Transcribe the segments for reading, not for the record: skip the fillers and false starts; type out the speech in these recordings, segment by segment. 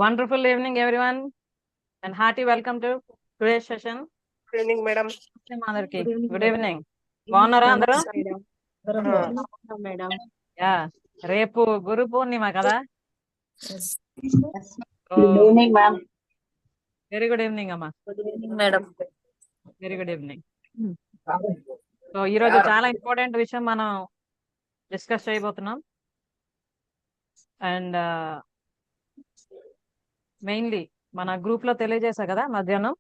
Wonderful evening, everyone, and hearty welcome to today's session. Good evening madam. అందరికి Good evening, good madam. Evening. బాగున్నారా అందరూ? నమస్తే madam. Madam. Yeah, రేపు గురు పూర్ణిమ కదా. Good evening ma'am. Very good evening అమ్మా. Good evening madam. Very good evening. So ఈ రోజు చాలా ఇంపార్టెంట్ విషయం మనం డిస్కస్ చేయబోతున్నాం. అండ్ మెయిన్లీ మన గ్రూప్ లో తెలియజేశా కదా మధ్యాహ్నం,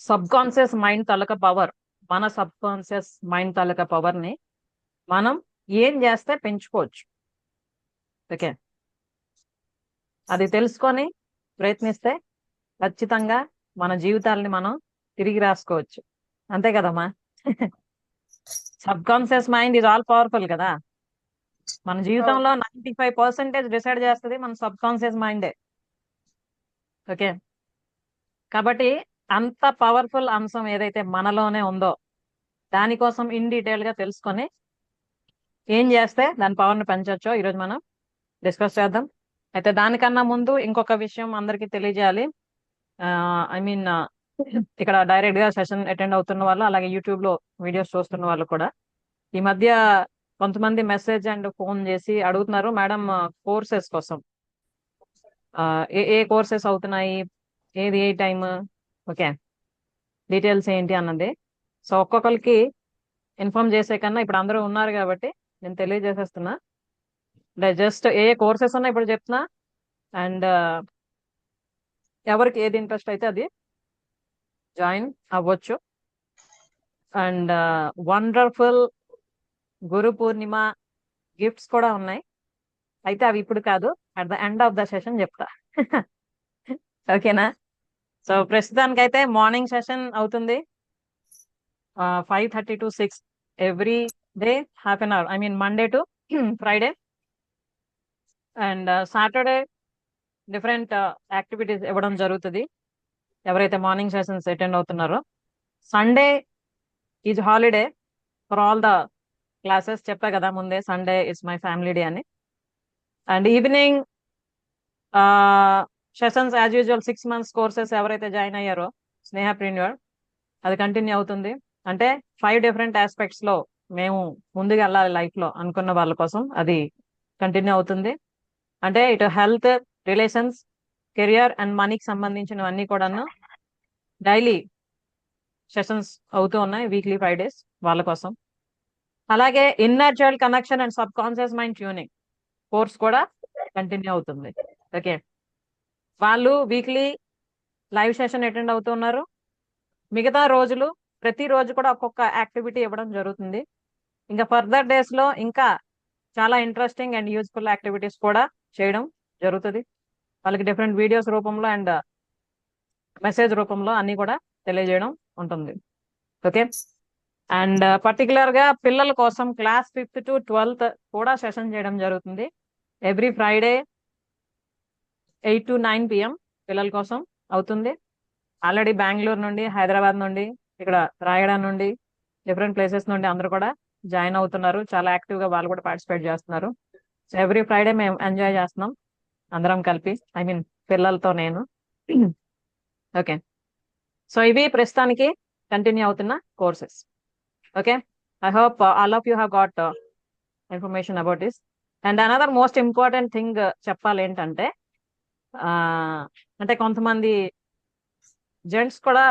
సబ్ కాన్షియస్ మైండ్ తాలూకా పవర్, మన సబ్ కాన్షియస్ మైండ్ తాలూకా పవర్ ని మనం ఏం చేస్తే పెంచుకోవచ్చు. ఓకే, అది తెలుసుకొని ప్రయత్నిస్తే ఖచ్చితంగా మన జీవితాలని మనం తిరిగి రాసుకోవచ్చు. అంతే కదమ్మా? Sub conscious mind is all powerful కదా. మన జీవితంలో 95% డిసైడ్ చేస్తుంది మన సబ్ కాన్షియస్ మైండే. ఓకే, కాబట్టి అంత పవర్ఫుల్ అంశం ఏదైతే మనలోనే ఉందో దానికోసం ఇన్ డీటెయిల్ గా తెలుసుకొని ఏం చేస్తే దాని పవర్ని పెంచవచ్చో ఈరోజు మనం డిస్కస్ చేద్దాం. అయితే దానికన్నా ముందు ఇంకొక విషయం అందరికీ తెలియజేయాలి. ఐ మీన్ ఇక్కడ డైరెక్ట్ గా సెషన్ అటెండ్ అవుతున్న వాళ్ళు, అలాగే యూట్యూబ్ లో వీడియోస్ చూస్తున్న వాళ్ళు కూడా ఈ మధ్య కొంతమంది మెసేజ్ అండ్ ఫోన్ చేసి అడుగుతున్నారు, మేడం కోర్సెస్ కోసం ఏ ఏ కోర్సెస్ అవుతున్నాయి, ఏది ఏ టైమ్, ఓకే డీటెయిల్స్ ఏంటి అన్నది. సో ఒక్కొక్కరికి ఇన్ఫార్మ్ చేసే కన్నా ఇప్పుడు అందరూ ఉన్నారు కాబట్టి నేను తెలియజేసేస్తున్నా. జస్ట్ ఏ కోర్సెస్ ఉన్నా ఇప్పుడు చెప్తున్నా. అండ్ ఎవరికి ఏది ఇంట్రెస్ట్ అయితే అది జాయిన్ అవ్వచ్చు. And wonderful Guru Purnima gifts కూడా ఉన్నాయి. అయితే అవి ఇప్పుడు కాదు, at the end of the session చెప్తా. ఓకేనా? సో ప్రస్తుతానికైతే మార్నింగ్ సెషన్ అవుతుంది 5:30 to 6 every day, half an hour. I mean Monday to Friday. And Saturday different activities ఇవ్వడం జరుగుతుంది ఎవరైతే మార్నింగ్ సెషన్స్ అటెండ్ అవుతున్నారో. Sunday is holiday for all the classes. చెప్పా కదా ముందే, Sunday it's my family day అని. And evening sessions as usual 6 months courses ఎవరైతే join అయ్యారో స్నేహప్రీన్యూర్, అది కంటిన్యూ అవుతుంది. అంటే 5 different ఆస్పెక్ట్స్ లో మేము ముందుకు వెళ్ళాలి లైఫ్ లో అనుకున్న వాళ్ళ కోసం అది కంటిన్యూ అవుతుంది. అంటే ఇటు హెల్త్, రిలేషన్స్, కెరియర్ అండ్ మనీకి సంబంధించినవన్నీ కూడాను డైలీ సెషన్స్ అవుతూ ఉన్నాయి, వీక్లీ 5 days వాళ్ళ కోసం. అలాగే inner child connection and sub conscious mind tuning course కూడా కంటిన్యూ అవుతుంది. ఓకే, వాళ్ళు వీక్లీ లైవ్ సెషన్ అటెండ్ అవుతున్నారు. మిగతా రోజులు ప్రతి రోజు కూడా ఒక్కొక్క యాక్టివిటీ ఇవ్వడం జరుగుతుంది. ఇంకా ఫర్దర్ డేస్ లో ఇంకా చాలా ఇంట్రెస్టింగ్ అండ్ యూజ్ఫుల్ యాక్టివిటీస్ కూడా చేయడం జరుగుతుంది. వాళ్ళకి డిఫరెంట్ వీడియోస్ రూపంలో అండ్ మెసేజ్ రూపంలో అన్ని కూడా తెలియజేయడం ఉంటుంది. ఓకే, అండ్ పర్టికులర్ గా పిల్లల కోసం క్లాస్ 5th to 12th కూడా సెషన్ చేయడం జరుగుతుంది ఎవ్రీ ఫ్రైడే 8 to 9 PM పిల్లల కోసం అవుతుంది. ఆల్రెడీ బెంగళూరు నుండి, హైదరాబాద్ నుండి, ఇక్కడ రాయడా నుండి, డిఫరెంట్ ప్లేసెస్ నుండి అందరూ కూడా జాయిన్ అవుతున్నారు. చాలా యాక్టివ్ గా వాళ్ళు కూడా పార్టిసిపేట్ చేస్తున్నారు. సో ఎవ్రీ ఫ్రైడే మేము ఎంజాయ్ చేస్తున్నాం అందరం కలిపి, ఐ మీన్ పిల్లలతో నేను. ఓకే, సో ఇవి ప్రస్తుతానికి కంటిన్యూ అవుతున్న courses. Okay, I hope all of you have got information about this. And another most important thing చెప్పాలి ఏంటంటే, అంటే కొంతమంది జెంట్స్ కూడా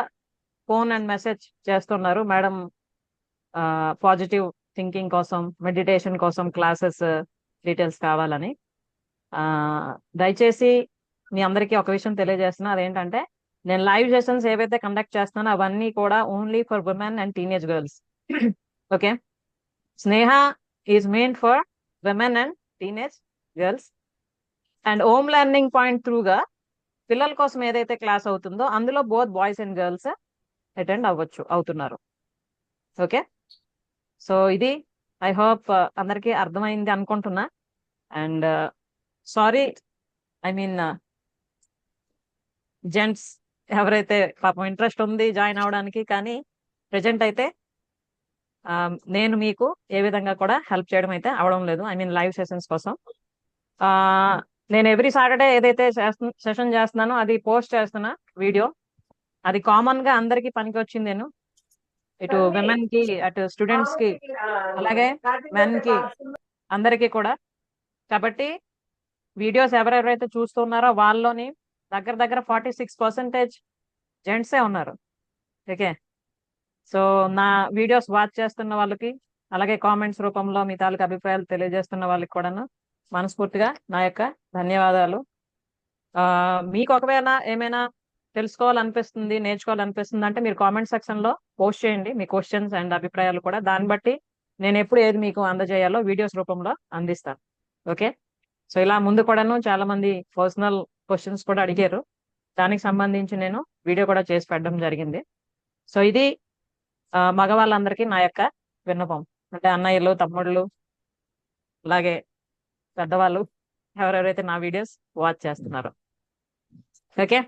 ఫోన్ అండ్ మెసేజ్ చేస్తున్నారు, మేడం పాజిటివ్ థింకింగ్ కోసం, మెడిటేషన్ కోసం క్లాసెస్ డీటెయిల్స్ కావాలని. దయచేసి మీ అందరికీ ఒక విషయం తెలియజేస్తున్నా, అదేంటంటే నేను లైవ్ సెషన్స్ ఏవైతే కండక్ట్ చేస్తున్నానో అవన్నీ కూడా only for women and teenage girls. Okay, Sneha is main for women and teenage girls. And home learning point త్రూగా పిల్లల కోసం ఏదైతే క్లాస్ అవుతుందో అందులో both boys and girls attend అవుతున్నారు. ఓకే, సో ఇది ఐ హోప్ అందరికీ అర్థమైంది అనుకుంటున్నా. And sorry, I mean gents ఎవరైతే పాపం ఇంట్రెస్ట్ ఉంది జాయిన్ అవడానికి, కానీ ప్రజెంట్ అయితే నేను మీకు ఏ విధంగా కూడా హెల్ప్ చేయడం అయితే అవడం లేదు, ఐ మీన్ లైవ్ సెషన్స్ కోసం. నేను ఎవ్రీ సాటర్డే ఏదైతే సెషన్ చేస్తున్నానో అది పోస్ట్ చేస్తున్నా వీడియో. అది కామన్ గా అందరికి పనికి వచ్చింది. నేను ఇటు విమెన్ కి, అటు స్టూడెంట్స్ కి, అలాగే మెన్ కి, అందరికీ కూడా. కాబట్టి వీడియోస్ ఎవరెవరైతే చూస్తున్నారో వాళ్ళలోని దగ్గర దగ్గర 46% జెంట్సే ఉన్నారు. ఓకే. సో నా వీడియోస్ వాచ్ చేస్తున్న వాళ్ళకి, అలాగే కామెంట్స్ రూపంలో మీ తాలూకు అభిప్రాయాలు తెలియజేస్తున్న వాళ్ళకి కూడాను మనస్ఫూర్తిగా నా యొక్క ధన్యవాదాలు. మీకు ఒకవేళ ఏమైనా తెలుసుకోవాలనిపిస్తుంది, నేర్చుకోవాలనిపిస్తుంది అంటే మీరు కామెంట్ సెక్షన్ లో పోస్ట్ చేయండి మీ క్వశ్చన్స్ అండ్ అభిప్రాయాలు కూడా. దాన్ని బట్టి నేను ఎప్పుడు ఏది మీకు అందజేయాలో వీడియోస్ రూపంలో అందిస్తాను. ఓకే. సో ఇలా ముందు కూడాను చాలా మంది పర్సనల్ క్వశ్చన్స్ కూడా అడిగారు. దానికి సంబంధించి నేను వీడియో కూడా చేసి పెట్టడం జరిగింది. సో ఇది మగవాళ్ళందరికీ నా యొక్క విన్నపం. అంటే అన్నయ్యలు, తమ్ముళ్ళు, అలాగే పెద్దవాళ్ళు ఎవరెవరైతే నా వీడియోస్ వాచ్ చేస్తున్నారో. ఓకే.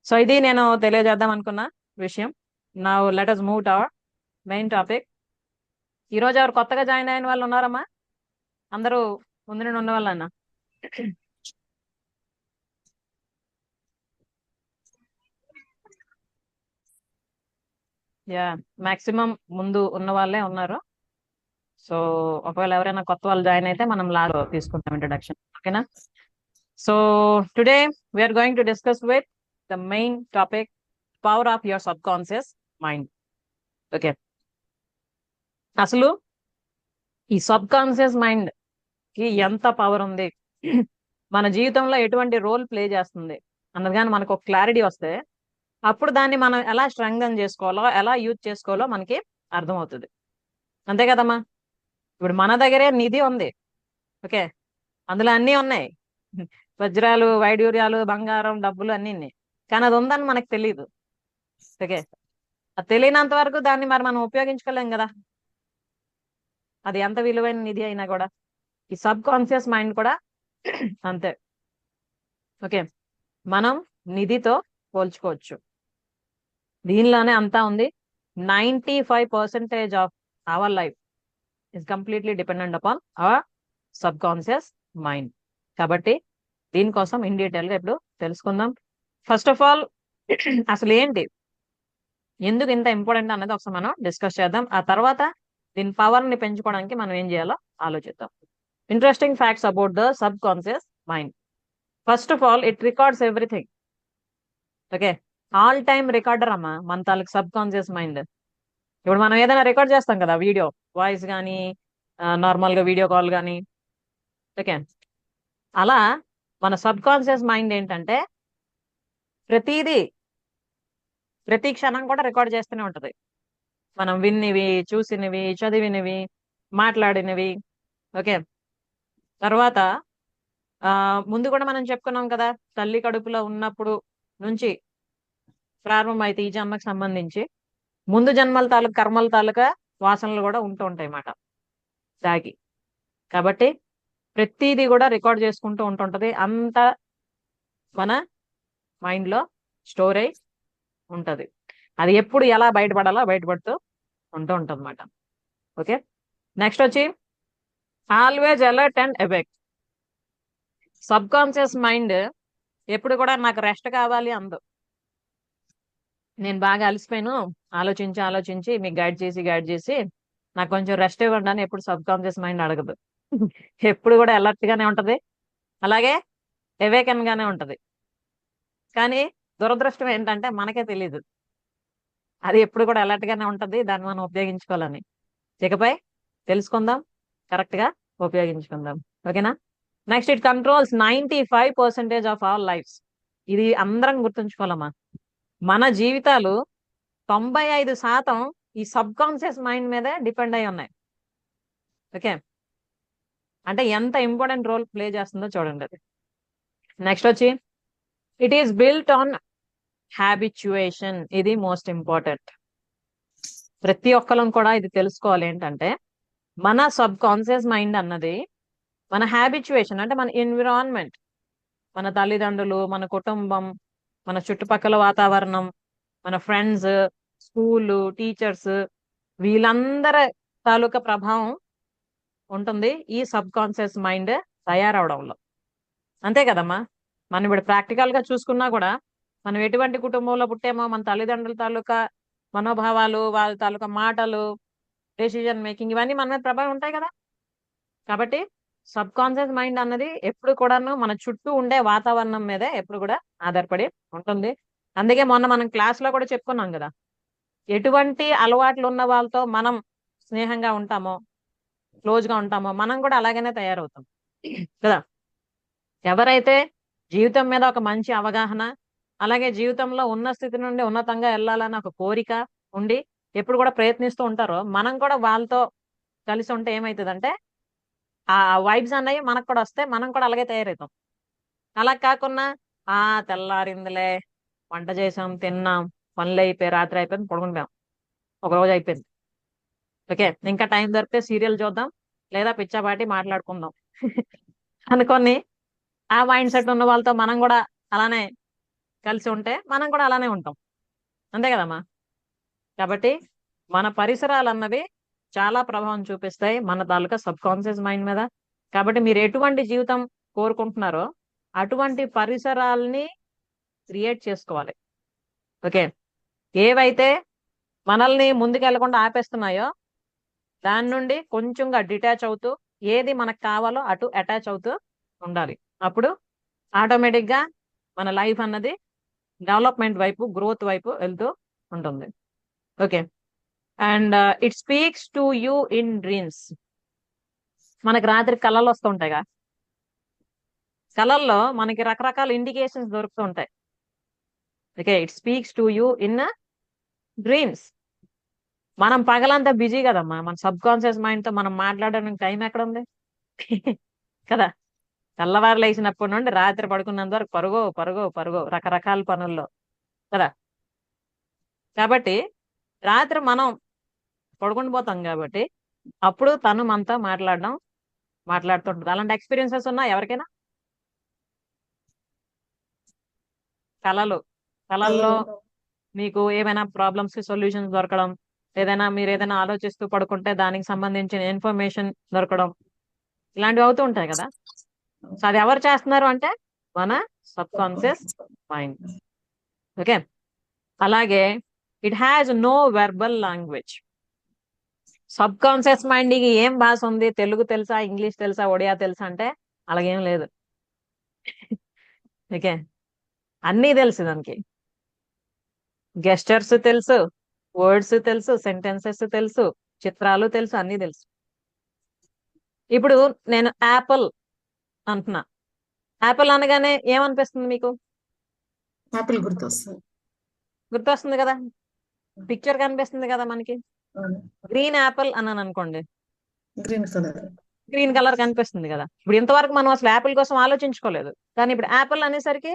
సో ఇది నేను తెలియజేద్దాం అనుకున్న విషయం. నా let us move to our main topic. ఈ రోజు ఎవరు కొత్తగా జాయిన్ అయిన వాళ్ళు ఉన్నారమ్మా? అందరూ ముందు నుండి ఉన్న వాళ్ళన్నా? యా, మాక్సిమం ముందు ఉన్న వాళ్ళే ఉన్నారు. సో ఒకవేళ ఎవరైనా కొత్త వాళ్ళు జాయిన్ అయితే మనం లాగ్ తీసుకుంటాం ఇంట్రడక్షన్. ఓకేనా? So today we are going to discuss with the main topic, power of your subconscious mind. Okay. అసలు ఈ సబ్ కాన్షియస్ మైండ్ కి ఎంత పవర్ ఉంది, మన జీవితంలో ఎటువంటి రోల్ ప్లే చేస్తుంది అన్నది కానీ మనకు ఒక క్లారిటీ వస్తే అప్పుడు దాన్ని మనం ఎలా స్ట్రెంగ్థన్ చేసుకోవాలో, ఎలా యూజ్ చేసుకోవాలో మనకి అర్థమవుతుంది. అంతే కదమ్మా? ఇప్పుడు మన దగ్గరే నిధి ఉంది. ఓకే. అందులో అన్నీ ఉన్నాయి. వజ్రాలు, వైడూర్యాలు, బంగారం, డబ్బులు అన్నీ ఉన్నాయి. కానీ అది ఉందని మనకు తెలియదు. ఓకే. అది తెలియనంత వరకు దాన్ని మరి మనం ఉపయోగించుకోలేం కదా. అది ఎంత విలువైన నిధి అయినా కూడా. ఈ సబ్ కాన్షియస్ మైండ్ కూడా అంతే. ఓకే. మనం నిధితో పోల్చుకోవచ్చు. దీనిలోనే అంతా ఉంది. 95% of our life is completely dependent upon our subconscious mind. కాబట్టి దీనికోసం ఇన్ డీటెయిల్ గా ఇప్పుడు తెలుసుకుందాం. ఫస్ట్ ఆఫ్ ఆల్ అసలు ఏంటి, ఎందుకు ఇంత ఇంపార్టెంట్ అన్నది ఒకసారి మనం డిస్కస్ చేద్దాం. ఆ తర్వాత దీని పవర్ ని పెంచుకోవడానికి మనం ఏం చేయాలో ఆలోచిద్దాం. Interesting facts about the sub conscious mind. First of all it records everything. Okay. All time recorder అమ్మా మన తాలూకు సబ్ కాన్షియస్ మైండ్. ఇప్పుడు మనం ఏదైనా రికార్డ్ చేస్తాం కదా, వీడియో, వాయిస్ కానీ, నార్మల్ గా వీడియో కాల్ కానీ. ఓకే. అలా మన సబ్ కాన్షియస్ మైండ్ ఏంటంటే ప్రతిదీ, ప్రతి క్షణం కూడా రికార్డ్ చేస్తూనే ఉంటది. మనం విన్నవి, చూసినవి, చదివినవి, మాట్లాడినవి. ఓకే. తర్వాత ముందు కూడా మనం చెప్పుకున్నాం కదా, తల్లి కడుపులో ఉన్నప్పుడు నుంచి ప్రారంభం అయితే ఈ జన్మకు సంబంధించి ముందు జన్మల తాలూకు కర్మల తాలూకా వాసనలు కూడా ఉంటూ ఉంటాయి అన్నమాట దాగి. కాబట్టి ప్రతిదీ కూడా రికార్డ్ చేసుకుంటూ ఉంటుంటది. అంతా మన మైండ్ లో స్టోర్ అయి ఉంటది. అది ఎప్పుడు ఎలా బయటపడాలో బయటపడుతూ ఉంటూ ఉంటుంది అన్నమాట. ఓకే. నెక్స్ట్ వచ్చి always alert and awake. Sub conscious mind ఎప్పుడు కూడా నాకు రెస్ట్ కావాలి అందు. నేను బాగా అలసిపోయాను, ఆలోచించి ఆలోచించి మీకు గైడ్ చేసి నాకు కొంచెం రెస్ట్ ఇవ్వండి అని ఎప్పుడు సబ్ కాన్షియస్ మైండ్ అడగదు. ఎప్పుడు కూడా అలర్ట్ గానే ఉంటది, అలాగే అవేకన్ గానే ఉంటది. కానీ దురదృష్టం ఏంటంటే మనకే తెలియదు అది ఎప్పుడు కూడా అలర్ట్ గానే ఉంటది, దాన్ని మనం ఉపయోగించుకోవాలని. ఇకపై తెలుసుకుందాం, కరెక్ట్ గా ఉపయోగించుకుందాం. ఓకేనా? Next, it controls 95% of our lives. ఇది అందరం గుర్తుంచుకోవాలమ్మా. మన జీవితాలు 95% ఈ సబ్ కాన్షియస్ మైండ్ మీదే డిపెండ్ అయి ఉన్నాయి. ఓకే. అంటే ఎంత ఇంపార్టెంట్ రోల్ ప్లే చేస్తుందో చూడండి అది. నెక్స్ట్ వచ్చి ఇట్ ఈస్ బిల్ట్ ఆన్ హ్యాబిచ్యుయేషన్. ఇది మోస్ట్ ఇంపార్టెంట్. ప్రతి ఒక్కరం కూడా ఇది తెలుసుకోవాలి. ఏంటంటే మన సబ్ కాన్షియస్ మైండ్ అన్నది మన హ్యాబిచ్యుయేషన్, అంటే మన ఎన్విరాన్మెంట్, మన తల్లిదండ్రులు, మన కుటుంబం, మన చుట్టుపక్కల వాతావరణం, మన ఫ్రెండ్స్, స్కూలు, టీచర్స్, వీళ్ళందరి తాలూకా ప్రభావం ఉంటుంది ఈ సబ్ కాన్షియస్ మైండ్ తయారవడంలో. అంతే కదమ్మా. మనం ఇప్పుడు ప్రాక్టికల్ గా చూసుకున్నా కూడా మనం ఎటువంటి కుటుంబంలో పుట్టామో మన తల్లిదండ్రుల తాలూకా మనోభావాలు, వాళ్ళ తాలూకా మాటలు, డెసిజన్ మేకింగ్ ఇవన్నీ మన మీద ప్రభావం ఉంటాయి కదా. కాబట్టి సబ్ కాన్షియస్ మైండ్ అన్నది ఎప్పుడు కూడాను మన చుట్టూ ఉండే వాతావరణం మీదే ఎప్పుడు కూడా ఆధారపడి ఉంటుంది. అందుకే మొన్న మనం క్లాస్ లో కూడా చెప్పుకున్నాం కదా, ఎటువంటి అలవాట్లు ఉన్న వాళ్ళతో మనం స్నేహంగా ఉంటామో, క్లోజ్ గా ఉంటామో, మనం కూడా అలాగనే తయారవుతాం కదా. ఎవరైతే జీవితం మీద ఒక మంచి అవగాహన, అలాగే జీవితంలో ఉన్న స్థితి నుండి ఉన్నతంగా వెళ్ళాలని ఒక కోరిక ఉండి ఎప్పుడు కూడా ప్రయత్నిస్తూ ఉంటారో, మనం కూడా వాళ్ళతో కలిసి ఉంటే ఏమవుతుందంటే ఆ వైబ్స్ అన్నవి మనకు కూడా వస్తే మనం కూడా అలాగే తయారవుతాం. అలా కాకుండా తెల్లారిందిలే, వంట చేసాం, తిన్నాం, పనులు అయిపోయి రాత్రి అయిపోయింది, పడుకుంటాం, ఒక రోజు అయిపోయింది, ఓకే ఇంకా టైం దొరికితే సీరియల్ చూద్దాం లేదా పిచ్చాపాటి మాట్లాడుకుందాం అనుకొని ఆ మైండ్ సెట్ ఉన్న వాళ్ళతో మనం కూడా అలానే కలిసి ఉంటే మనం కూడా అలానే ఉంటాం. అంతే కదమ్మా. కాబట్టి మన పరిసరాలు అన్నవి చాలా ప్రభావం చూపిస్తాయి మన తాలూకా సబ్ కాన్షియస్ మైండ్ మీద. కాబట్టి మీరు ఎటువంటి జీవితం కోరుకుంటున్నారో అటువంటి పరిసరాల్ని క్రియేట్ చేసుకోవాలి. ఓకే, ఏవైతే మనల్ని ముందుకు వెళ్లకుండా ఆపేస్తున్నాయో దాని నుండి కొంచెంగా డిటాచ్ అవుతూ ఏది మనకు కావాలో అటు అటాచ్ అవుతూ ఉండాలి. అప్పుడు ఆటోమేటిక్ గా మన లైఫ్ అన్నది డెవలప్మెంట్ వైపు, గ్రోత్ వైపు వెళ్తూ ఉంటుంది. Okay, and it speaks to you in dreams. మనకి రాత్రి కళలు వస్తూ ఉంటాయిగా, కళల్లో మనకి రకరకాల ఇండికేషన్స్ దొరుకుతూ ఉంటాయి. Okay, it speaks to you in dreams. మనం పగలంతా బిజీ కదమ్మా, మన సబ్ కాన్షియస్ మైండ్ తో మనం మాట్లాడడానికి టైం ఎక్కడ ఉంది కదా. తెల్లవారు లేచినప్పటి నుండి రాత్రి పడుకున్నంత వరకు పరుగో పరుగో పరుగో రకరకాల పనుల్లో కదా. కాబట్టి రాత్రి మనం పడుకుని పోతాం కాబట్టి అప్పుడు తను మనతో మాట్లాడుతుంటుంది. అలాంటి ఎక్స్పీరియన్సెస్ ఉన్నా ఎవరికైనా? కళలు, కళల్లో మీకు ఏమైనా ప్రాబ్లమ్స్ కి సొల్యూషన్స్ దొరకడం, ఏదైనా మీరు ఏదైనా ఆలోచిస్తూ పడుకుంటే దానికి సంబంధించిన ఇన్ఫర్మేషన్ దొరకడం, ఇలాంటివి అవుతూ ఉంటాయి కదా. సో అది ఎవరు చేస్తున్నారు అంటే మన సబ్ కాన్షియస్ మైండ్. ఓకే, అలాగే it has no verbal language. Subconscious mind కి ఏం భాష ఉంది, తెలుగు తెలుసా, ఇంగ్లీష్ తెలుసా, ఒడియా తెలుసా అంటే అలాగేం లేదు. ఓకే, అన్నీ తెలుసు దానికి. గెస్టర్స్ తెలుసు, వర్డ్స్ తెలుసు, సెంటెన్సెస్ తెలుసు, చిత్రాలు తెలుసు, అన్నీ తెలుసు. ఇప్పుడు నేను యాపిల్ అంటున్నా, యాపిల్ అనగానే ఏమనిపిస్తుంది మీకు? యాపిల్ గుర్తొస్తుంది. గుర్తొస్తుంది కదా, పిక్చర్ కనిపిస్తుంది కదా మనకి. గ్రీన్ యాపిల్ అన్నాను అనుకోండి, గ్రీన్ కలర్. గ్రీన్ కలర్ కనిపిస్తుంది కదా. ఇప్పుడు ఇంతవరకు మనం అసలు యాపిల్ కోసం ఆలోచించుకోలేదు, కానీ ఇప్పుడు యాపిల్ అనేసరికి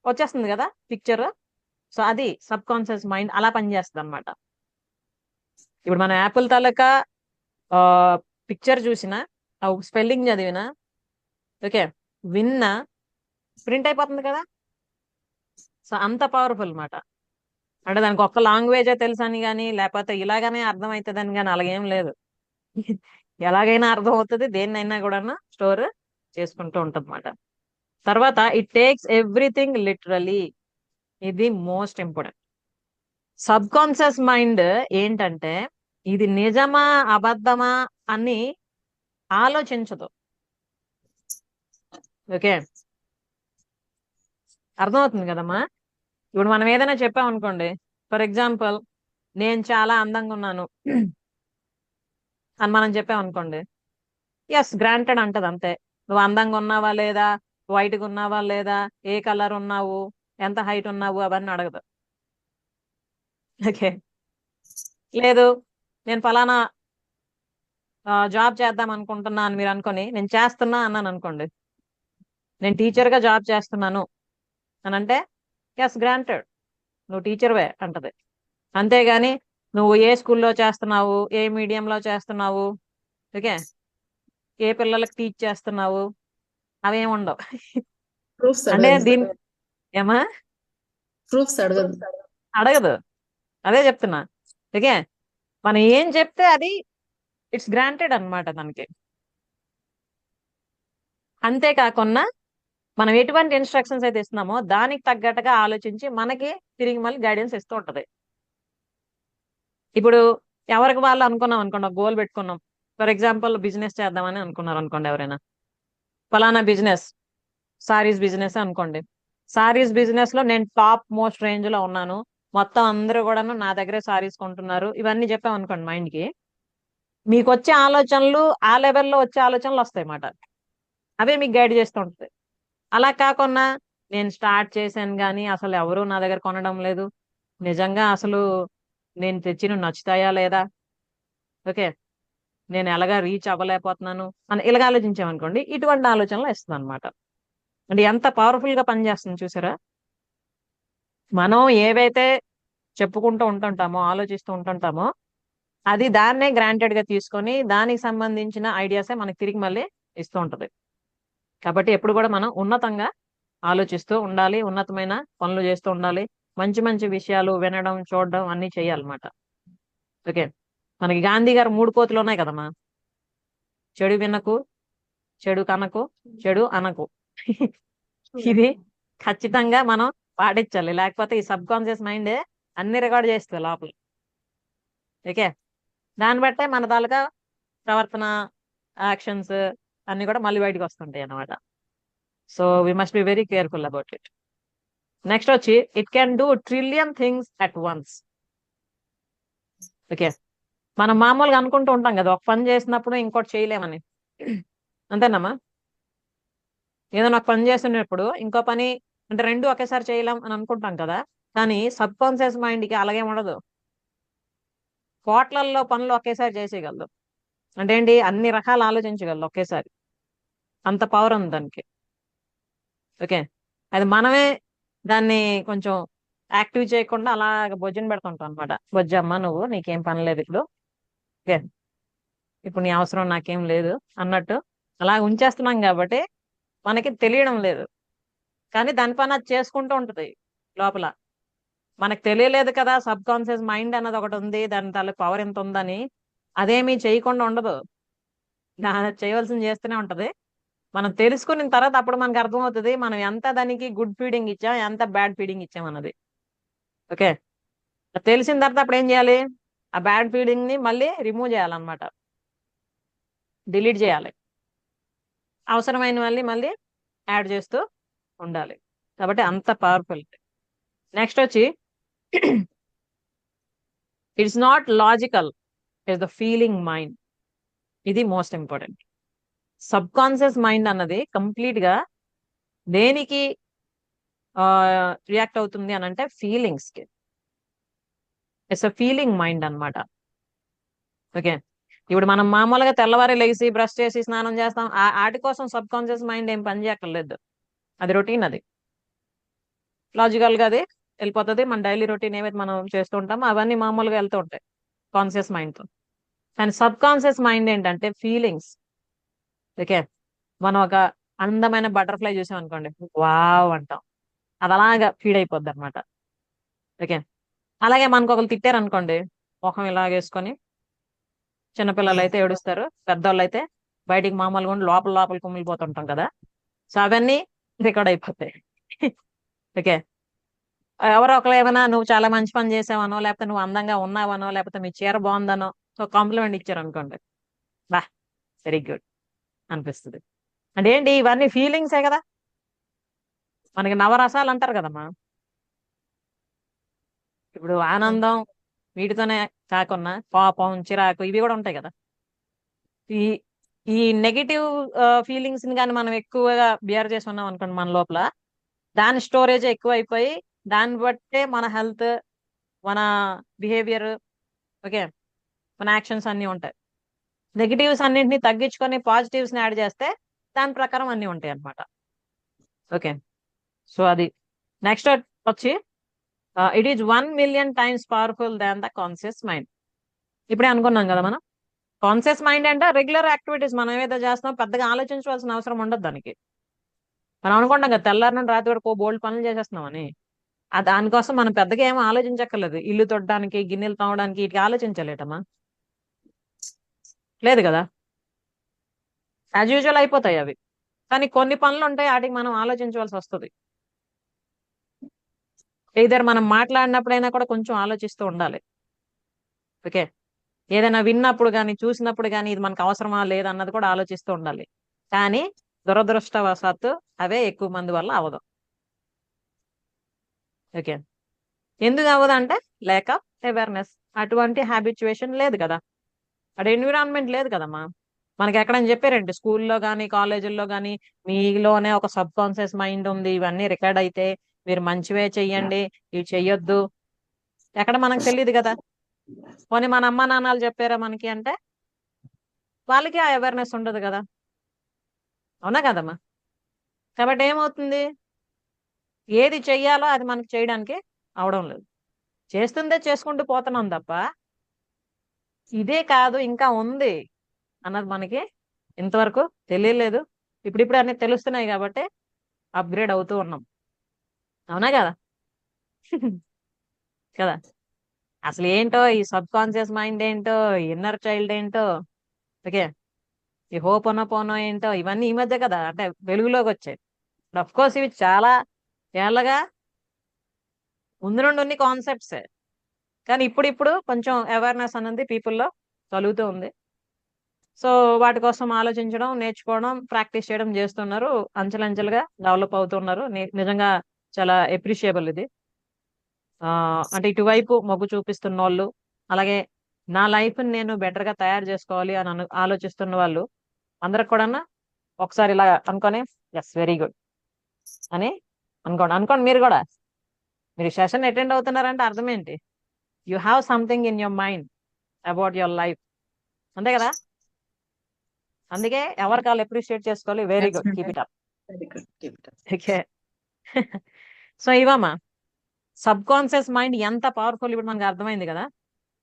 వచ్చేస్తుంది కదా పిక్చర్. సో అది సబ్ కాన్షియస్ మైండ్ అలా పనిచేస్తుంది అనమాట. ఇప్పుడు మనం యాపిల్ తాలూకా పిక్చర్ చూసినా, స్పెల్లింగ్ చదివినా, ఓకే, విన్నా, ప్రింట్ అయిపోతుంది కదా. సో అంత పవర్ఫుల్ మాట. అంటే దానికి ఒక్క లాంగ్వేజే తెలుసు అని కానీ, లేకపోతే ఇలాగనే అర్థం అవుతుందని కానీ అలాగేం లేదు. ఎలాగైనా అర్థం అవుతుంది, దేన్నైనా కూడా స్టోర్ చేసుకుంటూ ఉంటుంది అన్నమాట. తర్వాత ఇట్ టేక్స్ ఎవ్రీథింగ్ లిటరలీ. ఇది most important. Subconscious mind ఏంటంటే ఇది నిజమా అబద్ధమా అని ఆలోచించదు. ఓకే, అర్థమవుతుంది కదమ్మా. ఇప్పుడు మనం ఏదైనా చెప్పామనుకోండి, ఫర్ ఎగ్జాంపుల్ నేను చాలా అందంగా ఉన్నాను అని మనం చెప్పామనుకోండి, ఎస్ గ్రాంటెడ్ అంటది అంతే. నువ్వు అందంగా ఉన్నావా లేదా, వైట్గా ఉన్నావా లేదా, ఏ కలర్ ఉన్నావు, ఎంత హైట్ ఉన్నావు అవన్నీ అడగదు. ఓకే, లేదు నేను ఫలానా జాబ్ చేద్దాం అనుకుంటున్నా అని మీరు అనుకొని నేను చేస్తున్నా అన్నాను అనుకోండి, నేను టీచర్ గా జాబ్ చేస్తున్నాను అని అంటే ఎస్ గ్రాంటెడ్, నువ్వు టీచర్వే అంటది. అంతేగాని నువ్వు ఏ స్కూల్లో చేస్తున్నావు, ఏ మీడియంలో చేస్తున్నావు, ఓకే, ఏ పిల్లలకి టీచ్ చేస్తున్నావు, అవేం ఉండవు. ప్రూఫ్స్ అంటే అడగదు. దీని ఏమా ప్రూఫ్స్ అడగదు. అడగదు, అదే చెప్తున్నా. ఓకే, మనం ఏం చెప్తే అది ఇట్స్ గ్రాంటెడ్ అన్నమాట దానికి. అంతేకాకుండా మనం ఎటువంటి ఇన్స్ట్రక్షన్స్ అయితే ఇస్తున్నామో దానికి తగ్గట్టుగా ఆలోచించి మనకి తిరిగి మళ్ళీ గైడెన్స్ ఇస్తూ ఉంటది. ఇప్పుడు ఎవరికి వాళ్ళు అనుకున్నాం అనుకోండి, గోల్ పెట్టుకున్నాం. ఫర్ ఎగ్జాంపుల్ బిజినెస్ చేద్దామని అనుకున్నారు అనుకోండి ఎవరైనా. ఫలానా బిజినెస్, సారీస్ బిజినెస్ అనుకోండి. సారీస్ బిజినెస్ లో నేను టాప్ మోస్ట్ రేంజ్ లో ఉన్నాను, మొత్తం అందరూ కూడాను నా దగ్గరే సారీస్ కొంటున్నారు, ఇవన్నీ చెప్పాం అనుకోండి మైండ్ కి. మీకు వచ్చే ఆలోచనలు ఆ లెవెల్లో వచ్చే ఆలోచనలు వస్తాయి అన్నమాట. అవే మీకు గైడ్ చేస్తూ ఉంటుంది. అలా కాకుండా నేను స్టార్ట్ చేశాను కానీ అసలు ఎవరు నా దగ్గర కొనడం లేదు, నిజంగా అసలు నేను తెచ్చిన నచ్చుతాయా లేదా, ఓకే, నేను ఎలాగా రీచ్ అవ్వలేకపోతున్నాను అని ఇలాగ ఆలోచించామనుకోండి, ఇటువంటి ఆలోచనలు ఇస్తుంది అనమాట. అంటే ఎంత పవర్ఫుల్ గా పనిచేస్తుంది చూసారా. మనం ఏవైతే చెప్పుకుంటూ ఉంటుంటామో, ఆలోచిస్తూ ఉంటుంటామో, అది దాన్నే గ్రాంటెడ్ గా తీసుకొని దానికి సంబంధించిన ఐడియాసే మనకి తిరిగి మళ్ళీ ఇస్తూ ఉంటది. కాబట్టి ఎప్పుడు కూడా మనం ఉన్నతంగా ఆలోచిస్తూ ఉండాలి, ఉన్నతమైన పనులు చేస్తూ ఉండాలి, మంచి మంచి విషయాలు వినడం చూడడం అన్ని చేయాలన్నమాట. ఓకే, మనకి గాంధీ గారు 3 కోతులు ఉన్నాయి కదమ్మా. చెడు వినకు, చెడు కనకు, చెడు అనకు. ఇది ఖచ్చితంగా మనం పాటించాలి, లేకపోతే ఈ సబ్ కాన్షియస్ మైండ్ అన్ని రికార్డ్ చేస్తుంది లోపల. ఓకే, దాన్ని బట్టే మన తాలూకా ప్రవర్తన, యాక్షన్స్ అన్ని కూడా మళ్ళీ బయటకు వస్తుంటాయి అన్నమాట. So we must be very careful about it. Next వచ్చి it can do trillion things at once. Okay, మనం మామూలుగా అనుకుంటూ ఉంటాం కదా, ఒక పని చేసినప్పుడు ఇంకోటి చేయలేమని. అంతేనమ్మా. ఏదైనా ఒక పని చేస్తున్నప్పుడు ఇంకో పని అంటే రెండు ఒకేసారి చేయలేం అని అనుకుంటాం కదా. కానీ సబ్ కాన్షియస్ మైండ్ కి అలాగే ఉండదు. కోట్లల్లో పనులు ఒకేసారి చేసేయగలదు. అంటే ఏంటి, అన్ని రకాలు ఆలోచించగలదు ఒకేసారి. అంత పవర్ ఉంది దానికి. ఓకే, అది మనమే దాన్ని కొంచెం యాక్టివ్ చేయకుండా అలాగ బొజ్జన పెడుతుంటాం అనమాట. బొజ్జమ్మ నువ్వు, నీకేం పని లేదు ఇప్పుడు, ఓకే, ఇప్పుడు నీ అవసరం నాకేం లేదు అన్నట్టు అలా ఉంచేస్తున్నాం కాబట్టి మనకి తెలియడం లేదు. కానీ దాని పని అది చేసుకుంటూ ఉంటది లోపల. మనకు తెలియలేదు కదా సబ్ కాన్షియస్ మైండ్ అన్నది ఒకటి ఉంది, దాని తల పవర్ ఎంత ఉందని. అదేమీ చేయకుండా ఉండదు, చేయవలసింది చేస్తూనే ఉంటది. మనం తెలుసుకున్న తర్వాత అప్పుడు మనకు అర్థమవుతుంది మనం ఎంత దానికి గుడ్ ఫీడింగ్ ఇచ్చాం, ఎంత బ్యాడ్ ఫీడింగ్ ఇచ్చాం అన్నది. ఓకే, తెలిసిన తర్వాత అప్పుడు ఏం చేయాలి, ఆ బ్యాడ్ ఫీడింగ్ ని మళ్ళీ రిమూవ్ చేయాలన్నమాట, డిలీట్ చేయాలి. అవసరమైన మళ్ళీ మళ్ళీ యాడ్ చేస్తూ ఉండాలి. కాబట్టి అంత పవర్ఫుల్. నెక్స్ట్ వచ్చి it's not logical, it's the feeling mind. ఇది most important. Subconscious mind అన్నది కంప్లీట్ గా దేనికి రియాక్ట్ అవుతుంది అని అంటే ఫీలింగ్స్ కి. ఇట్స్ అ ఫీలింగ్ మైండ్ అన్నమాట. ఓకే, ఇప్పుడు మనం మామూలుగా తెల్లవారి లేచి బ్రష్ చేసి స్నానం చేస్తాం, వాటి కోసం సబ్ కాన్షియస్ మైండ్ ఏం పని చేయక్కర్లేదు. అది రొటీన్, అది లాజికల్ గా అది వెళ్ళిపోతుంది. మన డైలీ రొటీన్ ఏవైతే మనం చేస్తూ ఉంటామో అవన్నీ మామూలుగా వెళ్తూ ఉంటాయి కాన్షియస్ మైండ్ తో. కానీ సబ్ కాన్షియస్ మైండ్ ఏంటంటే ఫీలింగ్స్. ఓకే, మనం ఒక అందమైన బటర్ఫ్లై చూసాం అనుకోండి, వావ్ అంటాం, అది అలాగా ఫీడ్ అయిపోద్ది అనమాట. ఓకే, అలాగే మనకు ఒకరు తిట్టారు అనుకోండి, ముఖం ఇలాగేసుకొని, చిన్నపిల్లలు అయితే ఏడుస్తారు, పెద్దవాళ్ళు అయితే బయటికి మామూలుగా ఉండి లోపల లోపల కుమిలిపోతుంటాం కదా. సో అవన్నీ రికార్డ్ అయిపోతాయి. ఓకే, ఎవరో ఒకరు ఏమైనా నువ్వు చాలా మంచి పని చేసావనో, లేకపోతే నువ్వు అందంగా ఉన్నావనో, లేకపోతే మీ చీర బాగుందనో సో కాంప్లిమెంట్ ఇచ్చారు అనుకోండి, బా వెరీ గుడ్ అనిపిస్తుంది. అంటే ఏంటి, ఇవన్నీ ఫీలింగ్సే కదా. మనకి నవరసాలు అంటారు కదమ్మా. ఇప్పుడు ఆనందం వీటితోనే కాకుండా కోపం, చిరాకు ఇవి కూడా ఉంటాయి కదా. ఈ ఈ నెగిటివ్ ఫీలింగ్స్ ని కానీ మనం ఎక్కువగా బియర్ చేసి ఉన్నాం అనుకోండి మన లోపల, దాని స్టోరేజ్ ఎక్కువ అయిపోయి దాన్ని బట్టే మన హెల్త్, మన బిహేవియర్, ఓకే, మన యాక్షన్స్ అన్ని ఉంటాయి. నెగిటివ్స్ అన్నింటినీ తగ్గించుకొని పాజిటివ్స్ ని యాడ్ చేస్తే దాని ప్రకారం అన్ని ఉంటాయి అన్నమాట. ఓకే, సో అది. నెక్స్ట్ వచ్చి it is 1,000,000 times powerful than the conscious mind. ఇప్పుడే అనుకున్నాం కదా మనం, కాన్షియస్ మైండ్ అంటే రెగ్యులర్ యాక్టివిటీస్ మనం ఏదైతే చేస్తున్నాం పెద్దగా ఆలోచించవలసిన అవసరం ఉండదు దానికి. మనం అనుకుంటాం కదా తెల్లారి నుండి రాత్రి వరకు బోల్డ్ పనులు చేసేస్తున్నామని, దానికోసం మనం పెద్దగా ఏమో ఆలోచించక్కర్లేదు. ఇల్లు తొడడానికి, గిన్నెలు తోమడానికి వీటికి ఆలోచించలేటమ్మా, లేదు కదా, యాజ్ యూజువల్ అయిపోతాయి అవి. కానీ కొన్ని పనులు ఉంటాయి, వాటికి మనం ఆలోచించవలసి వస్తుంది. ఇద్దరు మనం మాట్లాడినప్పుడైనా కూడా కొంచెం ఆలోచిస్తూ ఉండాలి. ఓకే, ఏదైనా విన్నప్పుడు కానీ చూసినప్పుడు కానీ ఇది మనకు అవసరమా లేదన్నది కూడా ఆలోచిస్తూ ఉండాలి. కానీ దురదృష్టవశాత్తు అవే ఎక్కువ మంది వల్ల అవదు. ఓకే, ఎందుకు అవ్వదు అంటే లేక్ ఆఫ్ అవేర్నెస్. అటువంటి హ్యాబిచువేషన్ లేదు కదా, అక్కడ ఎన్విరాన్మెంట్ లేదు కదమ్మా. మనకి ఎక్కడని చెప్పారండి, స్కూల్లో కానీ కాలేజీల్లో కానీ మీలోనే ఒక సబ్ కాన్షియస్ మైండ్ ఉంది, ఇవన్నీ రికార్డ్ అయితే మీరు మంచివే చెయ్యండి, ఇవి చెయ్యొద్దు, ఎక్కడ మనకు తెలియదు కదా. పోనీ మన అమ్మ నాన్నలు చెప్పారా మనకి అంటే వాళ్ళకి ఆ అవేర్నెస్ ఉండదు కదా, అవునా కదమ్మా. కాబట్టి ఏమవుతుంది, ఏది చెయ్యాలో అది మనకి చేయడానికి అవడం లేదు, చేస్తుందే చేసుకుంటూ పోతున్నాం తప్ప ఇదే కాదు ఇంకా ఉంది అన్నది మనకి ఇంతవరకు తెలియలేదు. ఇప్పుడిప్పుడు అన్ని తెలుస్తున్నాయి కాబట్టి అప్గ్రేడ్ అవుతూ ఉన్నాం, అవునా కదా. కదా, అసలు ఏంటో ఈ సబ్ కాన్షియస్ మైండ్ ఏంటో, ఇన్నర్ చైల్డ్ ఏంటో, ఓకే, ఈ హోపోనోపోనో ఏంటో, ఇవన్నీ ఈ మధ్య కదా అంటే వెలుగులోకి వచ్చాయి. అఫ్ కోర్స్ ఇవి చాలా ఏళ్ళగా ముందు నుండి ఉన్న కాన్సెప్ట్సే, కానీ ఇప్పుడు కొంచెం అవేర్నెస్ అనేది పీపుల్లో కలుగుతూ ఉంది. సో వాటి కోసం ఆలోచించడం, నేర్చుకోవడం, ప్రాక్టీస్ చేయడం చేస్తున్నారు, అంచెలంచెలుగా డెవలప్ అవుతున్నారు. నిజంగా చాలా ఎప్రిషియబుల్ ఇది. అంటే ఇటువైపు మొగ్గు చూపిస్తున్న వాళ్ళు, అలాగే నా లైఫ్ని నేను బెటర్గా తయారు చేసుకోవాలి అని ఆలోచిస్తున్న వాళ్ళు అందరికి కూడా ఒకసారి ఇలా అనుకొని ఎస్ వెరీ గుడ్ అని అనుకోండి మీరు కూడా. మీరు సెషన్ అటెండ్ అవుతున్నారంటే అర్థం ఏంటి, you have something in your mind about your life, అంతే కదా. అందుకే ఎవరికి వాళ్ళు అప్రిషియేట్ చేసుకోవాలి. Very good, keep it up. Very good, keep it up. Okay. So ఇవమ్మా, సబ్ కాన్షియస్ మైండ్ ఎంత పవర్ఫుల్ ఇప్పుడు మనకు అర్థమైంది కదా.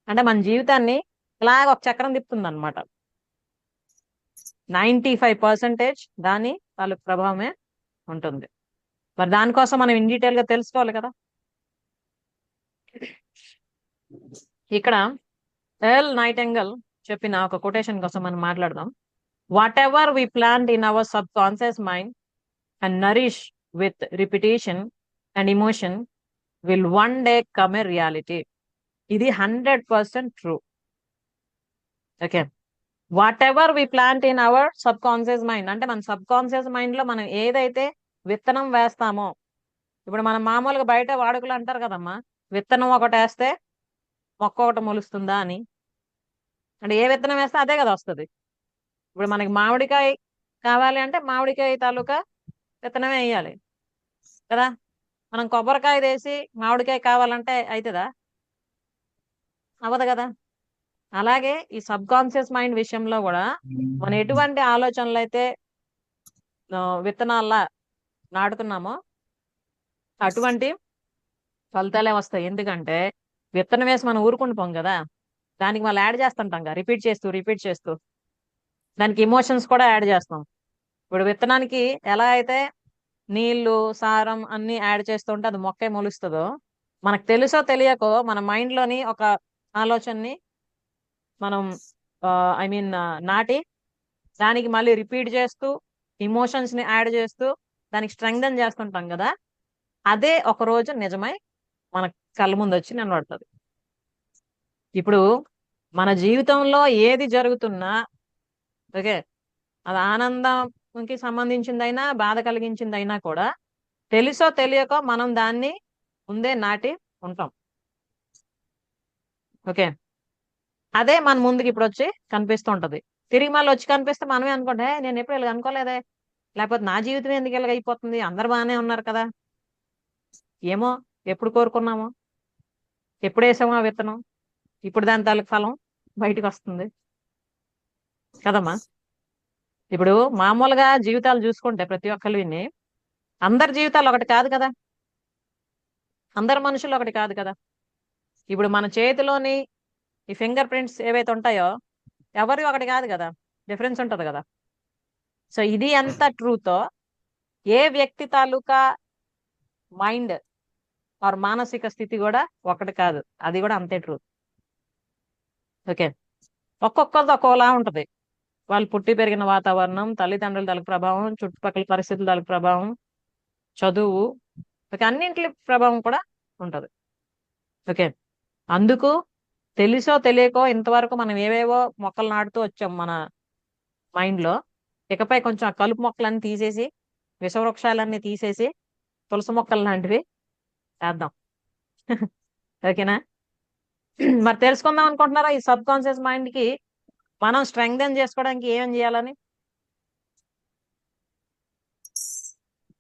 అంటే మన జీవితాన్ని ఇలాగ ఒక చక్రం తిప్పుతుంది అనమాట. 95% దాని వాళ్ళ ప్రభావమే ఉంటుంది. మరి దానికోసం మనం ఇన్ డీటెయిల్ గా తెలుసుకోవాలి కదా. ఇక్కడ ఎల్ నైటింగేల్ చెప్పిన ఒక కొటేషన్ కోసం మనం మాట్లాడదాం. Whatever we plant in our subconscious mind and nourish with repetition and emotion will one day come a reality. ఇది 100% true. Okay, whatever we plant in our subconscious mind అంటే మన subconscious mind లో మనం ఏదైతే విత్తనం వేస్తామో, ఇప్పుడు మనం మామూలుగా బయట వాడుకలు అంటారు కదమ్మా, విత్తనం ఒకటి వేస్తే మొక్క ఒకటి మొలుస్తుందా అని. అంటే ఏ విత్తనం వేస్తే అదే కదా వస్తుంది. ఇప్పుడు మనకి మామిడికాయ కావాలి అంటే మామిడికాయ తాలూకా విత్తనమే వేయాలి కదా. మనం కొబ్బరికాయ వేసి మామిడికాయ కావాలంటే అవుతుందా, అవ్వదు కదా. అలాగే ఈ సబ్ కాన్షియస్ మైండ్ విషయంలో కూడా మనం ఎటువంటి ఆలోచనలు అయితే విత్తనాల్లా నాటుతున్నామో అటువంటి ఫలితాలే వస్తాయి. ఎందుకంటే విత్తనం వేసి మనం ఊరుకుండిపోం కదా, దానికి మళ్ళీ యాడ్ చేస్తుంటాం కదా, రిపీట్ చేస్తూ రిపీట్ చేస్తూ దానికి ఇమోషన్స్ కూడా యాడ్ చేస్తాం. ఇప్పుడు విత్తనానికి ఎలా అయితే నీళ్లు, సారం అన్ని యాడ్ చేస్తుంటే అది మొక్కే మొలుస్తుందో, మనకు తెలుసో తెలియకో మన మైండ్ లోని ఒక ఆలోచనని మనం ఐ మీన్ నాటి దానికి మళ్ళీ రిపీట్ చేస్తూ ఇమోషన్స్ ని యాడ్ చేస్తూ దానికి స్ట్రెంగ్థన్ చేస్తుంటాం కదా. అదే ఒక రోజు నిజమై మన కళ్ళ ముందు వచ్చి నిలబడుతుంది. ఇప్పుడు మన జీవితంలో ఏది జరుగుతున్నా, ఓకే, అది ఆనందంకి సంబంధించిందైనా బాధ కలిగించిందైనా కూడా తెలుసో తెలియకో మనం దాన్ని ముందే నాటి ఉంటాం. ఓకే, అదే మన ముందుకి ఇప్పుడు వచ్చి కనిపిస్తూ ఉంటది. తిరిగి మళ్ళీ వచ్చి కనిపిస్తే మనమే అనుకుంటే నేను ఎప్పుడు ఇలా అనుకోలేదే, లేకపోతే నా జీవితం ఎందుకు ఇలాగ అయిపోతుంది, అందరు బాగానే ఉన్నారు కదా, ఏమో ఎప్పుడు కోరుకున్నామో, ఎప్పుడు వేసామో ఆ విత్తనం, ఇప్పుడు దాని తాలూకు ఫలం బయటకు వస్తుంది కదమ్మా. ఇప్పుడు మామూలుగా జీవితాలు చూసుకుంటే ప్రతి ఒక్కరిని, అందరి జీవితాలు ఒకటి కాదు కదా, అందరు మనుషులు ఒకటి కాదు కదా. ఇప్పుడు మన చేతిలోని ఈ ఫింగర్ ప్రింట్స్ ఏవైతే ఉంటాయో ఎవరి ఒకటి కాదు కదా, డిఫరెన్స్ ఉంటది కదా. సో ఇది ఎంత ట్రూతో ఏ వ్యక్తి తాలూకా మైండ్ ఆర్ మానసిక స్థితి కూడా ఒకటి కాదు, అది కూడా అంతే ట్రూ. ఓకే, ఒక్కొక్కరిది ఒక్కోలా ఉంటది. వాళ్ళు పుట్టి పెరిగిన వాతావరణం, తల్లిదండ్రుల తాలూకు ప్రభావం, చుట్టుపక్కల పరిస్థితుల తాలూకు ప్రభావం, చదువు, ఓకే, అన్నింటి ప్రభావం కూడా ఉంటది. ఓకే, అందుకు తెలుసో తెలియకో ఇంతవరకు మనం ఏవేవో మొక్కలు నాటుతూ వచ్చాం మన మైండ్ లో. ఇకపై కొంచెం ఆ కలుపు మొక్కలన్నీ తీసేసి, విషవృక్షాలన్నీ తీసేసి, తులసి మొక్కలు లాంటివి వేద్దాం. ఓకేనా? మరి తెలుసుకుందాం అనుకుంటున్నారా ఈ సబ్ కాన్షియస్ మైండ్ కి మనం స్ట్రెంగ్థెన్ చేసుకోవడానికి ఏమేం చేయాలని?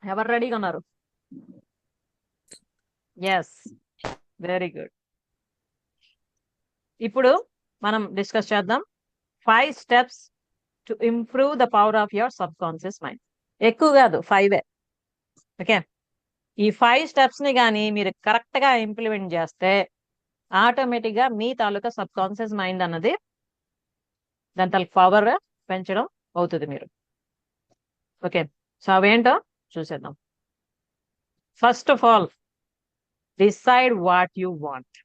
ఎవరు రెడీగా ఉన్నారు? Yes, very good. ఇప్పుడు మనం డిస్కస్ చేద్దాం 5 steps to improve the power of your subconscious mind. ఎక్కువ కాదు, 5. ఓకే, ఈ 5 స్టెప్స్ ని కానీ మీరు కరెక్ట్ గా ఇంప్లిమెంట్ చేస్తే ఆటోమేటిక్ గా మీ తాలూకా సబ్ కాన్షియస్ మైండ్ అన్నది దాని తాలూకు పవర్ పెంచడం అవుతుంది మీరు. ఓకే, సో అవేంటో చూసేద్దాం. First of all, decide what you want.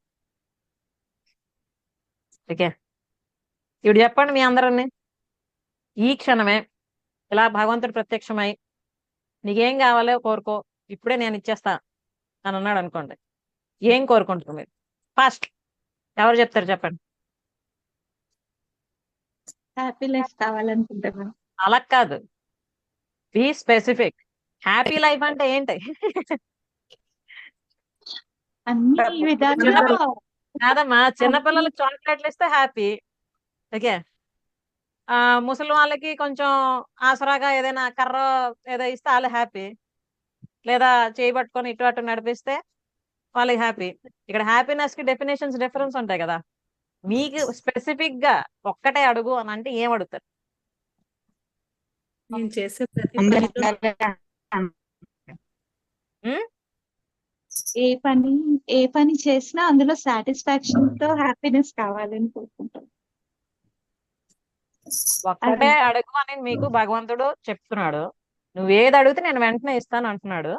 Okay, ఇప్పుడు చెప్పండి మీ అందరిని, ఈ క్షణమే ఇలా భగవంతుడు ప్రత్యక్షమై నీకేం కావాలో కోరుకో, ఇప్పుడే నేను ఇచ్చేస్తా అని అన్నాడు అనుకోండి, ఏం కోరుకుంటారు మీరు? ఫస్ట్ ఎవరు చెప్తారు చెప్పండి. హ్యాపీ లైఫ్ కావాలనుకుంటున్నాను. అలా కాదు, బీ స్పెసిఫిక్. హ్యాపీ లైఫ్ అంటే ఏంటి? అన్ని విధాలుగా కాదమ్మా, చిన్నపిల్లలకి చాక్లెట్లు ఇస్తే హ్యాపీ. ఓకే, ముసలి వాళ్ళకి కొంచెం ఆసరాగా ఏదైనా కర్ర ఏదో ఇస్తే వాళ్ళు హ్యాపీ, లేదా చేయి పట్టుకొని ఇటు అటు నడిపిస్తే వాళ్ళకి హ్యాపీ. ఇక్కడ హ్యాపీనెస్ కి డెఫినేషన్స్ డిఫరెన్స్ ఉంటాయి కదా. మీకు స్పెసిఫిక్ గా ఒక్కటే అడుగు అని అంటే ఏం అడుగుతారు? నేను చేసే ప్రతి అందరూ పనిలో ఉమ్? ఏ పని చేసినా అందులో సాటిస్ఫాక్షన్ తో హ్యాపీనెస్ కావాలని కోరుకుంటాను. ఒక్కటే అడుగు అని మీకు భగవంతుడు చెప్తున్నాడు. నువ్వు ఏది అడిగితే నేను వెంటనే ఇస్తాను అంటున్నాడు.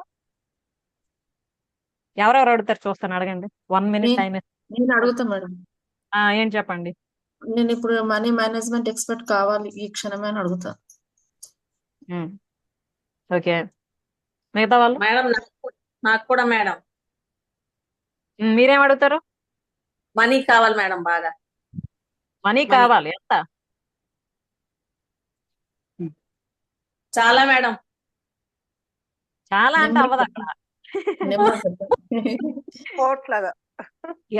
ఎవరెవరు అడుగుతారు చూస్తాను, అడగండి. 1 minute నేను టైం. నేను అడుగుతా మేడం. ఏం చెప్పండి. నేను ఇప్పుడు మనీ మేనేజ్మెంట్ ఎక్స్పర్ట్ కావాలి ఈ క్షణమే అని అడుగుతా. ఓకే, మిగతా వాళ్ళు మేడం నాకు కూడా మేడం మీరేం అడుగుతారు? మనీ కావాలి మేడం, బాగా మనీ మనీ కావాలి. ఎంత? చాలా మేడం. చాలా అంటే నెంబర్ అవ్వదు అక్కడ. నెంబర్ చెప్పండి. కోట్లాగా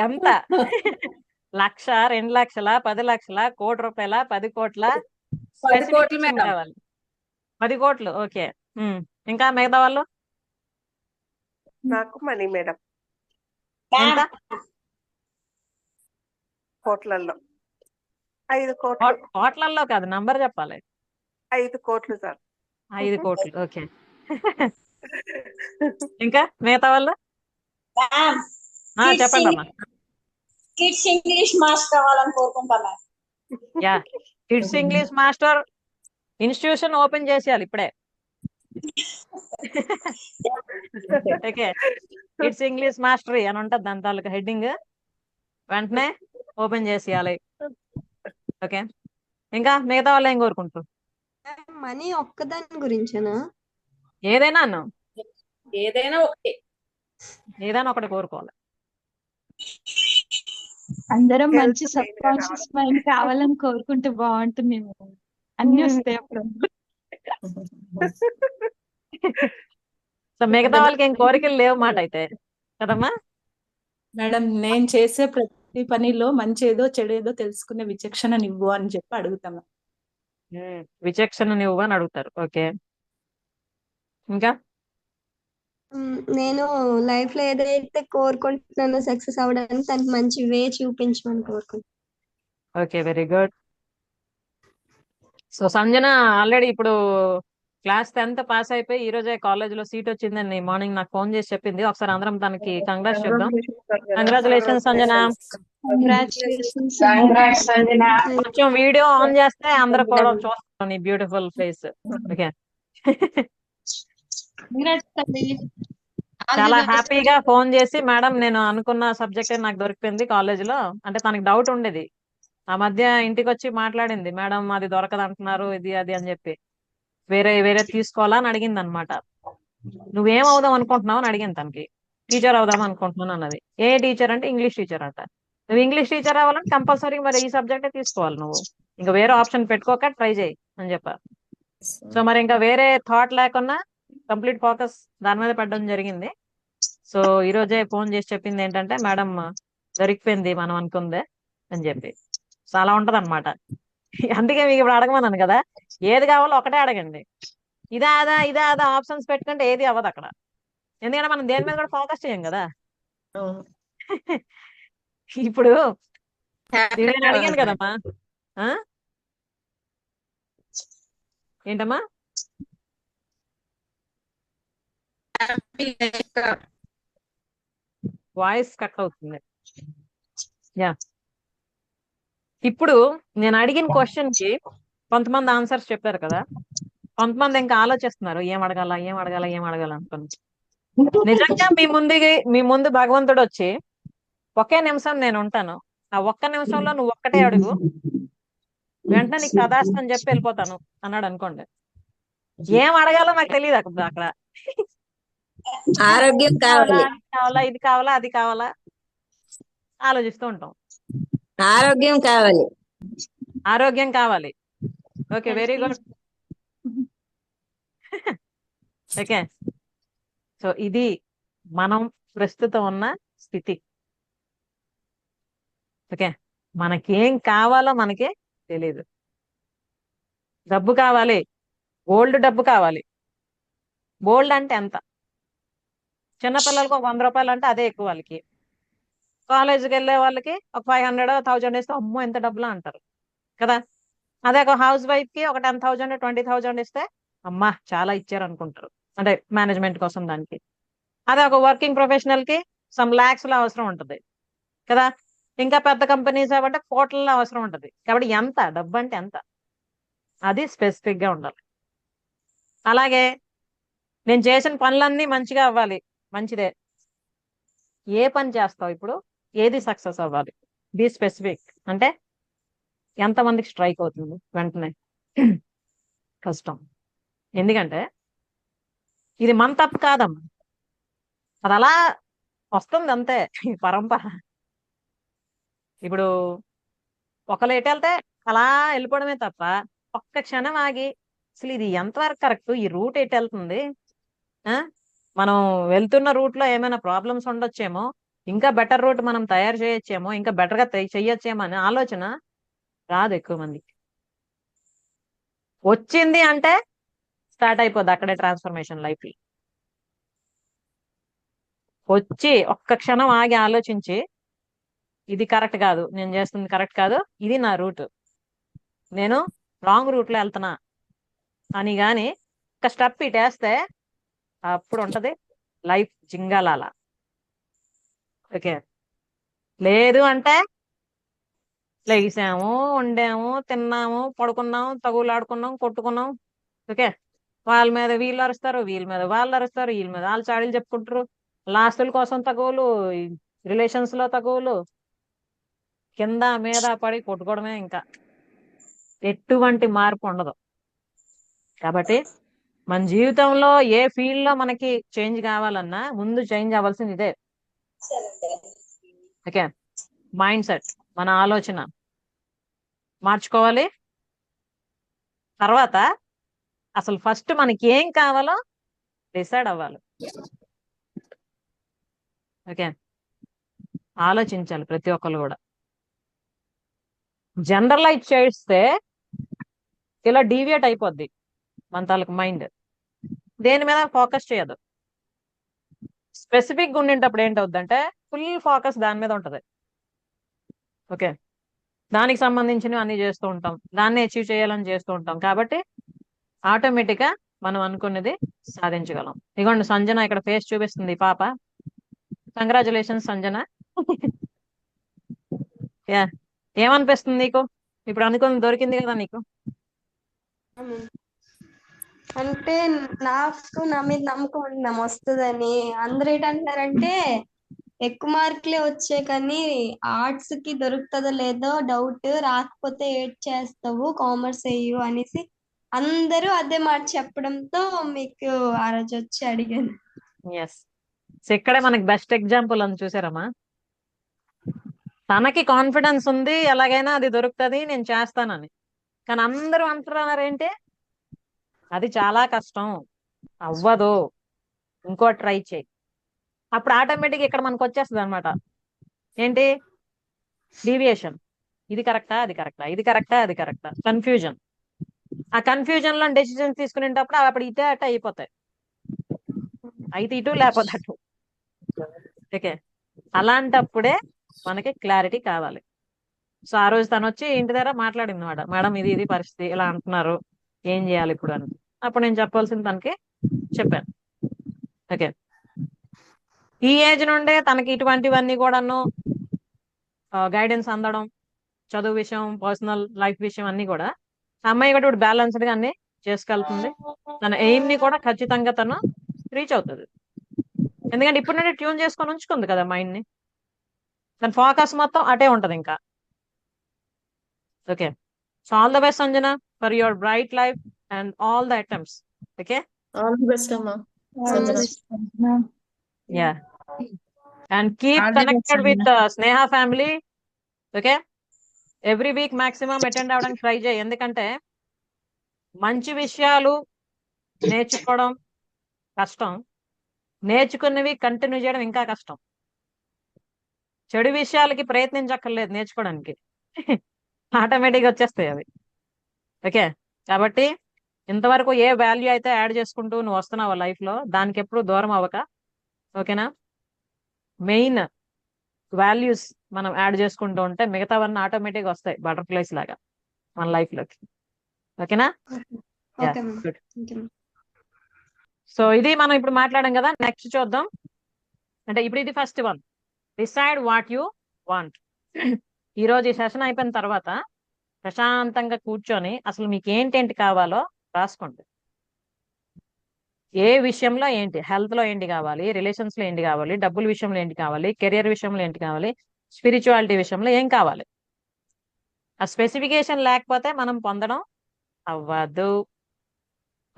ఎంత? 1,00,000, 2 లక్షల, 10 లక్షల, కోటి రూపాయల, 10 కోట్ల? 10 కోట్లు స్పెసిఫికేషన్ మేడం. కావాలి. 10 కోట్లు. ఓకే, ఇంకా మిగతా వాళ్ళు నాకు మనీ మేడం ఎంత? కోట్లల్లో 5 కోట్లు కోట్లల్లో కాదు, నంబర్ చెప్పాలి. 5 కోట్లు సార్ 5 కోట్లు. ఓకే, ఇంకా మిగతా వాళ్ళు చెప్పండి అమ్మా. కిడ్స్ ఇంగ్లీష్ మాస్టర్ కావాలని కోరుకుంటాను. Yeah, kids English master institution open చేసేయాలి ఇప్పుడే. ఓకే, కిడ్స్ ఇంగ్లీష్ మాస్టరీ అని ఉంటుంది దాని తాలూకా హెడ్డింగ్, వెంటనే ఓపెన్ చేసేయాలి. ఓకే, ఇంకా మిగతా వాళ్ళు ఏం కోరుకుంటారు? మనీ ఒక్కదాని గురించేనా? ఏదైనా ఏదైనా ఒకటి. ఏదైనా ఒకటి కోరుకోవాలి. అందరం మంచి Health సబ్ main గా కాన్షియస్ మైండ్ కావాలని కోరుకుంటే బాగుంటుందేమో. అన్ని వస్తాయి అప్పుడు. సో మిగతా వాళ్ళకి ఏం కోరికలు లేవు మాట అయితే కదమ్మా. మేడం, నేను చేసే ప్రతి పనిలో మంచి ఏదో చెడు ఏదో తెలుసుకునే విచక్షణనివ్వు అని చెప్పి అడుగుతాను. విచక్షణ నువ్వు అని అడుగుతారు. ఓకే, ఇంకా నేను లైఫ్ లో ఏదైతే కోరుకుంటున్నానో సక్సెస్ అవ్వడానికి తనకి మంచి వే చూపించమని కోరుకుంటున్నాను. Okay, very good. So Sanjana already ఇప్పుడు క్లాస్ 10th పాస్ అయిపోయి ఈ రోజే కాలేజ్ లో సీట్ వచ్చిందని మార్నింగ్ నాకు ఫోన్ చేసి చెప్పింది. ఒకసారి అందరం తనకి కంగ్రాట్స్ చెప్దాం. కంగ్రాచులేషన్స్ సంజన. కంగ్రాచులేషన్స్. కొంచెం వీడియో ఆన్ చేస్తే అందరూ కూడా చూస్తాం నీ బ్యూటిఫుల్ ఫేస్. ఓకే, చాలా హ్యాపీగా ఫోన్ చేసి మేడం నేను అనుకున్న సబ్జెక్ట్ నాకు దొరికిపోయింది కాలేజ్ లో, అంటే తనకి డౌట్ ఉండేది ఆ మధ్య ఇంటికి వచ్చి మాట్లాడింది, మేడం అది దొరకదు అంటున్నారు, ఇది అది అని చెప్పి. వేరే వేరే తీసుకోవాలా అని అడిగింది అనమాట. నువ్వేం అవుదాం అనుకుంటున్నావు అని అడిగింది తనకి. టీచర్ అవుదాం అనుకుంటున్నాను అన్నది. ఏ టీచర్ అంటే ఇంగ్లీష్ టీచర్ అంట. నువ్వు ఇంగ్లీష్ టీచర్ అవ్వాలంటే కంపల్సరీ మరి ఈ సబ్జెక్టే తీసుకోవాలి నువ్వు, ఇంకా వేరే ఆప్షన్ పెట్టుకోక ట్రై చేయి అని చెప్పారు. సో మరి ఇంకా వేరే థాట్ లేకుండా కంప్లీట్ ఫోకస్ దాని మీద పెట్టడం జరిగింది. సో ఈ రోజే ఫోన్ చేసి చెప్పింది ఏంటంటే, మేడం దొరికిపోయింది మనం అనుకుందే అని చెప్పి. సో అలా ఉంటది అనమాట. అందుకే మీకు ఇప్పుడు అడగమన్నాను కదా, ఏది కావాలో ఒకటే అడగండి. ఇదా అదా ఆప్షన్స్ పెట్టుకుంటే ఏది అవ్వదు అక్కడ. ఎందుకంటే మనం దేని మీద కూడా ఫోకస్ చేయం కదా. అవును. ఇప్పుడు హ్యాపీ నేను అడిగాను కదమ్మా. ఆ? ఏంటమ్మా? వాయిస్ కట్ అవుతుంది. యా, ఇప్పుడు నేను అడిగిన క్వశ్చన్ కి కొంతమంది ఆన్సర్స్ చెప్పారు కదా, కొంతమంది ఇంకా ఆలోచిస్తున్నారు ఏం అడగాల ఏం అడగాల ఏం అడగాల అనుకుని. నిజంగా మీ ముందు భగవంతుడు వచ్చి ఒకే నిమిషం నేను ఉంటాను, ఆ ఒక్క నిమిషంలో నువ్వు ఒక్కటే అడుగు, వెంటనే నీకు తదాస్తు అని చెప్పి వెళ్ళిపోతాను అన్నాడు అనుకోండి. ఏం అడగాలో నాకు తెలియదు అక్కడ. ఆరోగ్యం కావాలా, కావాలి, అది కావాలా, ఇది కావాలా, అది కావాలా ఆలోచిస్తూ ఉంటాం. ఆరోగ్యం కావాలి. ఆరోగ్యం కావాలి. Okay, very good. Okay, so ఇది మనం ప్రస్తుతం ఉన్న స్థితి. ఓకే, మనకేం కావాలో మనకి తెలియదు. డబ్బు కావాలి, గోల్డ్ డబ్బు కావాలి. గోల్డ్ అంటే ఎంత? చిన్నపిల్లలకు ఒక 100 రూపాయలు అంటే అదే ఎక్కువ వాళ్ళకి. కాలేజీకి వెళ్ళే వాళ్ళకి ఒక 500 1000 ఇస్తే అమ్మో ఎంత డబ్బులా అంటారు కదా. అదే ఒక హౌస్ వైఫ్ కి ఒక 10,000 20,000 ఇస్తే అమ్మా చాలా ఇచ్చారు అనుకుంటారు, అంటే మేనేజ్మెంట్ కోసం దానికి. అదే ఒక వర్కింగ్ ప్రొఫెషనల్ కి సమ్ లాక్స్ లో అవసరం ఉంటది కదా. ఇంకా పెద్ద కంపెనీస్ అవంటే కోట్లలో అవసరం ఉంటది. కాబట్టి ఎంత డబ్బు అంటే ఎంత, అది స్పెసిఫిక్ గా ఉండాలి. అలాగే నేను చేసిన పనులన్నీ మంచిగా అవ్వాలి, మంచిదే. ఏ పని చేస్తావు ఇప్పుడు, ఏది సక్సెస్ అవ్వాలి, బి స్పెసిఫిక్. అంటే ఎంతమందికి స్ట్రైక్ అవుతుంది వెంటనే కష్టం. ఎందుకంటే ఇది మన తప్పు కాదమ్మా, అది అలా వస్తుంది అంతే, ఈ పరంపర. ఇప్పుడు ఒకళ్ళు ఎటు వెళ్తే అలా వెళ్ళిపోవడమే తప్ప ఒక్క క్షణం ఆగి అసలు ఇది ఎంతవరకు కరెక్ట్, ఈ రూట్ ఎటు వెళ్తుంది, ఆ మనం వెళ్తున్న రూట్ లో ఏమైనా ప్రాబ్లమ్స్ ఉండొచ్చేమో, ఇంకా బెటర్ రూట్ మనం తయారు చేయొచ్చేమో, ఇంకా బెటర్ గా చెయ్యొచ్చేమో అనే ఆలోచన రాదు ఎక్కువ మందికి. వచ్చింది అంటే స్టార్ట్ అయిపోద్ది అక్కడే ట్రాన్స్ఫర్మేషన్ లైఫ్. వచ్చి ఒక్క క్షణం ఆగి ఆలోచించి ఇది కరెక్ట్ కాదు, నేను చేస్తుంది కరెక్ట్ కాదు, ఇది నా రూట్, నేను రాంగ్ రూట్ లో వెళ్తున్నా అని గాని ఒక స్టెప్ ఇటేస్తే అప్పుడు ఉంటది లైఫ్ జింగాలాల. ఓకే, లేదు అంటే లేసాము, వండాము, తిన్నాము, పడుకున్నాము, తగులాడుకున్నాం, కొట్టుకున్నాం. ఓకే, వాళ్ళ మీద వీళ్ళు అరుస్తారు, వీళ్ళ మీద వాళ్ళు అరుస్తారు, వీళ్ళ మీద వాళ్ళు చాడీలు చెప్పుకుంటారు, లాస్తుల కోసం తగువులు, రిలేషన్స్ లో తగువులు, కింద మీద పడి కొట్టుకోవడమే, ఇంకా ఎటువంటి మార్పు ఉండదు. కాబట్టి మన జీవితంలో ఏ ఫీల్డ్ లో మనకి చేంజ్ కావాలన్నా ముందు చేంజ్ అవ్వాల్సింది ఇదే. ఓకే, మైండ్ సెట్, మన ఆలోచన మార్చుకోవాలి. తర్వాత అసలు ఫస్ట్ మనకి ఏం కావాలో డిసైడ్ అవ్వాలి. ఓకే, ఆలోచించాలి ప్రతి ఒక్కరు కూడా. జనరలైజ్ చేస్తే ఇలా డీవియేట్ అయిపోద్ది మన తాలూకు మైండ్, దేని మీద ఫోకస్ చేయదు. స్పెసిఫిక్ గా ఉండేటప్పుడు ఏంటవుద్దంటే ఫుల్ ఫోకస్ దాని మీద ఉంటది. ఓకే, దానికి సంబంధించినవి అన్ని చేస్తూ ఉంటాం, దాన్ని అచీవ్ చేయాలని చేస్తూ ఉంటాం. కాబట్టి ఆటోమేటిక్ గా మనం అనుకున్నది సాధించగలం. ఇదిగోండి సంజన ఇక్కడ ఫేస్ చూపిస్తుంది ఈ పాప. కంగ్రాచులేషన్స్ సంజన. యా, ఏమనిపిస్తుంది నీకు ఇప్పుడు? అనుకుని దొరికింది కదా నీకు. అంటే నాకు నా మీద నమ్మకం ఉంది వస్తుందని. అందరూ ఏంటంటారంటే ఎక్కువ మార్కులే వచ్చాయి కానీ ఆర్ట్స్ కి దొరుకుతుందో లేదో డౌట్, రాకపోతే ఏడ్ చేస్తావు కామర్స్ వేయు అనేసి అందరూ అదే మాట చెప్పడంతో మీకు ఆ రోజు వచ్చి అడిగాను. ఎస్. సో ఇక్కడే మనకి బెస్ట్ ఎగ్జాంపుల్ అని చూసారమ్మా. తనకి కాన్ఫిడెన్స్ ఉంది, ఎలాగైనా అది దొరుకుతుంది, నేను చేస్తానని. కానీ అందరూ అంటున్నారు ఏంటి, అది చాలా కష్టం, అవ్వదు, ఇంకో ట్రై చేయి. అప్పుడు ఆటోమేటిక్ ఇక్కడ మనకు వచ్చేస్తుంది అనమాట. ఏంటి డీవియేషన్, ఇది కరెక్టా అది కరెక్టా, ఇది కరెక్టా అది కరెక్టా, కన్ఫ్యూజన్. ఆ కన్ఫ్యూజన్ లో డెసిషన్స్ తీసుకునేటప్పుడు అప్పుడు ఇటే అటు అయిపోతాయి, అయితే ఇటు లేకపోతే అటు. ఓకే, అలాంటప్పుడే మనకి క్లారిటీ కావాలి. సో ఆ రోజు తను వచ్చి ఇంటి దగ్గర మాట్లాడింది అనమాట, మేడం ఇది ఇది పరిస్థితి, ఇలా అంటున్నారు, ఏం చేయాలి ఇప్పుడు అని. అప్పుడు నేను చెప్పాల్సింది తనకి చెప్పాను. ఓకే, ఈ ఏజ్ నుండే తనకి ఇటువంటివన్నీ కూడాను గైడెన్స్ అందడం, చదువు విషయం, పర్సనల్ లైఫ్ విషయం అన్ని కూడా అమ్మాయి కూడా ఇప్పుడు బ్యాలెన్స్డ్ గా అన్ని చేసుకెళ్తుంది. తన ఎయిమ్ ని కూడా ఖచ్చితంగా తను రీచ్ అవుతుంది. ఎందుకంటే ఇప్పుడు నుండి ట్యూన్ చేసుకొని ఉంచుకుంది కదా మైండ్ ని, తన ఫోకస్ మొత్తం అటే ఉంటది ఇంకా. Okay, so all the best Sanjana for your bright life and all the attempts. Okay, all the best అమ్మా Sanjana. Yeah, and keep All the best, connected with Sanjana. Sneha family. Okay, every week maximum attend అవ్వడానికి try చేయి. ఎందుకంటే మంచి విషయాలు నేర్చుకోవడం కష్టం, నేర్చుకున్నవి continue చేయడం ఇంకా కష్టం. చెడు విషయాలకి ప్రయత్నించక్కర్లేదు నేర్చుకోవడానికి, ఆటోమేటిక్గా వచ్చేస్తాయి అవి. ఓకే, కాబట్టి ఇంతవరకు ఏ వాల్యూ అయితే యాడ్ చేసుకుంటూ నువ్వు వస్తున్నావు లైఫ్ లో, దానికి ఎప్పుడు దూరం అవ్వక. ఓకేనా, మెయిన్ వాల్యూస్ మనం యాడ్ చేసుకుంటూ ఉంటే మిగతావన్నీ ఆటోమేటిక్గా వస్తాయి బటర్ఫ్లైస్ లాగా మన లైఫ్ లోకి. ఓకేనా, okay ma'am. Good. Okay ma'am. So ఇది మనం ఇప్పుడు మాట్లాడాం కదా, నెక్స్ట్ చూద్దాం. అంటే ఇప్పుడు ఇది first one, decide what you want. ఈ రోజు ఈ సెషన్ అయిపోయిన తర్వాత ప్రశాంతంగా కూర్చొని అసలు మీకు ఏంటేంటి కావాలో రాసుకోండి. ఏ విషయంలో ఏంటి, హెల్త్ లో ఏంటి కావాలి, రిలేషన్స్ లో ఏంటి కావాలి, డబ్బుల విషయంలో ఏంటి కావాలి, కెరియర్ విషయంలో ఏంటి కావాలి, స్పిరిచువాలిటీ విషయంలో ఏం కావాలి. ఆ స్పెసిఫికేషన్ లేకపోతే మనం పొందడం అవ్వదు.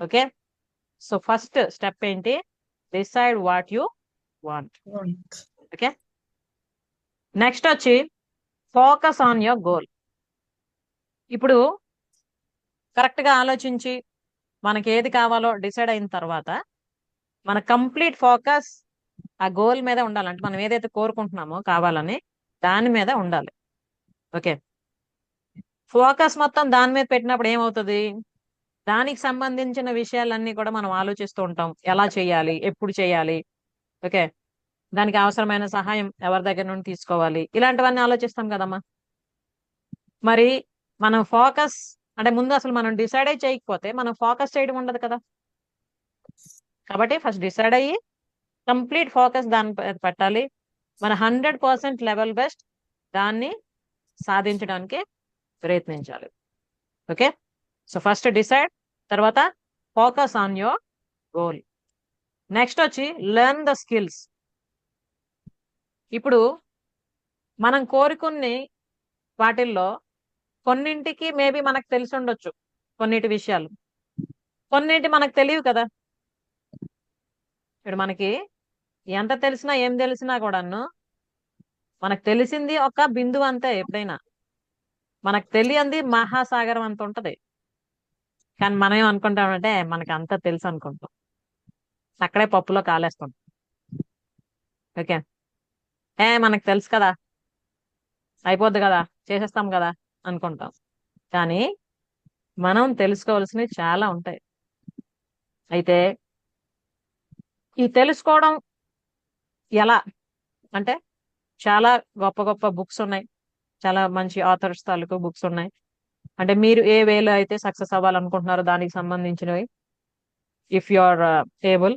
ఓకే, సో ఫస్ట్ స్టెప్ ఏంటి, decide what you want. Okay, next వచ్చి ఫోకస్ ఆన్ యువర్ గోల్. ఇప్పుడు కరెక్ట్ గా ఆలోచించి మనకి ఏది కావాలో డిసైడ్ అయిన తర్వాత మన కంప్లీట్ ఫోకస్ ఆ గోల్ మీద ఉండాలంటే మనం ఏదైతే కోరుకుంటున్నామో కావాలని దాని మీద ఉండాలి. ఓకే, ఫోకస్ మొత్తం దాని మీద పెట్టినప్పుడు ఏమవుతుంది, దానికి సంబంధించిన విషయాలన్నీ కూడా మనం ఆలోచిస్తూ ఉంటాం, ఎలా చేయాలి, ఎప్పుడు చేయాలి. ఓకే, దానికి అవసరమైన సహాయం ఎవరి దగ్గర నుండి తీసుకోవాలి, ఇలాంటివన్నీ ఆలోచిస్తాం కదమ్మా. మరి మనం ఫోకస్ అంటే ముందు అసలు మనం డిసైడ్ అయ్యి చేయకపోతే మనం ఫోకస్ చేయడం ఉండదు కదా. కాబట్టి ఫస్ట్ డిసైడ్ అయ్యి కంప్లీట్ ఫోకస్ దాని పెట్టాలి. మన 100% లెవెల్ బెస్ట్ దాన్ని సాధించడానికి ప్రయత్నించాలి. ఓకే, సో ఫస్ట్ డిసైడ్, తర్వాత focus on your goal. Next వచ్చి లెర్న్ ద స్కిల్స్. ఇప్పుడు మనం కోరుకునే వాటిల్లో కొన్నింటికి మేబీ మనకు తెలిసి ఉండొచ్చు, కొన్నిటి విషయాలు, కొన్నింటి మనకు తెలియదు కదా. ఇప్పుడు మనకి ఎంత తెలిసినా ఏం తెలిసినా కూడాను మనకు తెలిసింది ఒక బిందువు అంతే. ఎప్పుడైనా మనకు తెలియంది మహాసాగరం అంత ఉంటది. కానీ మనం ఏమనుకుంటామంటే మనకి అంత తెలుసు అనుకుంటాం, అక్కడే పప్పులో కాలేస్తాం. ఓకే, మనకు తెలుసు కదా, అయిపోద్ది కదా, చేసేస్తాం కదా అనుకుంటాం. కానీ మనం తెలుసుకోవాల్సినవి చాలా ఉంటాయి. అయితే ఈ తెలుసుకోవడం ఎలా అంటే చాలా గొప్ప గొప్ప బుక్స్ ఉన్నాయి, చాలా మంచి ఆథర్స్ తాలూకు బుక్స్ ఉన్నాయి. అంటే మీరు ఏ వేలో అయితే సక్సెస్ అవ్వాలనుకుంటున్నారో దానికి సంబంధించినవి if you are able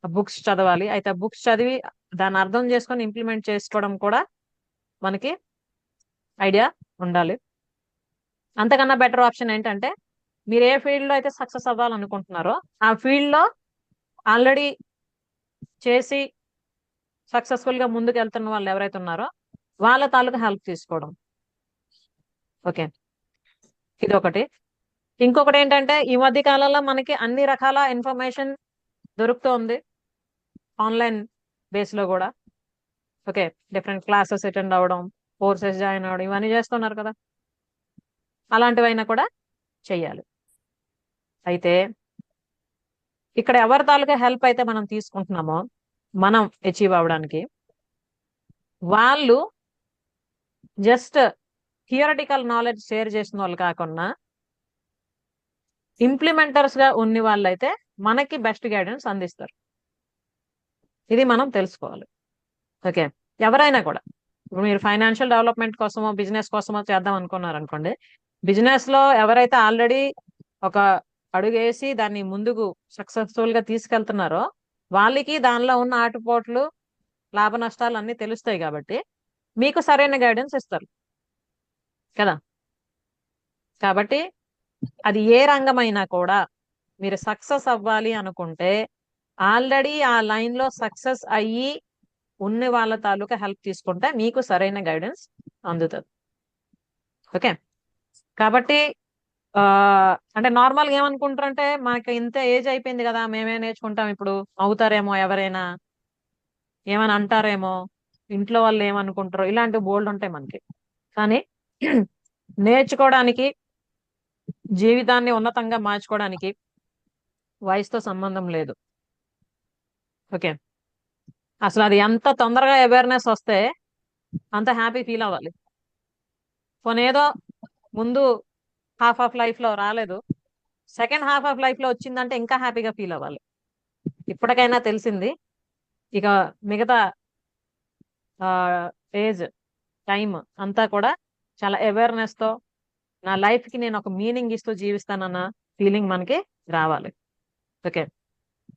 books చదవాలి. అయితే బుక్స్ చదివి దాన్ని అర్థం చేసుకొని ఇంప్లిమెంట్ చేసుకోవడం కూడా మనకి ఐడియా ఉండాలి. అంతకన్నా బెటర్ ఆప్షన్ ఏంటంటే మీరు ఏ ఫీల్డ్ లో అయితే సక్సెస్ అవ్వాలనుకుంటున్నారో ఆ ఫీల్డ్ లో ఆల్రెడీ చేసి సక్సెస్ఫుల్ గా ముందుకు వెళ్తున్న వాళ్ళు ఎవరైతే ఉన్నారో వాళ్ళ తాలూకా హెల్ప్ తీసుకోవడం. ఓకే, ఇది ఒకటి. ఇంకొకటి ఏంటంటే ఈ మధ్య కాలంలో మనకి అన్ని రకాల ఇన్ఫర్మేషన్ దొరుకుతోంది ఆన్లైన్ బేస్ లో కూడా. ఓకే, డిఫరెంట్ క్లాసెస్ అటెండ్ అవ్వడం, కోర్సెస్ జాయిన్ అవ్వడం, ఇవన్నీ చేస్తున్నారు కదా. అలాంటివైనా కూడా చెయ్యాలి. అయితే ఇక్కడ ఎవరి తాలూకా హెల్ప్ అయితే మనం తీసుకుంటున్నామో మనం అచీవ్ అవ్వడానికి, వాళ్ళు జస్ట్ థియరటికల్ నాలెడ్జ్ షేర్ చేసిన వాళ్ళు కాకుండా ఇంప్లిమెంటర్స్ గా ఉన్న వాళ్ళైతే మనకి బెస్ట్ గైడెన్స్ అందిస్తారు. ఇది మనం తెలుసుకోవాలి. ఓకే, ఎవరైనా కూడా ఇప్పుడు మీరు ఫైనాన్షియల్ డెవలప్మెంట్ కోసమో బిజినెస్ కోసమో చేద్దాం అనుకున్నారు అనుకోండి, బిజినెస్ లో ఎవరైతే ఆల్రెడీ ఒక అడుగేసి దాన్ని ముందుకు సక్సెస్ఫుల్ గా తీసుకెళ్తున్నారో వాళ్ళకి దానిలో ఉన్న ఆటుపోట్లు లాభ నష్టాలు అన్ని తెలుస్తాయి కాబట్టి మీకు సరైన గైడెన్స్ ఇస్తారు కదా. కాబట్టి అది ఏ రంగమైనా కూడా మీరు సక్సెస్ అవ్వాలి అనుకుంటే ఆల్రెడీ ఆ లైన్ లో సక్సెస్ అయ్యి ఉన్న వాళ్ళ తాలూకా హెల్ప్ తీసుకుంటే మీకు సరైన గైడెన్స్ అందుతుంది. ఓకే, కాబట్టి అంటే నార్మల్గా ఏమనుకుంటారంటే మనకి ఇంత ఏజ్ అయిపోయింది కదా, మేమే నేర్చుకుంటాం, ఇప్పుడు అవుతారేమో, ఎవరైనా ఏమైనా అంటారేమో, ఇంట్లో వాళ్ళు ఏమనుకుంటారో, ఇలాంటి బోల్డ్ ఉంటాయి మనకి. కానీ నేర్చుకోవడానికి, జీవితాన్ని ఉన్నతంగా మార్చుకోవడానికి వయసుతో సంబంధం లేదు. ఓకే, అసలు అది ఎంత తొందరగా అవేర్నెస్ వస్తే అంత హ్యాపీ ఫీల్ అవ్వాలి. కొనేదో ముందు హాఫ్ ఆఫ్ లైఫ్ లో రాలేదు, సెకండ్ హాఫ్ ఆఫ్ లైఫ్ లో వచ్చిందంటే ఇంకా హ్యాపీగా ఫీల్ అవ్వాలి. ఇప్పటికైనా తెలిసింది, ఇక మిగతా ఏజ్ టైం అంతా కూడా చాలా అవేర్నెస్ తో నా లైఫ్ కి నేను ఒక మీనింగ్ ఇస్తూ జీవిస్తానన్న ఫీలింగ్ మనకి రావాలి. ఓకే,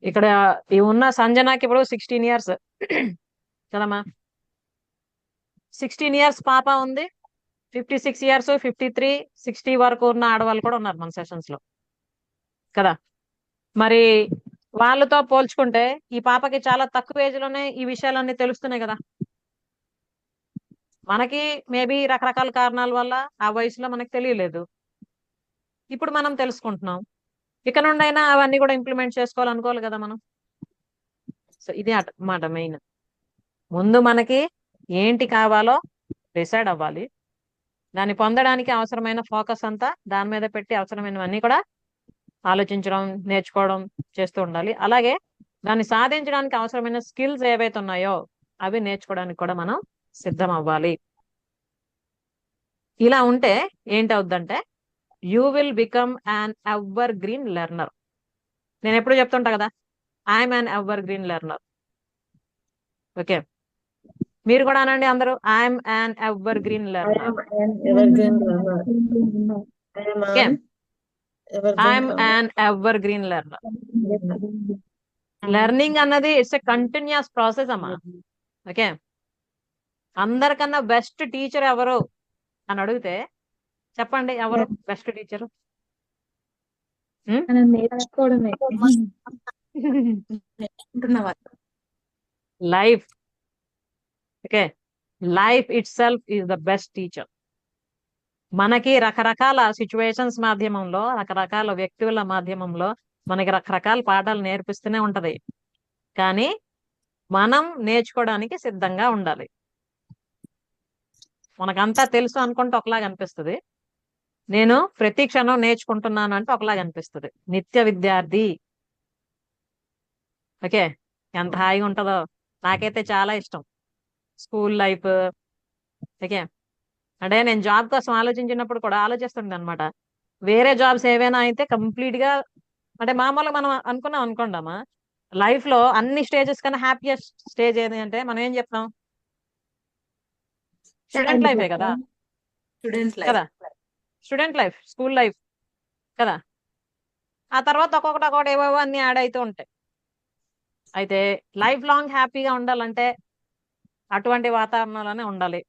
ఇక్కడ ఈ ఉన్న సంజనాకి ఇప్పుడు 16 years కదమ్మా. 16 years పాప ఉంది, 56 years, 53, 60 వరకు ఉన్న ఆడవాళ్ళు కూడా ఉన్నారు మన సెషన్స్ లో కదా. మరి వాళ్ళతో పోల్చుకుంటే ఈ పాపకి చాలా తక్కువ ఏజ్ లోనే ఈ విషయాలన్నీ తెలుస్తున్నాయి కదా. మనకి మేబీ రకరకాల కారణాల వల్ల ఆ వయసులో మనకు తెలియలేదు, ఇప్పుడు మనం తెలుసుకుంటున్నాం. ఇక నుండైనా అవన్నీ కూడా ఇంప్లిమెంట్ చేసుకోవాలనుకోవాలి కదా మనం. సో ఇది మాట మెయిన్. ముందు మనకి ఏంటి కావాలో డిసైడ్ అవ్వాలి, దాన్ని పొందడానికి అవసరమైన ఫోకస్ అంతా దాని మీద పెట్టి అవసరమైనవన్నీ కూడా ఆలోచించడం, నేర్చుకోవడం చేస్తూ ఉండాలి. అలాగే దాన్ని సాధించడానికి అవసరమైన స్కిల్స్ ఏవైతే ఉన్నాయో అవి నేర్చుకోవడానికి కూడా మనం సిద్ధం అవ్వాలి. ఇలా ఉంటే ఏంటవుద్దంటే you will become an evergreen learner. నేను ఎప్పుడు చెప్తుంటా కదా, I'm an evergreen learner. Okay, మీరు కూడా అనండి అందరూ, I'm an evergreen I learner. am an evergreen learner. I am okay, an evergreen I'm learner. An evergreen learner. Learning అన్నది it's a continuous process అమ్మా. Okay, అందరికన్నా best teacher ఎవరు అని అడిగితే చెప్పండి, ఎవరు బెస్ట్ టీచరు? మనం నేర్చుకోవడమే. Life. Okay, life it self is the best teacher. మనకి రకరకాల సిచ్యువేషన్స్ మాధ్యమంలో, రకరకాల వ్యక్తుల మాధ్యమంలో మనకి రకరకాల పాఠాలు నేర్పిస్తూనే ఉంటది. కానీ మనం నేర్చుకోవడానికి సిద్ధంగా ఉండాలి. మనకంతా తెలుసు అనుకుంటే ఒకలాగా అనిపిస్తుంది, నేను ప్రతి క్షణం నేర్చుకుంటున్నాను అంటే ఒకలాగా అనిపిస్తుంది. నిత్య విద్యార్థి. ఓకే, ఎంత హాయిగా ఉంటుందో, నాకైతే చాలా ఇష్టం స్కూల్ లైఫ్. ఓకే, అంటే నేను జాబ్ కోసం ఆలోచించినప్పుడు కూడా ఆలోచిస్తుండే అనమాట, వేరే జాబ్స్ ఏవైనా అయితే కంప్లీట్ గా, అంటే మామూలుగా మనం అనుకున్నాం అనుకోండమ్మా, లైఫ్ లో అన్ని స్టేజెస్ కన్నా హ్యాపీయెస్ట్ స్టేజ్ ఏది అంటే మనం ఏం చెప్తాం? స్టూడెంట్ లైఫే కదా. కదా, స్టూడెంట్ లైఫ్, స్కూల్ లైఫ్ కదా. ఆ తర్వాత ఒక్కొక్కటి ఏవేవో అన్ని యాడ్ అవుతూ ఉంటాయి. అయితే లైఫ్ లాంగ్ హ్యాపీగా ఉండాలంటే అటువంటి వాతావరణంలోనే ఉండాలి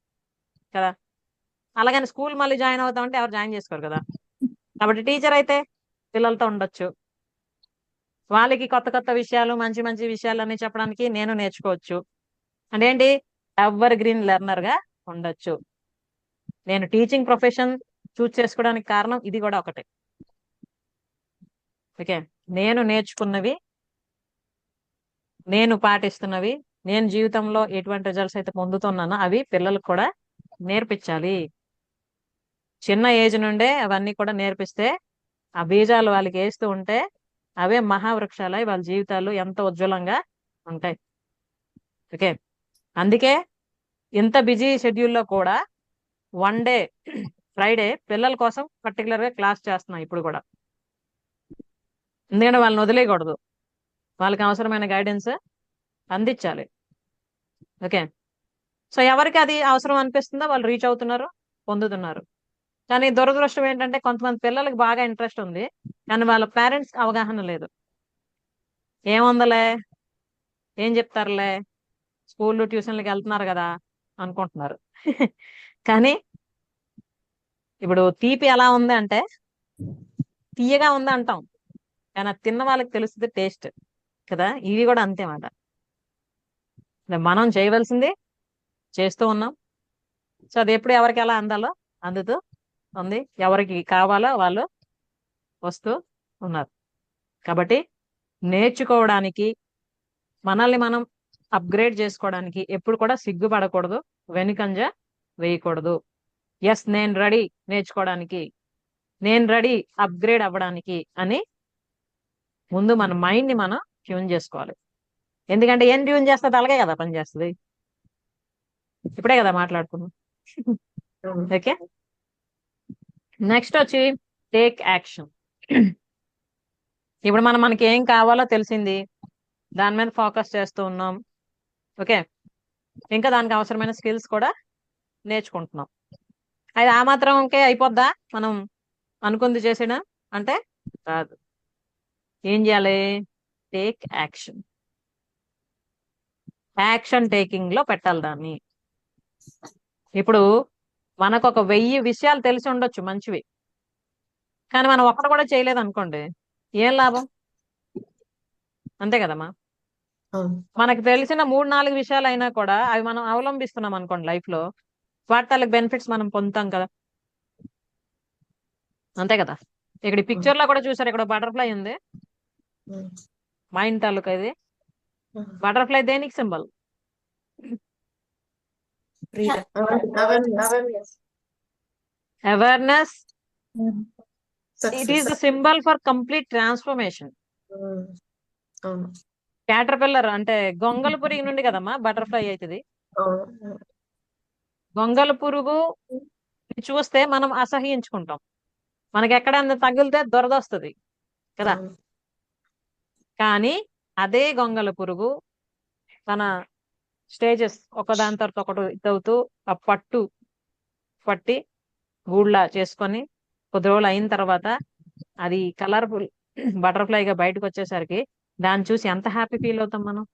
కదా. అలాగని స్కూల్ మళ్ళీ జాయిన్ అవుతామంటే ఎవరు జాయిన్ చేసుకోరు కదా. కాబట్టి టీచర్ అయితే పిల్లలతో ఉండొచ్చు, వాళ్ళకి కొత్త కొత్త విషయాలు, మంచి మంచి విషయాలు అన్ని చెప్పడానికి నేను నేర్చుకోవచ్చు. అంటే ఏంటి, ఎవర్ గ్రీన్ లెర్నర్ గా ఉండొచ్చు. నేను టీచింగ్ ప్రొఫెషన్ చూస్ చేసుకోవడానికి కారణం ఇది కూడా ఒకటే. ఓకే, నేను నేర్చుకున్నవి, నేను పాటిస్తున్నవి, నేను జీవితంలో ఎటువంటి రిజల్ట్స్ అయితే పొందుతున్నానో అవి పిల్లలకు కూడా నేర్పించాలి. చిన్న ఏజ్ నుండే అవన్నీ కూడా నేర్పిస్తే ఆ బీజాలు వాళ్ళకి వేస్తూ ఉంటే అవే మహావృక్షాలై వాళ్ళ జీవితాలు ఎంత ఉజ్వలంగా ఉంటాయి. ఓకే, అందుకే ఇంత బిజీ షెడ్యూల్లో కూడా వన్ డే ఫ్రైడే పిల్లల కోసం పర్టికులర్ గా క్లాస్ చేస్తున్నాం ఇప్పుడు కూడా. ఎందుకంటే వాళ్ళని వదిలేయకూడదు, వాళ్ళకి అవసరమైన గైడెన్స్ అందించాలి. ఓకే, సో ఎవరికి అది అవసరం అనిపిస్తుందో వాళ్ళు రీచ్ అవుతున్నారు, పొందుతున్నారు. కానీ దురదృష్టం ఏంటంటే కొంతమంది పిల్లలకి బాగా ఇంట్రెస్ట్ ఉంది, కానీ వాళ్ళ పేరెంట్స్ అవగాహన లేదు. ఏముందలే, ఏం చెప్తారులే, స్కూళ్ళు ట్యూషన్లకి వెళ్తున్నారు కదా అనుకుంటున్నారు. కానీ ఇప్పుడు తీపి ఎలా ఉంది అంటే తీయగా ఉంది అంటాం, కానీ అది తిన్న వాళ్ళకి తెలుస్తుంది టేస్ట్ కదా. ఇవి కూడా అంతే మాట. మనం చేయవలసింది చేస్తూ ఉన్నాం. సో అది ఎప్పుడు ఎవరికి ఎలా అందాలో అందుతూ ఉంది, ఎవరికి కావాలో వాళ్ళు వస్తూ ఉన్నారు. కాబట్టి నేర్చుకోవడానికి, మనల్ని మనం అప్గ్రేడ్ చేసుకోవడానికి ఎప్పుడు కూడా సిగ్గుపడకూడదు, వెనుకంజ వేయకూడదు. ఎస్, నేను రెడీ నేర్చుకోవడానికి, నేను రెడీ అప్గ్రేడ్ అవ్వడానికి అని ముందు మన మైండ్ ని మనం ట్యూన్ చేసుకోవాలి. ఎందుకంటే ఏం ట్యూన్ చేస్తుంది, అలాగే కదా పని చేస్తుంది. ఇప్పుడే కదా మాట్లాడుకున్నాం. ఓకే, నెక్స్ట్ వచ్చి టేక్ యాక్షన్. ఇప్పుడు మనకి ఏం కావాలో తెలిసింది, దాని మీద ఫోకస్ చేస్తూ ఉన్నాం. ఓకే, ఇంకా దానికి అవసరమైన స్కిల్స్ కూడా నేర్చుకుంటున్నాం. అది ఆ మాత్రంకే అయిపోద్దా మనం అనుకుంది చేసేయడం అంటే? కాదు. ఏం చేయాలి? Take action. యాక్షన్ టేకింగ్ లో పెట్టాలి దాన్ని. ఇప్పుడు మనకు ఒక 1000 విషయాలు తెలిసి ఉండొచ్చు మంచివి, కానీ మనం ఒక్కటి కూడా చేయలేదు అనుకోండి, ఏం లాభం? అంతే కదమ్మా. అవును. మనకు తెలిసిన 3-4 విషయాలు అయినా కూడా అవి మనం అవలంబిస్తున్నాం అనుకోండి లైఫ్ లో, వాటి తాలూకు బెనిఫిట్స్ మనం పొందుతాం కదా. అంతే కదా. ఇక్కడ ఈ పిక్చర్ లో కూడా చూసారు, ఇక్కడ బటర్ఫ్లై ఉంది, ఉమ్. మైండ్ తాలూకా. ఇది ఉమ్. బటర్ఫ్లై దేనికి symbol? Awareness. Awareness. It is the Success. Symbol for complete transformation. Um. అవును. క్యాటర్పిల్లర్ అంటే గొంగళ పురుగు నుండి కదమ్మా బటర్ఫ్లై అవుతుంది. అవును. గొంగళ పురుగు చూస్తే మనం అసహ్యించుకుంటాం, మనకి ఎక్కడన్నా తగిలితే దొరదొస్తుంది కదా. అవును. కానీ అదే గొంగళ పురుగు తన స్టేజెస్ ఒకదాని తర్వాత ఒకటి ఇదవుతూ ఆ పట్టి గూళ్ళ చేసుకొని కొద్ది రోజులు అయిన తర్వాత అది కలర్ఫుల్ బటర్ఫ్లైగా బయటకు వచ్చేసరికి దాన్ని చూసి ఎంత హ్యాపీ ఫీల్ అవుతాం మనం.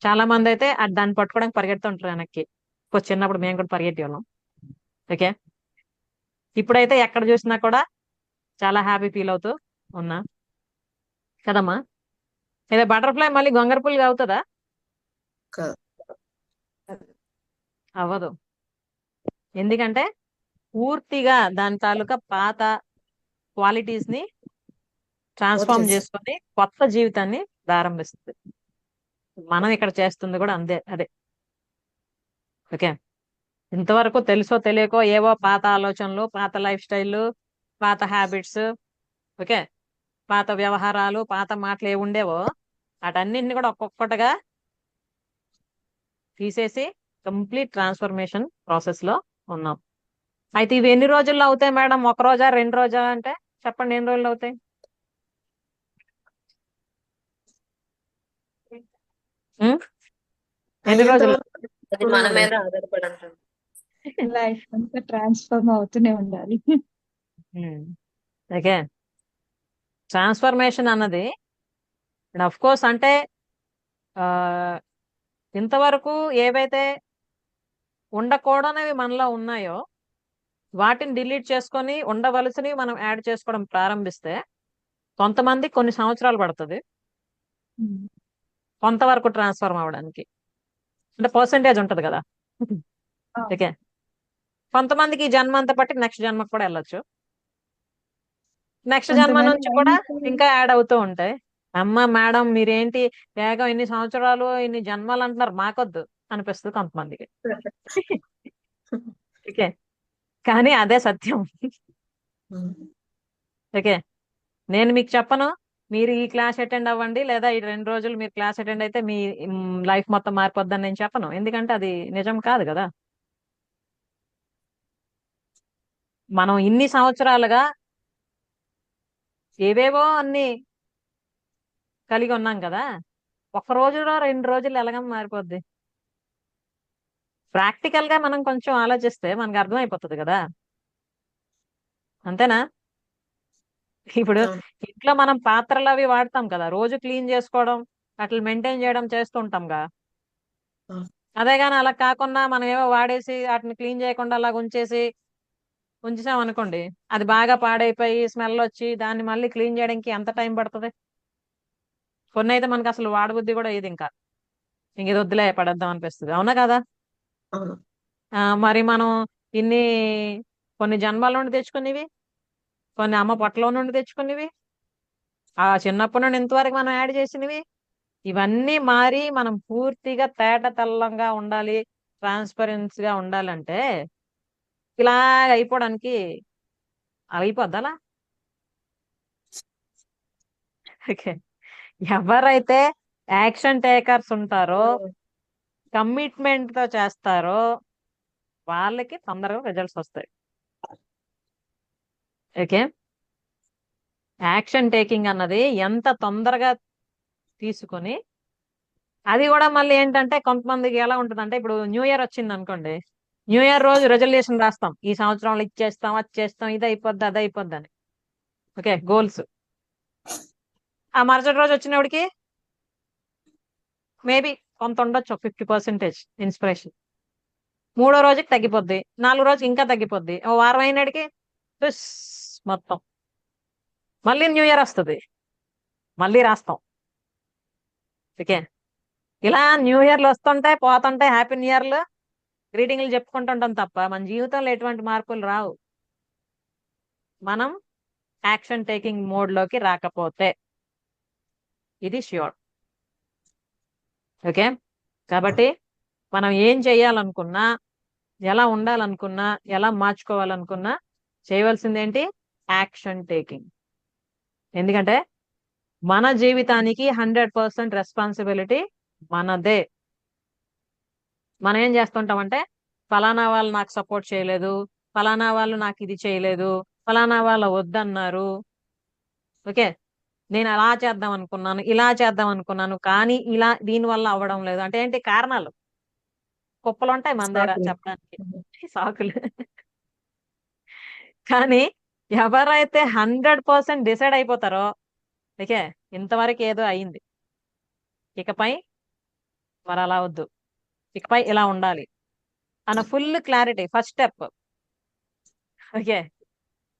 చాలా మంది అయితే దాన్ని పట్టుకోవడానికి పరిగెడుతుంటారు వెనక్కి. చిన్నప్పుడు మేము కూడా పరిగెట్టి వాళ్ళం. ఓకే, ఇప్పుడైతే ఎక్కడ చూసినా కూడా చాలా హ్యాపీ ఫీల్ అవుతూ ఉన్నా కదమ్మా. లేదా బటర్ఫ్లై మళ్ళీ గొంగర పులుగు అవుతుందా? కాదు. అవ్వదు. ఎందుకంటే పూర్తిగా దాని తాలూకా పాత క్వాలిటీస్ ని ట్రాన్స్ఫార్మ్ వదిలేసి. చేసుకొని కొత్త జీవితాన్ని ప్రారంభిస్తుంది. మనం ఇక్కడ చేస్తుంది కూడా అదే. ఓకే, ఇంతవరకు తెలుసో తెలియకో ఏవో పాత ఆలోచనలు, పాత లైఫ్ స్టైల్, పాత హ్యాబిట్స్, ఓకే, పాత వ్యవహారాలు, పాత మాటలు ఏ ఉండేవో వాటన్నింటిని కూడా ఒక్కొక్కటిగా తీసేసి కంప్లీట్ ట్రాన్స్ఫర్మేషన్ ప్రాసెస్ లో ఉన్నాం. అయితే ఇవి ఎన్ని రోజుల్లో అవుతాయి మేడం? 1 రోజా 2 రోజా అంటే చెప్పండి, ఎన్ని రోజులు అవుతాయి? ఉం? ఎన్ని అయ్యేంత రోజులు? వరకు అది మన మీద ఆధారపడి ఉంటుంది. లైఫ్ అంతా ట్రాన్స్ఫార్మ్ అవుతూనే ఉండాలి. ఓకే, ట్రాన్స్ఫర్మేషన్ అన్నది అఫ్ కోర్స్ అంటే ఆ ఇంతవరకు ఏవైతే ఉండకూడనివి మనలో ఉన్నాయో వాటిని డిలీట్ చేసుకొని ఉండవలసినవి మనం యాడ్ చేసుకోవడం ప్రారంభిస్తే కొంతమంది కొన్ని సంవత్సరాలు పడుతుంది కొంతవరకు ట్రాన్స్ఫర్మ్ అవడానికి. అంటే పర్సంటేజ్ ఉంటది కదా. ఆ. ఓకే, కొంతమందికి ఈ జన్మ అంతా బట్టి నెక్స్ట్ జన్మకు కూడా వెళ్ళొచ్చు. నెక్స్ట్ జన్మ కొంతమంది నుంచి కూడా లైన్ ఇంకా యాడ్ అవుతూ ఉంటాయి. అమ్మ మేడం మీరేంటి ఏగో ఇన్ని సంవత్సరాలు ఇన్ని జన్మలు అంటున్నారు, మాకొద్దు అనిపిస్తుంది కొంతమందికి. ఓకే, కానీ అదే సత్యం. ఉమ్. ఓకే, నేను మీకు చెప్పను మీరు ఈ క్లాస్ అటెండ్ అవ్వండి లేదా ఈ 2 రోజులు మీరు క్లాస్ అటెండ్ అయితే మీ లైఫ్ మొత్తం మారిపోద్దని నేను చెప్పను, ఎందుకంటే అది నిజం కాదు కదా. మనం ఇన్ని సంవత్సరాలుగా ఏవేవో అన్ని కలిగి ఉన్నాం కదా, ఒక రోజులో 2 రోజులు ఎలాగ మారిపోద్ది. ప్రాక్టికల్ గా మనం కొంచెం ఆలోచిస్తే మనకు అర్థమైపోతుంది కదా, అంతేనా. ఇప్పుడు అవును. ఇంట్లో మనం పాత్రలు అవి వాడతాం కదా, రోజు క్లీన్ చేసుకోవడం అట్లా మెయింటైన్ చేయడం చేస్తూ ఉంటాంగా. అవును. అదే గాని అలా కాకుండా మనం ఏవో వాడేసి వాటిని క్లీన్ చేయకుండా అలా ఉంచేసాం అనుకోండి, అది బాగా పాడైపోయి స్మెల్ వచ్చి దాన్ని మళ్ళీ క్లీన్ చేయడానికి ఎంత టైం పడుతుంది. కొన్ని అయితే మనకి అసలు వాడబుద్ధి కూడా ఇది ఇంకా ఇది వద్దులే పడేద్దాం అనిపిస్తుంది, అవునా కదా. అవును. మరి మనం ఇన్ని కొన్ని జన్మల నుండి తెచ్చుకునేవి, కొన్ని అమ్మ పొట్టలో నుండి తెచ్చుకునేవి, ఆ చిన్నప్పటి నుండి ఇంతవరకు మనం యాడ్ చేసినవి, ఇవన్నీ మారి మనం పూర్తిగా తేట తెల్లంగా ఉండాలి, ట్రాన్స్పరెన్సీగా ఉండాలంటే ఇలా అయిపోవడానికి అయిపోద్దా. ఓకే, ఎవరైతే యాక్షన్ టేకర్స్ ఉంటారో ఉమ్. కమిట్మెంట్ తో చేస్తారో వాళ్ళకి తొందరగా రిజల్ట్స్ వస్తాయి. ఓకే, యాక్షన్ టేకింగ్ అన్నది ఎంత తొందరగా తీసుకొని, అది కూడా మళ్ళీ ఏంటంటే కొంతమందికి ఎలా ఉంటుందంటే, ఇప్పుడు న్యూ ఇయర్ వచ్చింది అనుకోండి, న్యూ ఇయర్ రోజు రెజల్యూషన్ రాస్తాం, ఈ సంవత్సరంలో ఇచ్చేస్తాం అది చేస్తాం ఇది అయిపోద్ది అది అయిపోద్ది అని. Okay, goals. ఆ మరుసటి రోజు వచ్చినప్పటికి మేబీ కొంత ఉండొచ్చు, 50% ఇన్స్పిరేషన్. 3వ రోజుకి తగ్గిపోద్ది, 4వ రోజు ఇంకా తగ్గిపోద్ది, ఓ వారం అయినాడికి తుస్ మొత్తం. మళ్ళీ న్యూ ఇయర్ వస్తుంది, మళ్ళీ రాస్తాం. ఓకే, ఇలా న్యూ ఇయర్లు వస్తుంటాయి పోతుంటాయి, హ్యాపీ న్యూ ఇయర్లు గ్రీటింగ్లు చెప్పుకుంటుంటాం తప్ప మన జీవితంలో ఎటువంటి మార్పులు రావు, మనం యాక్షన్ టేకింగ్ మోడ్ లోకి రాకపోతే. ఇది ష్యూర్. ఓకే, కాబట్టి మనం ఏం చేయాలనుకున్నా, ఎలా ఉండాలనుకున్నా, ఎలా మార్చుకోవాలనుకున్నా చేయవలసింది ఏంటి, యాక్షన్ టేకింగ్. ఎందుకంటే మన జీవితానికి 100% రెస్పాన్సిబిలిటీ మనదే. మనం ఏం చేస్తుంటామంటే ఫలానా వాళ్ళు నాకు సపోర్ట్ చేయలేదు, ఫలానా వాళ్ళు నాకు ఇది చేయలేదు, ఫలానా వాళ్ళు వద్దన్నారు. ఓకే, నేను అలా చేద్దాం అనుకున్నాను ఇలా చేద్దాం అనుకున్నాను కానీ ఇలా దీని వల్ల అవ్వడం లేదు అంటే ఏంటి, కారణాలు కుప్పలు ఉంటాయి మన దగ్గర సాకులు. చెప్పడానికి, ఉమ్. సాకులు. కానీ ఎవరైతే 100% డిసైడ్ అయిపోతారో, ఓకే ఇంతవరకు ఏదో అయింది, ఇకపై మరి అలా వద్దు, ఇకపై ఇలా ఉండాలి అన్న full clarity first step. Okay,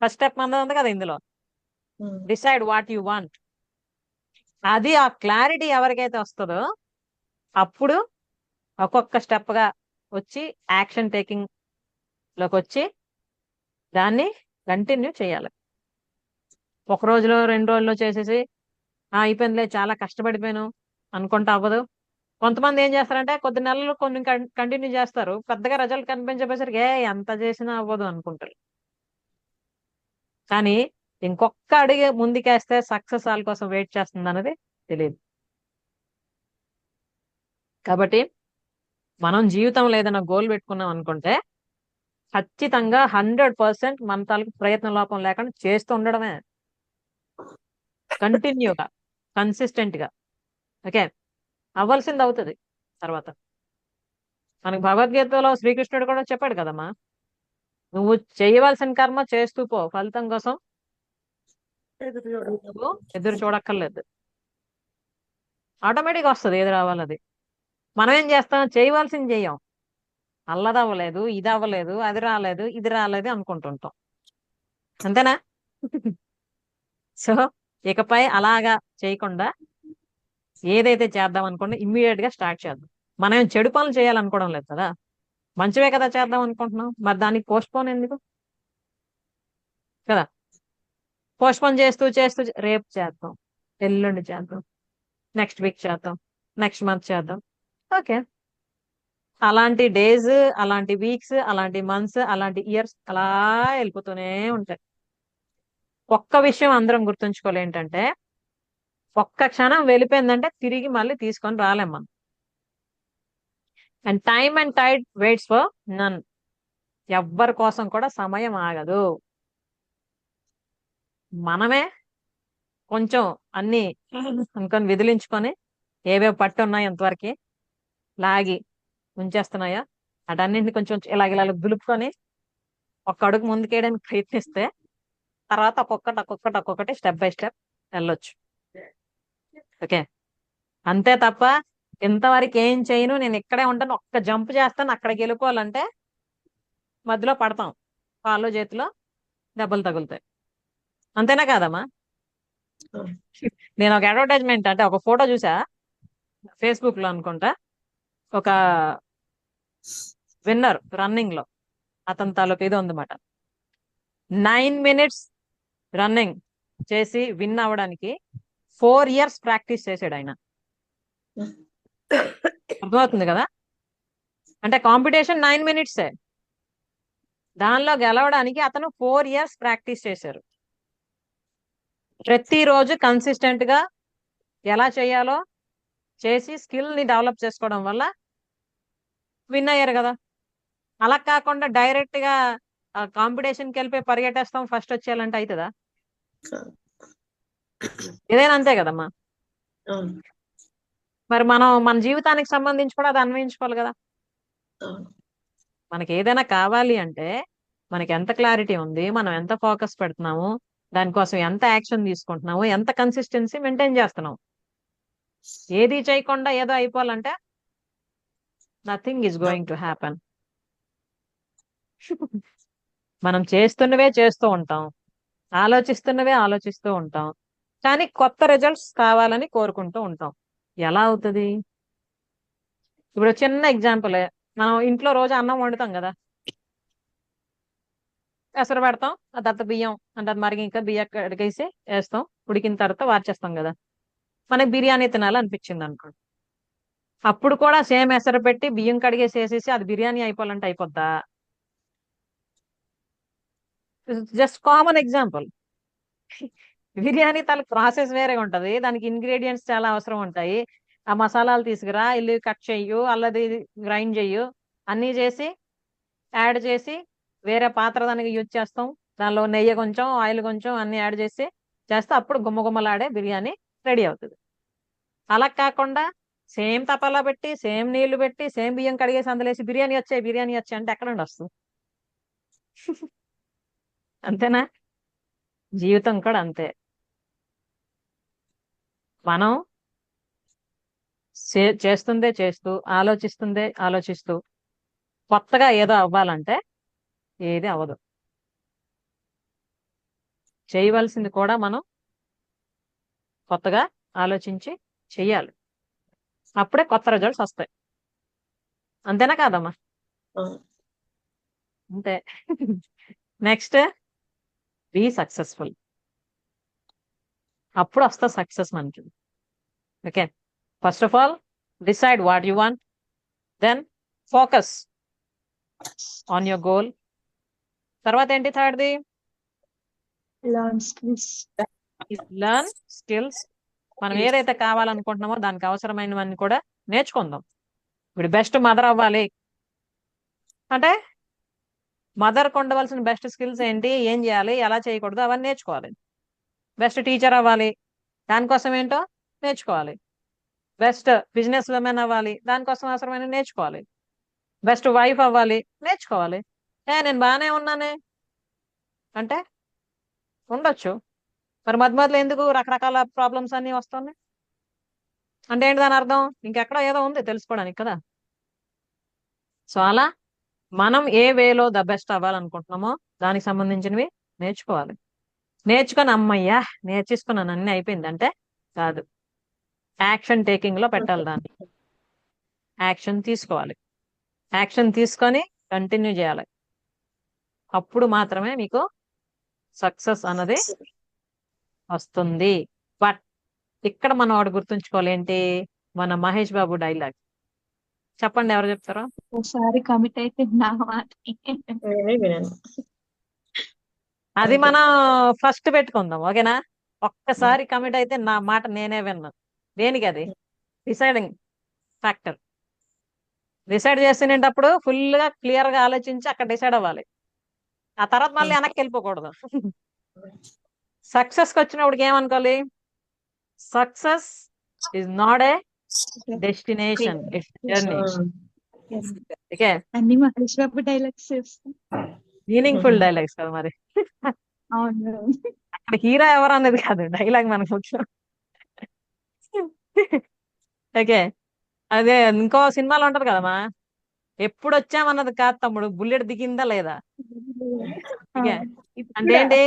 first step మనది ఉంది కదా ఇందులో, um. Decide what you want. అది ఆ క్లారిటీ ఎవరికైతే వస్తుందో అప్పుడు ఒక్కొక్క స్టెప్ గా వచ్చి యాక్షన్ టేకింగ్ లోకి వచ్చి దాన్ని కంటిన్యూ చేయాలి. ఒక రోజులో 2 రోజుల్లో చేసేసి అయిపోయిందిలే చాలా కష్టపడిపోయాను అనుకుంటా అవ్వదు. కొంతమంది ఏం చేస్తారంటే కొద్ది నెలలు కొన్ని కంటిన్యూ చేస్తారు, పెద్దగా రిజల్ట్ కనిపించబోయేసరికి ఎంత చేసినా అవ్వదు అనుకుంటారు. కానీ ఇంకొక అడుగు ముందుకేస్తే సక్సెస్ వాళ్ళ కోసం వెయిట్ చేస్తుంది అన్నది తెలియదు. కాబట్టి మనం జీవితంలో ఏదైనా గోల్ పెట్టుకున్నాం అనుకుంటే ఖచ్చితంగా 100% మన తాలూకు ప్రయత్న లోపం లేకుండా చేస్తూ ఉండడమే, కంటిన్యూగా కన్సిస్టెంట్ గా. ఓకే, అవ్వాల్సింది అవుతుంది తర్వాత. మనకి భగవద్గీతలో శ్రీకృష్ణుడు కూడా చెప్పాడు కదమ్మా, నువ్వు చేయవలసిన కర్మ చేస్తూ పో, ఫలితం కోసం ఎదురు చూడు. నువ్వు ఎదురు చూడక్కర్లేదు, ఆటోమేటిక్ వస్తుంది ఏది రావాలది. మనం ఏం చేస్తాం, చేయవలసింది చెయ్యం, అల్లది అవ్వలేదు ఇది అవ్వలేదు అది రాలేదు ఇది రాలేదు అనుకుంటుంటాం, అంతేనా. సో ఇకపై అలాగా చేయకుండా ఏదైతే చేద్దాం అనుకోండి ఇమ్మీడియట్ గా స్టార్ట్ చేద్దాం. మనం ఏం చెడు పనులు చేయాలనుకోవడం లేదు కదా, మంచివే కదా చేద్దాం అనుకుంటున్నాం. మరి దానికి పోస్ట్ పోన్ ఎందుకు కదా? పోస్ట్ పోన్ చేస్తూ చేస్తూ రేపు చేద్దాం, ఎల్లుండి చేద్దాం, నెక్స్ట్ వీక్ చేద్దాం, నెక్స్ట్ మంత్ చేద్దాం. ఓకే, అలాంటి డేస్, అలాంటి వీక్స్, అలాంటి మంత్స్, అలాంటి ఇయర్స్ అలా వెళ్ళిపోతూనే ఉంటాయి. ఒక్క విషయం అందరం గుర్తుంచుకోవాలి ఏంటంటే, ఒక్క క్షణం వెళ్ళిపోయిందంటే తిరిగి మళ్ళీ తీసుకొని రాలేం మనం. And time and tide waits for none. ఎవ్వరి కోసం కూడా సమయం ఆగదు. మనమే కొంచెం అన్ని అనుకొని విదిలించుకొని ఏవేవి పట్టు ఉన్నాయో ఎంతవరకు లాగి ఉంచేస్తున్నాయో అటన్నింటిని కొంచెం ఇలా దులుపుకొని ఒక్క అడుగు ముందుకేయడానికి ప్రయత్నిస్తే తర్వాత ఒక్కొక్కటి స్టెప్ బై స్టెప్ వెళ్ళొచ్చు. ఓకే, అంతే తప్ప ఇంతవరకు ఏం చేయను, నేను ఇక్కడే ఉంటాను, ఒక్క జంప్ చేస్తాను అక్కడికి వెళ్ళిపోవాలంటే మధ్యలో పడతాం, కాళ్ళు చేతిలో దెబ్బలు తగులుతాయి. అంతేనా కాదమ్మా? నేను ఒక అడ్వర్టైజ్మెంట్ అంటే ఒక ఫోటో చూసా ఫేస్బుక్ లో అనుకుంటా, ఒక విన్నర్ రన్నింగ్ లో అతని తాలూకు ఇది ఉందన్నమాట. 9 minutes రన్నింగ్ చేసి విన్ అవ్వడానికి 4 years ప్రాక్టీస్ చేసాడు ఆయన. అర్థమవుతుంది కదా? అంటే కాంపిటీషన్ 9 minutes, దానిలో గెలవడానికి అతను 4 years ప్రాక్టీస్ చేశారు. ప్రతిరోజు కన్సిస్టెంట్ గా ఎలా చేయాలో చేసి స్కిల్ ని డెవలప్ చేసుకోవడం వల్ల విన్ అయ్యారు కదా. అలా కాకుండా డైరెక్ట్ గా కాంపిటీషన్కి వెళ్ళిపోయి పరిగెట్టేస్తాం ఫస్ట్ వచ్చేయాలంటే అవుతుందా? ఏదైనా అంతే కదమ్మా. అవును. మరి మనం మన జీవితానికి సంబంధించి కూడా అది అన్వయించుకోవాలి కదా. అవును. మనకి ఏదైనా కావాలి అంటే మనకి ఎంత క్లారిటీ ఉంది, మనం ఎంత ఫోకస్ పెడుతున్నాము, దానికోసం ఎంత యాక్షన్ తీసుకుంటున్నాము, ఎంత కన్సిస్టెన్సీ మెయింటైన్ చేస్తున్నాం. ఏది చేయకుండా ఏదో అయిపోవాలంటే nothing is going to happen. మనం చేస్తున్నవే చేస్తూ ఉంటాం, ఆలోచిస్తున్నవే ఆలోచిస్తూ ఉంటాం, కానీ కొత్త రిజల్ట్స్ కావాలని కోరుకుంటూ ఉంటాం. ఎలా అవుతుంది? ఇప్పుడు చిన్న ఎగ్జాంపుల్, మనం ఇంట్లో రోజు అన్నం వండుతాం కదా, ఎసరు పెడతాం, ఆ తర్వాత బియ్యం అంటే అది మరిగి ఇంకా బియ్యం కడిగేసి వేస్తాం, ఉడికిన తర్వాత వార్చేస్తాం కదా. మనకి బిర్యానీ తినాలనిపించింది అనుకో, అప్పుడు కూడా సేమ్ ఎసరు పెట్టి బియ్యం కడిగేసి వేసేసి అది బిర్యానీ అయిపోవాలంటే అయిపోద్దా? Just common example. బిర్యానీ తల ప్రాసెస్ వేరే ఉంటది, దానికి ఇంగ్రీడియంట్స్ చాలా అవసరం ఉంటాయి. ఆ మసాలాలు తీసుకురా, ఇల్లు కట్ చెయ్యు, అల్లది గ్రైండ్ చెయ్యు, అన్నీ చేసి యాడ్ చేసి వేరే పాత్ర దానికి యూజ్ చేస్తాం, దానిలో నెయ్యి కొంచెం ఆయిల్ కొంచెం అన్ని యాడ్ చేసి చేస్తే అప్పుడు గుమ్మగుమ్మలాడే బిర్యానీ రెడీ అవుతుంది. అలా కాకుండా సేమ్ తపాలా పెట్టి సేమ్ నీళ్లు పెట్టి సేమ్ బియ్యం కడిగేసి అందులేసి బిర్యానీ వచ్చాయి అంటే ఎక్కడ నుండి వస్తుంది? అంతేనా? జీవితం కూడా అంతే. మనం చేస్తుందే చేస్తూ ఆలోచిస్తూ కొత్తగా ఏదో అవ్వాలంటే ఏది అవ్వదు. చేయవలసింది కూడా మనం కొత్తగా ఆలోచించి చెయ్యాలి, అప్పుడే కొత్త రిజల్ట్స్ వస్తాయి. అంతేనా కాదమ్మా? అవును. అంతే. Next, be successful. అప్పుడు వస్తా సక్సెస్ మనకి. Okay, first of all decide what you want, then focus on your goal. తర్వాత ఏంటి థర్డ్ది? Learn skills. Learn skills. మనం ఏదైతే కావాలనుకుంటున్నామో దానికి అవసరమైనవన్నీ కూడా నేర్చుకుందాం. ఇప్పుడు బెస్ట్ మదర్ అవ్వాలి అంటే మదర్కి ఉండవలసిన బెస్ట్ స్కిల్స్ ఏంటి, ఏం చేయాలి, ఎలా చేయకూడదు, అవన్నీ నేర్చుకోవాలి. బెస్ట్ టీచర్ అవ్వాలి, దానికోసం ఏంటో నేర్చుకోవాలి. బెస్ట్ బిజినెస్ ఉమెన్ అవ్వాలి, దానికోసం అవసరమైన నేర్చుకోవాలి. బెస్ట్ వైఫ్ అవ్వాలి, నేర్చుకోవాలి. నేను బాగానే ఉన్నానే అంటే ఉండొచ్చు, మరి మధ్యలో ఎందుకు రకరకాల ప్రాబ్లమ్స్ అన్ని వస్తున్నాయి అంటే ఏంటి దాని అర్థం? ఇంకెక్కడ ఏదో ఉంది తెలుసుకోవడానికి కదా. సో అలా మనం ఏ వేలో ద బెస్ట్ అవ్వాలనుకుంటున్నామో దానికి సంబంధించినవి నేర్చుకోవాలి. నేర్చుకొని అమ్మయ్యా నేర్చేసుకున్నాను అన్ని అయిపోయింది అంటే కాదు, యాక్షన్ టేకింగ్ లో పెట్టాలి దాన్ని. యాక్షన్ తీసుకోవాలి. యాక్షన్ తీసుకొని కంటిన్యూ చేయాలి. అప్పుడు మాత్రమే మీకు సక్సెస్ అన్నది వస్తుంది. బట్ ఇక్కడ మనం వాడు గుర్తుంచుకోవాలి ఏంటి, మన మహేష్ బాబు డైలాగ్. చెప్పండి, ఎవరు చెప్తారో. ఒకసారి కమిట్ అయితే నా మాట నేనే వినను. అది అంతే. మనం ఫస్ట్ పెట్టుకుందాం, ఓకేనా? ఒక్కసారి కమిట్ అయితే నా మాట నేనే విన్నాను. దేనికి? అది డిసైడింగ్ ఫ్యాక్టర్. డిసైడ్ చేసినప్పుడు ఫుల్ గా క్లియర్ గా ఆలోచించి అక్కడ డిసైడ్ అవ్వాలి. ఆ తర్వాత మళ్ళీ వెనక్కి వెళ్ళిపోకూడదు. సక్సెస్ కి వచ్చినప్పుడు ఏమనుకోవాలి, success is not a destination, it's journey. Okay, అన్ని మహేష్ బాబు డైలాగ్స్ చేస్తాం. మీనింగ్ఫుల్ డైలాగ్స్ కదా మరి. అవును. అక్కడ హీరో ఎవరు అన్నది కాదు, డైలాగ్ మనకు ముఖ్యం. ఓకే, అదే ఇంకో సినిమాలో ఉంటది కదమ్మా, ఎప్పుడు వచ్చామన్నది కాదు తమ్ముడు, బుల్లెట్ దిగిందా లేదా. ఓకే, అంటే ఏంటి,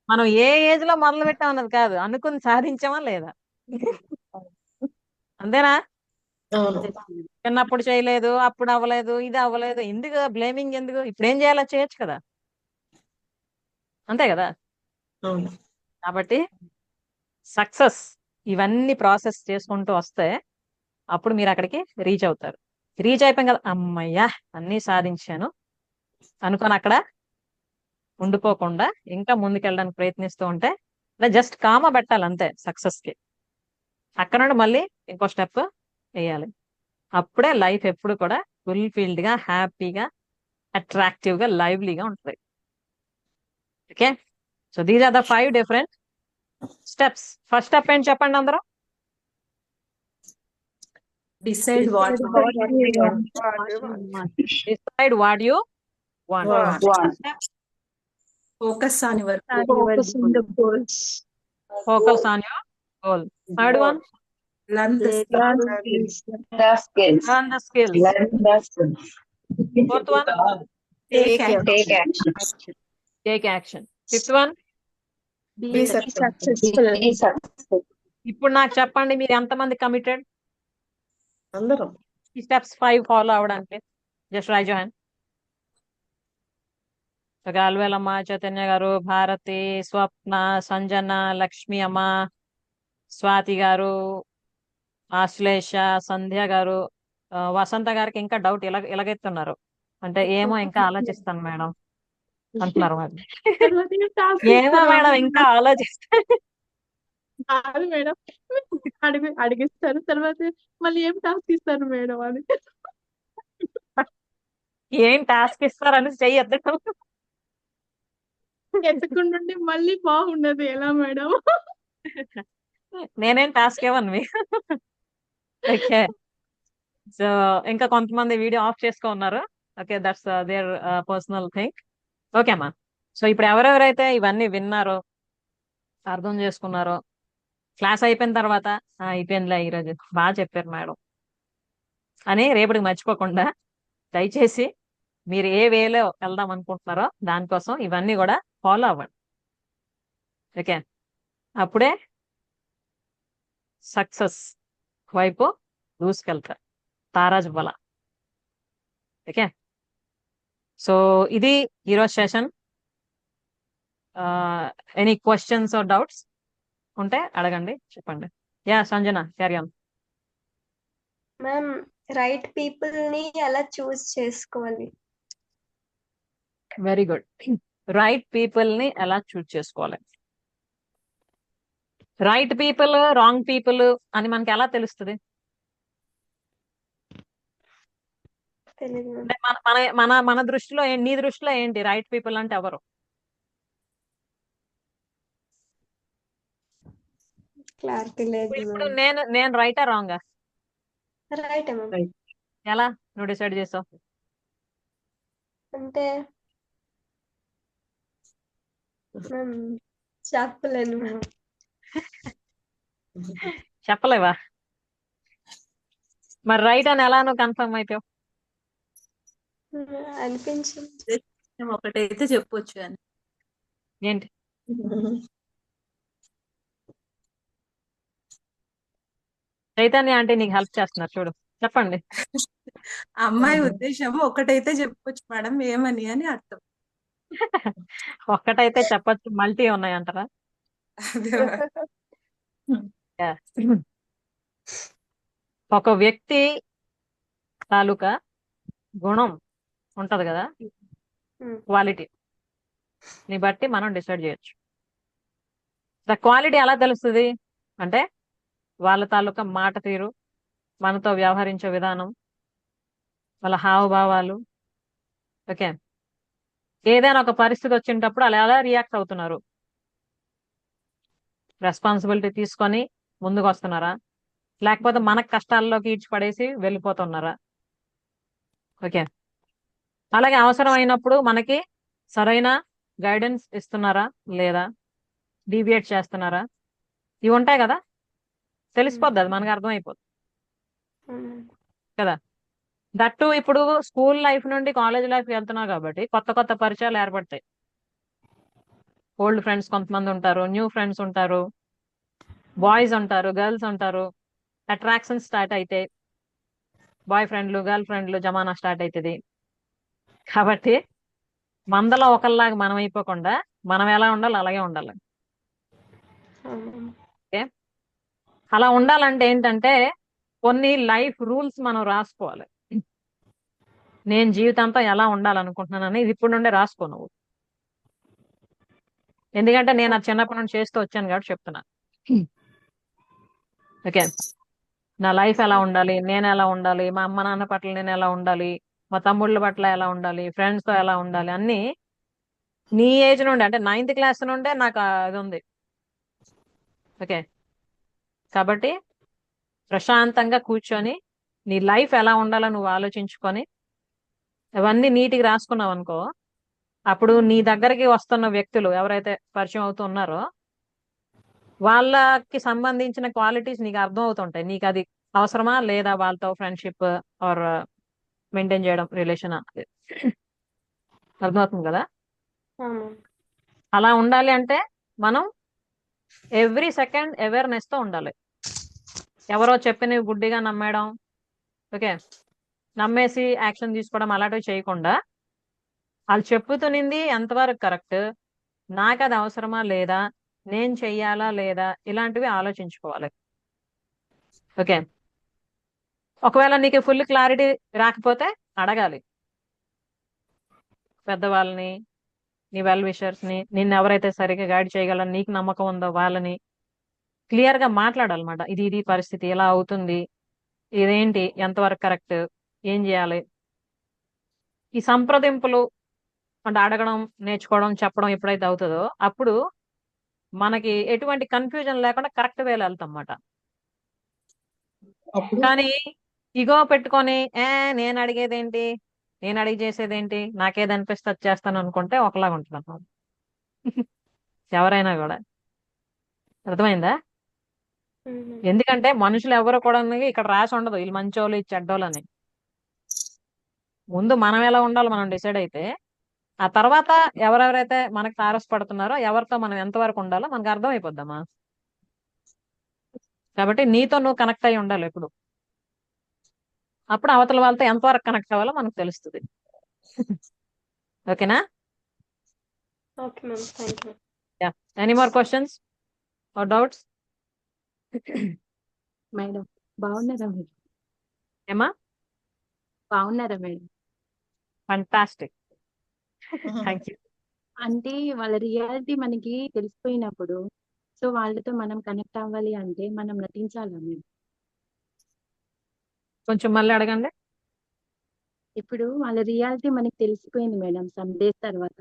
మనం ఏ ఏజ్ లో మొదలు పెట్టామన్నది కాదు, అనుకుని సాధించామా లేదా. అంతేనా? అవును. చిన్నప్పుడు చేయలేదు, అప్పుడు అవ్వలేదు, ఇది అవ్వలేదు, ఎందుకు బ్లేమింగ్, ఎందుకు? ఇప్పుడు ఏం చేయాలో చేయొచ్చు కదా, అంతే కదా. అవును. కాబట్టి సక్సెస్ ఇవన్నీ ప్రాసెస్ చేసుకుంటూ వస్తే అప్పుడు మీరు అక్కడికి రీచ్ అవుతారు. రీచ్ అయిపోయాం కదా, అమ్మయ్యా అన్నీ సాధించాను అనుకొని అక్కడ ఉండిపోకుండా ఇంకా ముందుకెళ్ళడానికి ప్రయత్నిస్తూ ఉంటే, జస్ట్ కామ పెట్టాలి అంతే సక్సెస్ కి. అక్కడ నుండి మళ్ళీ ఇంకో స్టెప్ వేయాలి. అప్పుడే లైఫ్ ఎప్పుడు కూడా ఫుల్ఫిల్డ్ గా, హ్యాపీగా, అట్రాక్టివ్ గా, లైవ్లీగా ఉంటుంది. Okay, so these are the 5 different steps. First step ఏంటి చెప్పండి అందరూ. Decide what decide what you want. Focus on your Focus on the goals. Focus on your goal. Third one, learn the Learn skills. Learn the skills. Fourth one, take take action. Fifth one, Be Be successful. ఇప్పుడు నాకు చెప్పండి, మీరు ఎంతమంది committed అందరం. ఈ steps 5 follow అవడానికి? Just raise your hand. Alivelamma, Chaitanya garu, Bharati, స్వప్న, సంజన, లక్ష్మి అమ్మ, స్వాతి గారు, ఆశ్లేష, సంధ్య గారు, వసంత గారికి ఇంకా డౌట్ ఇలాగెత్తున్నారు. అంటే ఏమో ఇంకా ఆలోచిస్తాను మేడం అంటున్నారు వాళ్ళు. తర్వాత ఏం task ఏమో ఇస్తారో మేడం ఇంకా ఆలోచిస్తాను. కాదు మేడం, అడిగిస్తారు తర్వాత మళ్ళీ ఏం టాస్క్ ఇస్తారు మేడం అని. ఏం టాస్క్ ఇస్తారని చెయ్యి ఎత్తడం. ఎత్తకుండా మళ్ళీ బాగుండదు ఎలా మేడం. నేనేం టాస్క్ ఇవ్వను మీకు. ఓకే, సో ఇంకా కొంతమంది వీడియో ఆఫ్ చేసుకో ఉన్నారు. Okay, that's there personal thing. Okay అమ్మా, సో ఇప్పుడు ఎవరెవరైతే ఇవన్నీ విన్నారో, అర్థం చేసుకున్నారో, క్లాస్ అయిపోయిన తర్వాత అయిపోయిందిలే ఈరోజు బాగా చెప్పారు మేడం అని రేపటికి మర్చిపోకుండా, దయచేసి మీరు ఏ వేలో వెళ్దాం అనుకుంటున్నారో దానికోసం ఇవన్నీ కూడా ఫాలో అవ్వండి. ఓకే, అప్పుడే సక్సెస్ వైపు దూసుకెళ్తారు, తారాజు బల. ఓకే, సో ఇది ఈరోజు session. Any questions or doubts ఉంటే అడగండి, చెప్పండి. Yeah Sanjana, carry on. Ma'am, right people ని ఎలా చూస్ చేసుకోవాలి? Very good. రైట్ పీపుల్ ని ఎలా చూస్ చేసుకోవాలి? రైట్ పీపుల్, రాంగ్ పీపుల్ అని మనకి ఎలా తెలుస్తుంది? తెలియదు అంటే మ్యామ్. మన మన మన మన దృష్టిలో నీ దృష్టిలో ఏంటి రైట్ పీపుల్ అంటే ఎవరు? క్లారిటీ లేదు ఇప్పుడు మ్యామ్. నేను నేను రైటా రాంగా? Right ma'am. ఎలా నువ్వు డిసైడ్ చేసావు? అంటే మ్యామ్ చెప్పలేను మ్యామ్. చెప్పలేవా? మరి రైట్ అని ఎలా నువ్వు కన్ఫర్మ్ అయిపోయావు? అనిపించింది. ఒకటైతే చెప్పొచ్చు అని. ఏంటి? చైతన్య అంటే నీకు హెల్ప్ చేస్తున్నారు చూడు. చెప్పండి. అమ్మాయి ఉద్దేశం ఒకటైతే చెప్పొచ్చు మేడం ఏమని అని అర్థం. ఒక్కటైతే చెప్పొచ్చు, మల్టీ ఉన్నాయంటారా? అదే మేడం. Yeah. ఒక వ్యక్తి తాలూకా గుణం ఉంటది కదా, క్వాలిటీ ని బట్టి మనం డిసైడ్ చేయొచ్చు. ద క్వాలిటీ ఎలా తెలుస్తుంది అంటే వాళ్ళ తాలూకా మాట తీరు, మనతో వ్యవహరించే విధానం, వాళ్ళ హావభావాలు. ఓకే, ఏదైనా ఒక పరిస్థితి వచ్చినప్పుడు అలా ఎలా రియాక్ట్ అవుతున్నారు, రెస్పాన్సిబిలిటీ తీసుకొని ముందుకు వస్తున్నారా, లేకపోతే మనకు కష్టాల్లోకి ఈడ్చిపడేసి వెళ్ళిపోతున్నారా? ఓకే, అలాగే అవసరం అయినప్పుడు మనకి సరైన గైడెన్స్ ఇస్తున్నారా లేదా, డీవియేట్ చేస్తున్నారా? ఇవి ఉంటాయి కదా, తెలిసిపోద్ది, అది మనకు అర్థమైపోద్ది కదా. దట్టు ఇప్పుడు స్కూల్ లైఫ్ నుండి కాలేజ్ లైఫ్ వెళ్తున్నావు కాబట్టి కొత్త కొత్త పరిచయాలు ఏర్పడతాయి. ఓల్డ్ ఫ్రెండ్స్ కొంతమంది ఉంటారు, న్యూ ఫ్రెండ్స్ ఉంటారు, బాయ్స్ ఉంటారు, గర్ల్స్ ఉంటారు. అట్రాక్షన్ స్టార్ట్ అయితే బాయ్ ఫ్రెండ్లు, గర్ల్ ఫ్రెండ్లు జమానా స్టార్ట్ అవుతుంది. కాబట్టి మందలో ఒకళ్ళలాగా మనం అయిపోకుండా మనం ఎలా ఉండాలి అలాగే ఉండాలి. ఓకే, అలా ఉండాలంటే ఏంటంటే కొన్ని లైఫ్ రూల్స్ మనం రాసుకోవాలి. నేను జీవితంతో ఎలా ఉండాలనుకుంటున్నానని ఇది ఇప్పుడు నుండే రాసుకో నువ్వు. ఎందుకంటే నేను అది చిన్నప్పటి నుండి చేస్తూ వచ్చాను కాబట్టి చెప్తున్నా. ఓకే, నా లైఫ్ ఎలా ఉండాలి, నేను ఎలా ఉండాలి, మా అమ్మ నాన్న పట్ల నేను ఎలా ఉండాలి, మా తమ్ముళ్ళ పట్ల ఎలా ఉండాలి, ఫ్రెండ్స్ తో ఎలా ఉండాలి, అన్ని నీ ఏజ్ నుండి అంటే 9th క్లాస్ నుండే నాకు అది ఉంది. ఓకే, కాబట్టి ప్రశాంతంగా కూర్చొని నీ లైఫ్ ఎలా ఉండాలో నువ్వు ఆలోచించుకొని అవన్నీ నీటికి రాసుకున్నావు అనుకో, అప్పుడు నీ దగ్గరికి వస్తున్న వ్యక్తులు ఎవరైతే పరిచయం అవుతూ ఉన్నారో వాళ్ళకి సంబంధించిన క్వాలిటీస్ నీకు అర్థం అవుతుంటాయి. నీకు అది అవసరమా లేదా, వాళ్ళతో ఫ్రెండ్షిప్ ఆర్ మెయింటైన్ చేయడం రిలేషన్ అనేది అర్థమవుతుంది కదా. అలా ఉండాలి అంటే మనం ఎవ్రీ సెకండ్ అవేర్నెస్ తో ఉండాలి. ఎవరో చెప్పినవి గుడ్డిగా నమ్మేయడం, ఓకే, నమ్మేసి యాక్షన్ తీసుకోవడం అలాంటివి చేయకుండా వాళ్ళు చెప్పుతునింది ఎంతవరకు కరెక్ట్, నాకు అది అవసరమా లేదా, నేను చెయ్యాలా లేదా, ఇలాంటివి ఆలోచించుకోవాలి. ఓకే, ఒకవేళ నీకు ఫుల్ క్లారిటీ రాకపోతే అడగాలి పెద్దవాళ్ళని, నీ వెల్ విషర్స్ ని, నిన్ను ఎవరైతే సరిగ్గా గైడ్ చేయగలరని నీకు నమ్మకం ఉందో వాళ్ళని క్లియర్ గా మాట్లాడాలన్నమాట. ఇది ఇది పరిస్థితి ఇలా అవుతుంది, ఇదేంటి, ఎంతవరకు కరెక్ట్, ఏం చేయాలి. ఈ సంప్రదింపులు అంటే అడగడం, నేర్చుకోవడం, చెప్పడం ఎప్పుడైతే అవుతుందో అప్పుడు మనకి ఎటువంటి కన్ఫ్యూజన్ లేకుండా కరెక్ట్ వేలో వెళ్తాం అన్నమాట. కానీ ఇగో పెట్టుకొని నేను అడిగేదేంటి, నేను అడిగి చేసేదేంటి, నాకేది అనిపిస్తే అది చేస్తాను అనుకుంటే ఒకలాగా ఉంటుంది అన్నమాట. ఎవరైనా కూడా అర్థమైందా? ఎందుకంటే మనుషులు ఎవరు కూడా ఇక్కడ రాసి ఉండదు వీళ్ళు మంచోళ్ళు ఇది చెడ్డోళ్ళు అని. ముందు మనం ఎలా ఉండాలో మనం డిసైడ్ అయితే ఆ తర్వాత ఎవరెవరైతే మనకు తారసపడుతున్నారో ఎవరితో మనం ఎంతవరకు ఉండాలో మనకు అర్థం అయిపోద్దమ్మా. కాబట్టి నీతో నువ్వు కనెక్ట్ అయి ఉండాలి ఎప్పుడు. అప్పుడు అవతల వాళ్ళతో ఎంతవరకు కనెక్ట్ అవ్వాలో మనకు తెలుస్తుంది. ఓకేనా? Okay ma'am, thank you. Yeah, any more questions or doubts? Madam బాగున్నారా మీరు? ఏమా? బాగున్నారా మేడం? Fantastic, thank you. అంటే వాళ్ళ రియాలిటీ మనకి తెలిసిపోయినప్పుడు సో వాళ్ళతో మనం కనెక్ట్ అవ్వాలి అంటే మనం నటించాలా మేము? కొంచెం మళ్ళీ అడగండి. ఇప్పుడు వాళ్ళ రియాలిటీ మనకి తెలిసిపోయింది మేడం సమ్ డేస్ తర్వాత.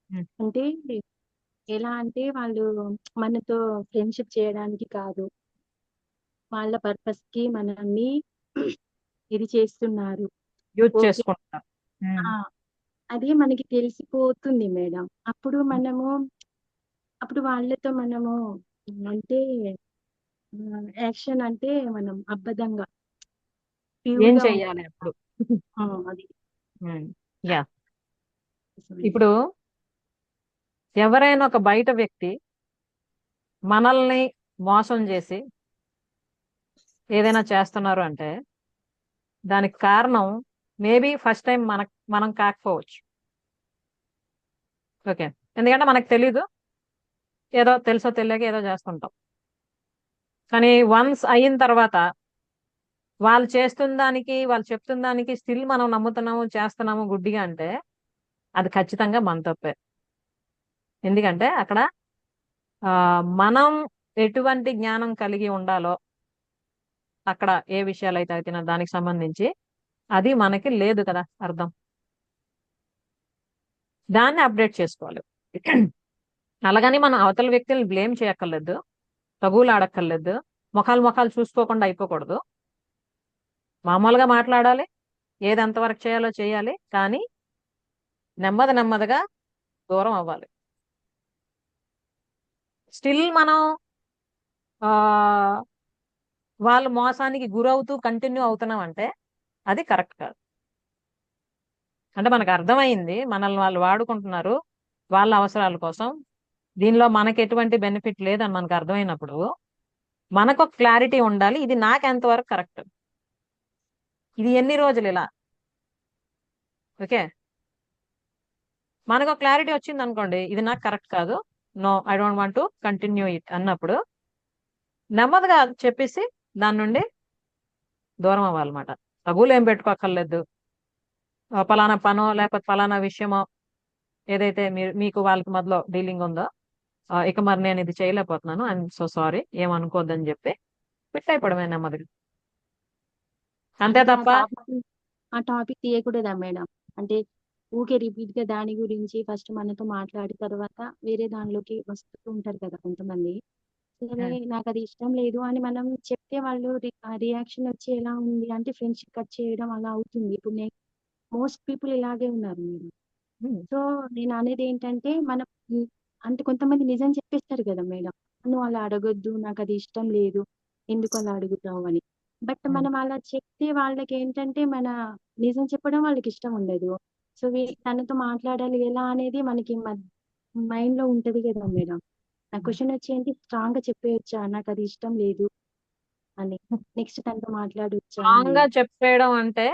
Hmm. అంటే ఎలా అంటే వాళ్ళు మనతో ఫ్రెండ్షిప్ చేయడానికి కాదు, వాళ్ళ పర్పస్ కి మనల్ని ఇది చేస్తున్నారు. Use okay. చేసుకుంటారు. ఆ, అది మనకి తెలిసిపోతుంది మేడం. అప్పుడు వాళ్ళతో మనము అంటే యాక్షన్ అంటే మనం అబద్ధంగా ప్యూర్ ఏం గా చెయ్యాలి అప్పుడు? అది యా, ఇప్పుడు ఎవరైనా ఒక బయట వ్యక్తి మనల్ని మోసం చేసి ఏదైనా చేస్తున్నారు అంటే దానికి కారణం మేబీ ఫస్ట్ టైం మనం కాకపోవచ్చు. ఓకే, ఎందుకంటే మనకు తెలీదు, ఏదో తెలుసో తెలియక ఏదో చేస్తుంటాం. కానీ వన్స్ అయిన తర్వాత వాళ్ళు చేస్తున్న దానికి, వాళ్ళు చెప్తున్న దానికి స్టిల్ మనం నమ్ముతున్నాము, చేస్తున్నాము గుడ్డిగా అంటే అది ఖచ్చితంగా మన తప్పే. ఎందుకంటే అక్కడ మనం ఎటువంటి జ్ఞానం కలిగి ఉండాలో అక్కడ ఏ విషయాలు అయితే అవుతున్నా దానికి సంబంధించి అది మనకి లేదు కదా అర్థం. దాన్ని అప్డేట్ చేసుకోవాలి. అలాగని మనం అవతల వ్యక్తులను బ్లేమ్ చేయక్కర్లేదు, తగులు ఆడక్కర్లేదు, ముఖాలు చూసుకోకుండా అయిపోకూడదు. మామూలుగా మాట్లాడాలి, ఏది ఎంతవరకు చేయాలో చేయాలి, కానీ నెమ్మదిగా దూరం అవ్వాలి. స్టిల్ మనం ఆ వాళ్ళ మోసానికి గురవుతూ కంటిన్యూ అవుతున్నాం అంటే అది కరెక్ట్ కాదు. అంటే మనకు అర్థమైంది మనల్ని వాళ్ళు వాడుకుంటున్నారు వాళ్ళ అవసరాల కోసం, దీనిలో మనకి ఎటువంటి బెనిఫిట్ లేదని మనకు అర్థమైనప్పుడు మనకు ఒక క్లారిటీ ఉండాలి, ఇది నాకు ఎంతవరకు కరెక్ట్, ఇది ఎన్ని రోజులు ఇలా. ఓకే, మనకు క్లారిటీ వచ్చింది అనుకోండి, ఇది నాకు కరెక్ట్ కాదు, no I don't want to continue it అన్నప్పుడు నెమ్మదిగా చెప్పేసి దాని నుండి దూరం అవ్వాలన్నమాట. తగులు ఏం పెట్టుకోక్కర్లేదు. పలానా పనో లేకపోతే పలానా విషయమో ఏదైతే మీకు వాళ్ళకి మధ్యలో డీలింగ్ ఉందో, ఇక మరి నేను ఇది చేయలేకపోతున్నాను, ఐఎమ్ సో సారీ, ఏమనుకోద్దని చెప్పి పెట్టయిపోవడమే నెమ్మదిగా. అంతే తప్ప ఆ టాపిక్ తీయకూడదా మేడం? అంటే ఊకే రిపీట్ గా దాని గురించి ఫస్ట్ మనతో మాట్లాడిన తర్వాత వేరే దానిలోకి వస్తూ ఉంటారు కదా కొంతమంది. సరే నాకు అది ఇష్టం లేదు అని మనం చెప్తే వాళ్ళు రియాక్షన్ వచ్చి ఎలా ఉంది అంటే ఫ్రెండ్షిప్ కట్ చేయడం అలా అవుతుంది. ఇప్పుడు మోస్ట్ పీపుల్ ఇలాగే ఉన్నారు మేడం. సో నేను అనేది ఏంటంటే మనం అంటే కొంతమంది నిజం చెప్పేస్తారు కదా మేడం, నువ్వు అలా అడగొద్దు, నాకు అది ఇష్టం లేదు, ఎందుకు అలా అడుగుతావు అని. బట్ మనం అలా చెప్తే వాళ్ళకి ఏంటంటే మన నిజం చెప్పడం వాళ్ళకి ఇష్టం ఉండదు. సో తనతో మాట్లాడాలి ఎలా అనేది మనకి మైండ్ లో ఉంటది కదా మేడం. నా క్వశ్చన్ వచ్చి ఏంటి, స్ట్రాంగ్ గా చెప్పేయచ్చా నాకు అది ఇష్టం లేదు అని, నెక్స్ట్ తనతో మాట్లాడొచ్చా స్ట్రాంగ్ గా చెప్పేయడం అంటే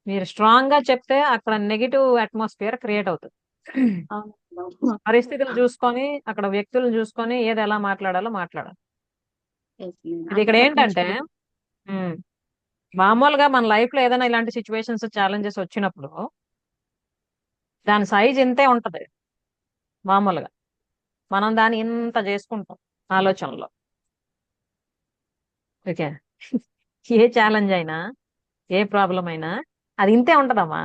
మీరు స్ట్రాంగ్ గా చెప్తే అక్కడ నెగిటివ్ అట్మాస్ఫియర్ క్రియేట్ అవుతుంది. పరిస్థితులు చూసుకొని అక్కడ వ్యక్తులను చూసుకొని ఏది ఎలా మాట్లాడాలో మాట్లాడాలి. ఇది ఇక్కడ ఏంటంటే మామూలుగా మన లైఫ్ లో ఏదైనా ఇలాంటి సిచ్యువేషన్స్ ఛాలెంజెస్ వచ్చినప్పుడు దాని సైజ్ ఇంతే ఉంటది. మామూలుగా మనం దాన్ని ఇంత చేసుకుంటాం ఆలోచనలో. ఓకే, ఏ ఛాలెంజ్ అయినా ఏ ప్రాబ్లం అయినా అది ఇంతే ఉంటదమ్మా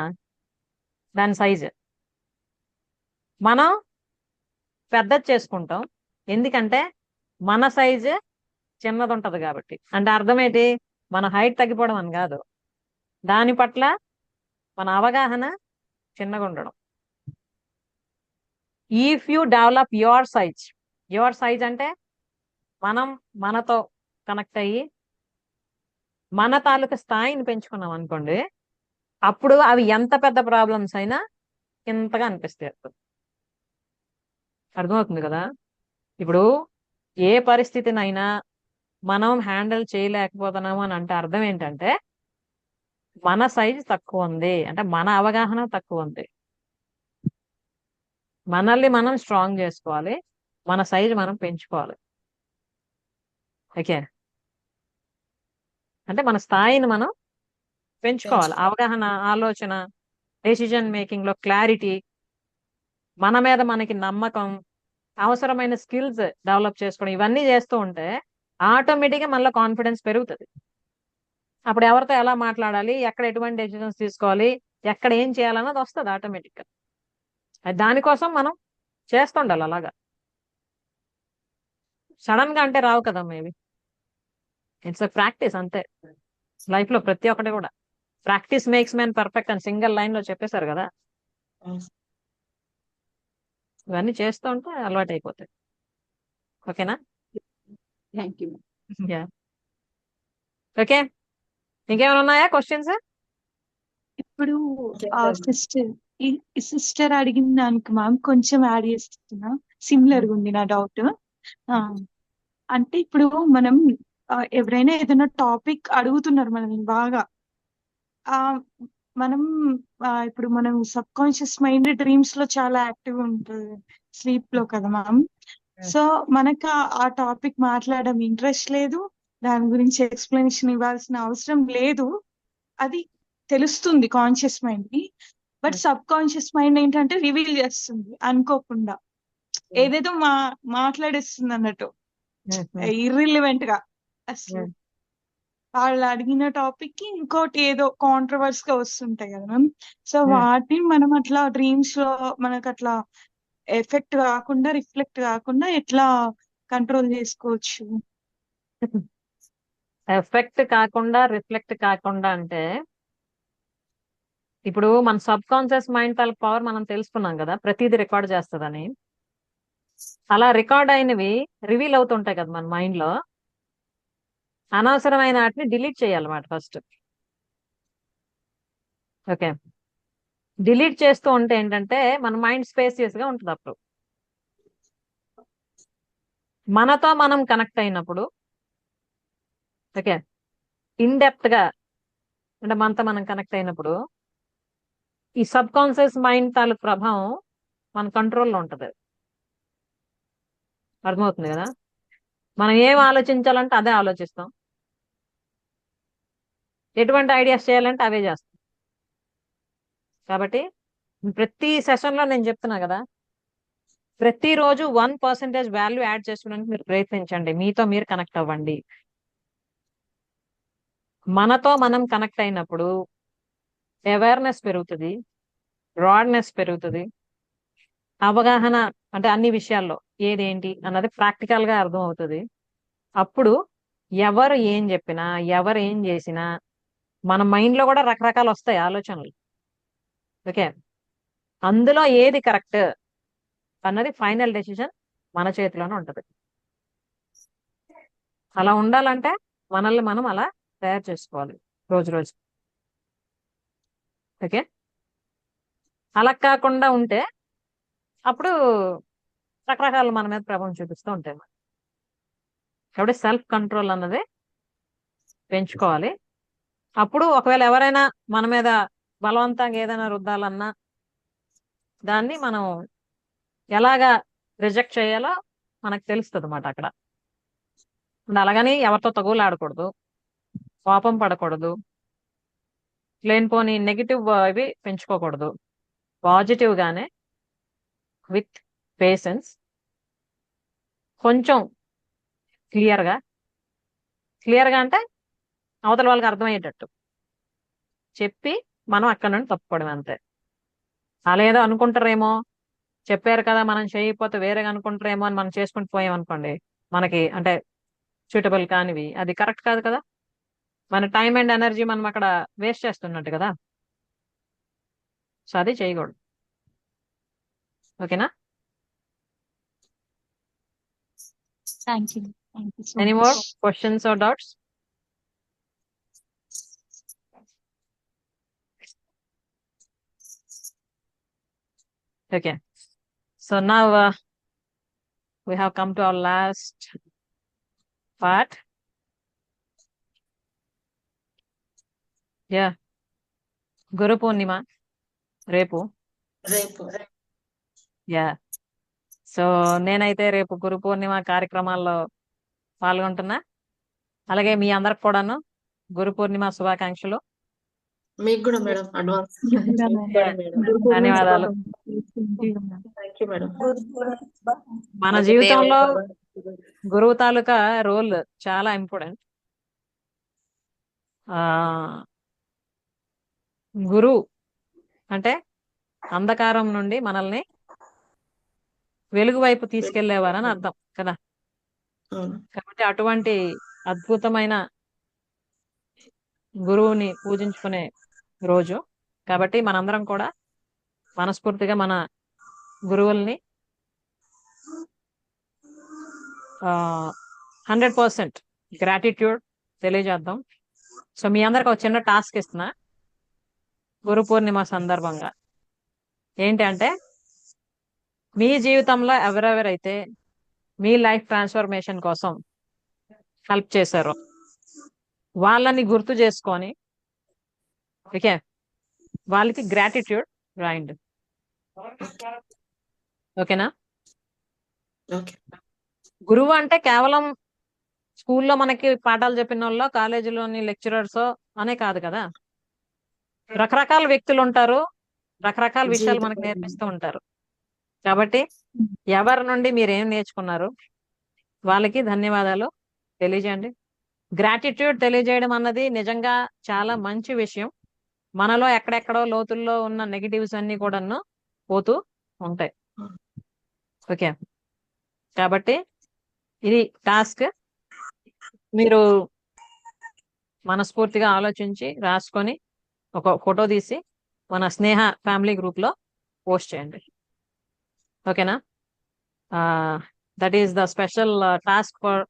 దాని సైజు. మనం పెద్దది చేసుకుంటాం ఎందుకంటే మన సైజు చిన్నది ఉంటది కాబట్టి. అంటే అర్థం ఏంటి, మన హైట్ తగ్గిపోవడం అని కాదు, దాని పట్ల మన అవగాహన చిన్నగా ఉండడం. If you develop your size అంటే మనం మనతో కనెక్ట్ అయ్యి మన తాలూకా స్థాయిని పెంచుకున్నాం అనుకోండి, అప్పుడు అవి ఎంత పెద్ద ప్రాబ్లమ్స్ అయినా ఇంతగా అనిపిస్తాయి. అర్థమవుతుంది కదా. ఇప్పుడు ఏ పరిస్థితినైనా మనం హ్యాండిల్ చేయలేకపోతున్నాము అని అంటే అర్థం ఏంటంటే మన సైజ్ తక్కువ ఉంది, అంటే మన అవగాహన తక్కువ ఉంది. మనల్ని మనం స్ట్రాంగ్ చేసుకోవాలి, మన సైజ్ మనం పెంచుకోవాలి. ఓకే, అంటే మన స్థాయిని మనం పెంచుకోవాలి. అవగాహన, ఆలోచన, డెసిజన్ మేకింగ్ లో క్లారిటీ, మన మీద మనకి నమ్మకం, అవసరమైన స్కిల్స్ డెవలప్ చేసుకోవడం, ఇవన్నీ చేస్తూ ఉంటే ఆటోమేటిక్గా మనలో కాన్ఫిడెన్స్ పెరుగుతుంది. అప్పుడు ఎవరితో ఎలా మాట్లాడాలి, ఎక్కడ ఎటువంటి డెసిషన్స్ తీసుకోవాలి, ఎక్కడ ఏం చేయాలన్నది వస్తుంది ఆటోమేటిక్గా. దానికోసం మనం చేస్తుండాలి. అలాగా సడన్ గా అంటే రావు కదా, మేబీ ఇట్స్ ప్రాక్టీస్ అంతే. లైఫ్ లో ప్రతి ఒక్కటి కూడా ప్రాక్టీస్ మేక్స్ మ్యాన్ పర్ఫెక్ట్ అని సింగిల్ లైన్ లో చెప్పేశారు కదా. ఇవన్నీ చేస్తూ ఉంటే అలవాటు అయిపోతాయి. ఓకేనా? Thank you. ఓకే, ఇంకేమైనా ఉన్నాయా క్వశ్చన్స్? ఇప్పుడు సిస్టర్ అడిగిన దానికి మ్యామ్ కొంచెం యాడ్ చేస్తున్నా, సిమిలర్ గా ఉంది నా డౌట్. అంటే ఇప్పుడు మనం ఎవరైనా ఏదైనా టాపిక్ అడుగుతున్నారు మనల్ని బాగా, ఆ మనం ఇప్పుడు మనం సబ్ కాన్షియస్ మైండ్ డ్రీమ్స్ లో చాలా యాక్టివ్ ఉంటుంది, స్లీప్ లో కదా మ్యామ్. సో మనకు ఆ టాపిక్ మాట్లాడడం ఇంట్రెస్ట్ లేదు, దాని గురించి ఎక్స్ప్లెనేషన్ ఇవ్వాల్సిన అవసరం లేదు. అది తెలుస్తుంది కాన్షియస్ మైండ్ ని, బట్ సబ్ కాన్షియస్ మైండ్ ఏంటంటే రివీల్ చేస్తుంది అనుకోకుండా, ఏదేదో మాట్లాడేస్తుంది అన్నట్టు, ఇర్రిలివెంట్ గా. అసలు వాళ్ళు అడిగిన టాపిక్ కి ఇంకోటి ఏదో కాంట్రవర్స్ గా వస్తుంటాయి కదా మ్యామ్. సో వాటిని మనం అట్లా డ్రీమ్స్ లో మనకు అట్లా ఎఫెక్ట్ కాకుండా, రిఫ్లెక్ట్ కాకుండా ఎట్లా కంట్రోల్ చేసుకోవచ్చు? ఎఫెక్ట్ కాకుండా రిఫ్లెక్ట్ కాకుండా అంటే, ఇప్పుడు మన సబ్ కాన్షియస్ మైండ్ తాలూకు పవర్ మనం తెలుసుకున్నాం కదా, ప్రతిదీ రికార్డ్ చేస్తుందని. అలా రికార్డ్ అయినవి రివీల్ అవుతుంటాయి కదా మన మైండ్ లో. అనవసరమైన వాటిని డిలీట్ చేయాలన్నమాట ఫస్ట్. ఓకే, డిలీట్ చేస్తూ ఉంటే ఏంటంటే మన మైండ్ స్పేసియస్ గా ఉంటుంది. అప్పుడు మనతో మనం కనెక్ట్ అయినప్పుడు, ఓకే, ఇన్ డెప్త్ గా, అంటే మనతో మనం కనెక్ట్ అయినప్పుడు ఈ సబ్ కాన్షియస్ మైండ్ తాలూకు ప్రభావం మన కంట్రోల్లో ఉంటది. అర్థమవుతుంది కదా? మనం ఏం ఆలోచించాలంటే అదే ఆలోచిస్తాం, ఎటువంటి ఐడియాస్ చేయాలంటే అవే చేస్తాం. కాబట్టి ప్రతి సెషన్ లో నేను చెప్తున్నా కదా, ప్రతిరోజు 1% వాల్యూ యాడ్ చేసుకోవడానికి మీరు ప్రయత్నించండి. మీతో మీరు కనెక్ట్ అవ్వండి. మనతో మనం కనెక్ట్ అయినప్పుడు అవేర్నెస్ పెరుగుతుంది, బ్రాడ్నెస్ పెరుగుతుంది, అవగాహన, అంటే అన్ని విషయాల్లో ఏదేంటి అన్నది ప్రాక్టికల్ గా అర్థం అవుతుంది. అప్పుడు ఎవరు ఏం చెప్పినా, ఎవరు ఏం చేసినా మన మైండ్ లో కూడా రకరకాలు వస్తాయి ఆలోచనలు. ఓకే, అందులో ఏది కరెక్ట్ అన్నది ఫైనల్ డెసిషన్ మన చేతిలోనే ఉంటది. అలా ఉండాలంటే మనల్ని మనం అలా తయారు చేసుకోవాలి రోజు రోజు. ఓకే, అలా కాకుండా ఉంటే అప్పుడు రకరకాల మన మీద ప్రభావం చూపిస్తూ ఉంటాయి. కాబట్టి సెల్ఫ్ కంట్రోల్ అన్నది పెంచుకోవాలి. అప్పుడు ఒకవేళ ఎవరైనా మన మీద బలవంతంగా ఏదైనా రుద్దాలన్నా దాన్ని మనం ఎలాగా రిజెక్ట్ చేయాలో మనకు తెలుస్తుంది అన్నమాట అక్కడ. అలాగని ఎవరితో తగులు ఆడకూడదు, కోపం పడకూడదు, లేనిపోని నెగిటివ్ ఇవి పెంచుకోకూడదు. పాజిటివ్ గానే విత్ పేషెన్స్, కొంచెం క్లియర్గా అంటే అవతల వాళ్ళకి అర్థమయ్యేటట్టు చెప్పి మనం అక్కడ నుండి తప్పుకోవడం అంతే. అలా ఏదో అనుకుంటారేమో, చెప్పారు కదా మనం చేయకపోతే వేరేగా అనుకుంటారేమో అని మనం చేసుకుంటూ పోయామనుకోండి, మనకి అంటే సూటబుల్ కానివి, అది కరెక్ట్ కాదు కదా. మన టైం అండ్ ఎనర్జీ మనం అక్కడ వేస్ట్ చేస్తున్నట్టు కదా. సో అది చేయకూడదు. ఓకేనా? Thank you so any more questions or doubts? Okay, so now we have come to our last part. Yeah, Guru Purnima రేపు. యా, సో నేనైతే రేపు గురు పూర్ణిమ కార్యక్రమాల్లో పాల్గొంటున్నా. అలాగే మీ అందరికి కూడాను గురు పూర్ణిమ శుభాకాంక్షలు. మీకు కూడా మేడం అడ్వాన్స్ ధన్యవాదాలు. Thank you madam. మన జీవితంలో గురువు తాలూకా రోల్ చాలా ఇంపార్టెంట్. గురువు అంటే అంధకారం నుండి మనల్ని వెలుగు వైపు తీసుకెళ్లేవారని అర్థం కదా. కాబట్టి అటువంటి అద్భుతమైన గురువుని పూజించుకునే రోజు కాబట్టి మనందరం కూడా మనస్ఫూర్తిగా మన గురువుల్ని 100% గ్రాటిట్యూడ్ తెలియజేద్దాం. సో మీ అందరికి ఒక చిన్న టాస్క్ ఇస్తున్నా గురు పూర్ణిమ సందర్భంగా. ఏంటంటే మీ జీవితంలో ఎవరెవరైతే మీ లైఫ్ ట్రాన్స్ఫర్మేషన్ కోసం హెల్ప్ చేశారో వాళ్ళని గుర్తు చేసుకొని ఓకే, వాళ్ళకి గ్రాటిట్యూడ్ రాయండి. ఓకేనా? ఓకే. గురువు అంటే కేవలం స్కూల్లో మనకి పాఠాలు చెప్పిన వాళ్ళు, కాలేజీలోని లెక్చరర్స్ అనే కాదు కదా. రకరకాల వ్యక్తులు ఉంటారు, రకరకాల విషయాలు మనకు జీవితం. నేర్పిస్తూ ఉంటారు. కాబట్టి ఎవరి నుండి మీరు ఏం నేర్చుకున్నారు, వాళ్ళకి ధన్యవాదాలు తెలియజేయండి. గ్రాటిట్యూడ్ తెలియజేయడం అన్నది నిజంగా చాలా మంచి విషయం. మనలో ఎక్కడెక్కడో లోతుల్లో ఉన్న నెగిటివ్స్ అన్ని కూడాను పోతూ ఉంటాయి. ఓకే, కాబట్టి ఇది టాస్క్. మీరు మనస్ఫూర్తిగా ఆలోచించి రాసుకొని ఒక ఫోటో తీసి మన స్నేహ ఫ్యామిలీ గ్రూప్ లో పోస్ట్ చేయండి. ఓకేనా? That is the special task for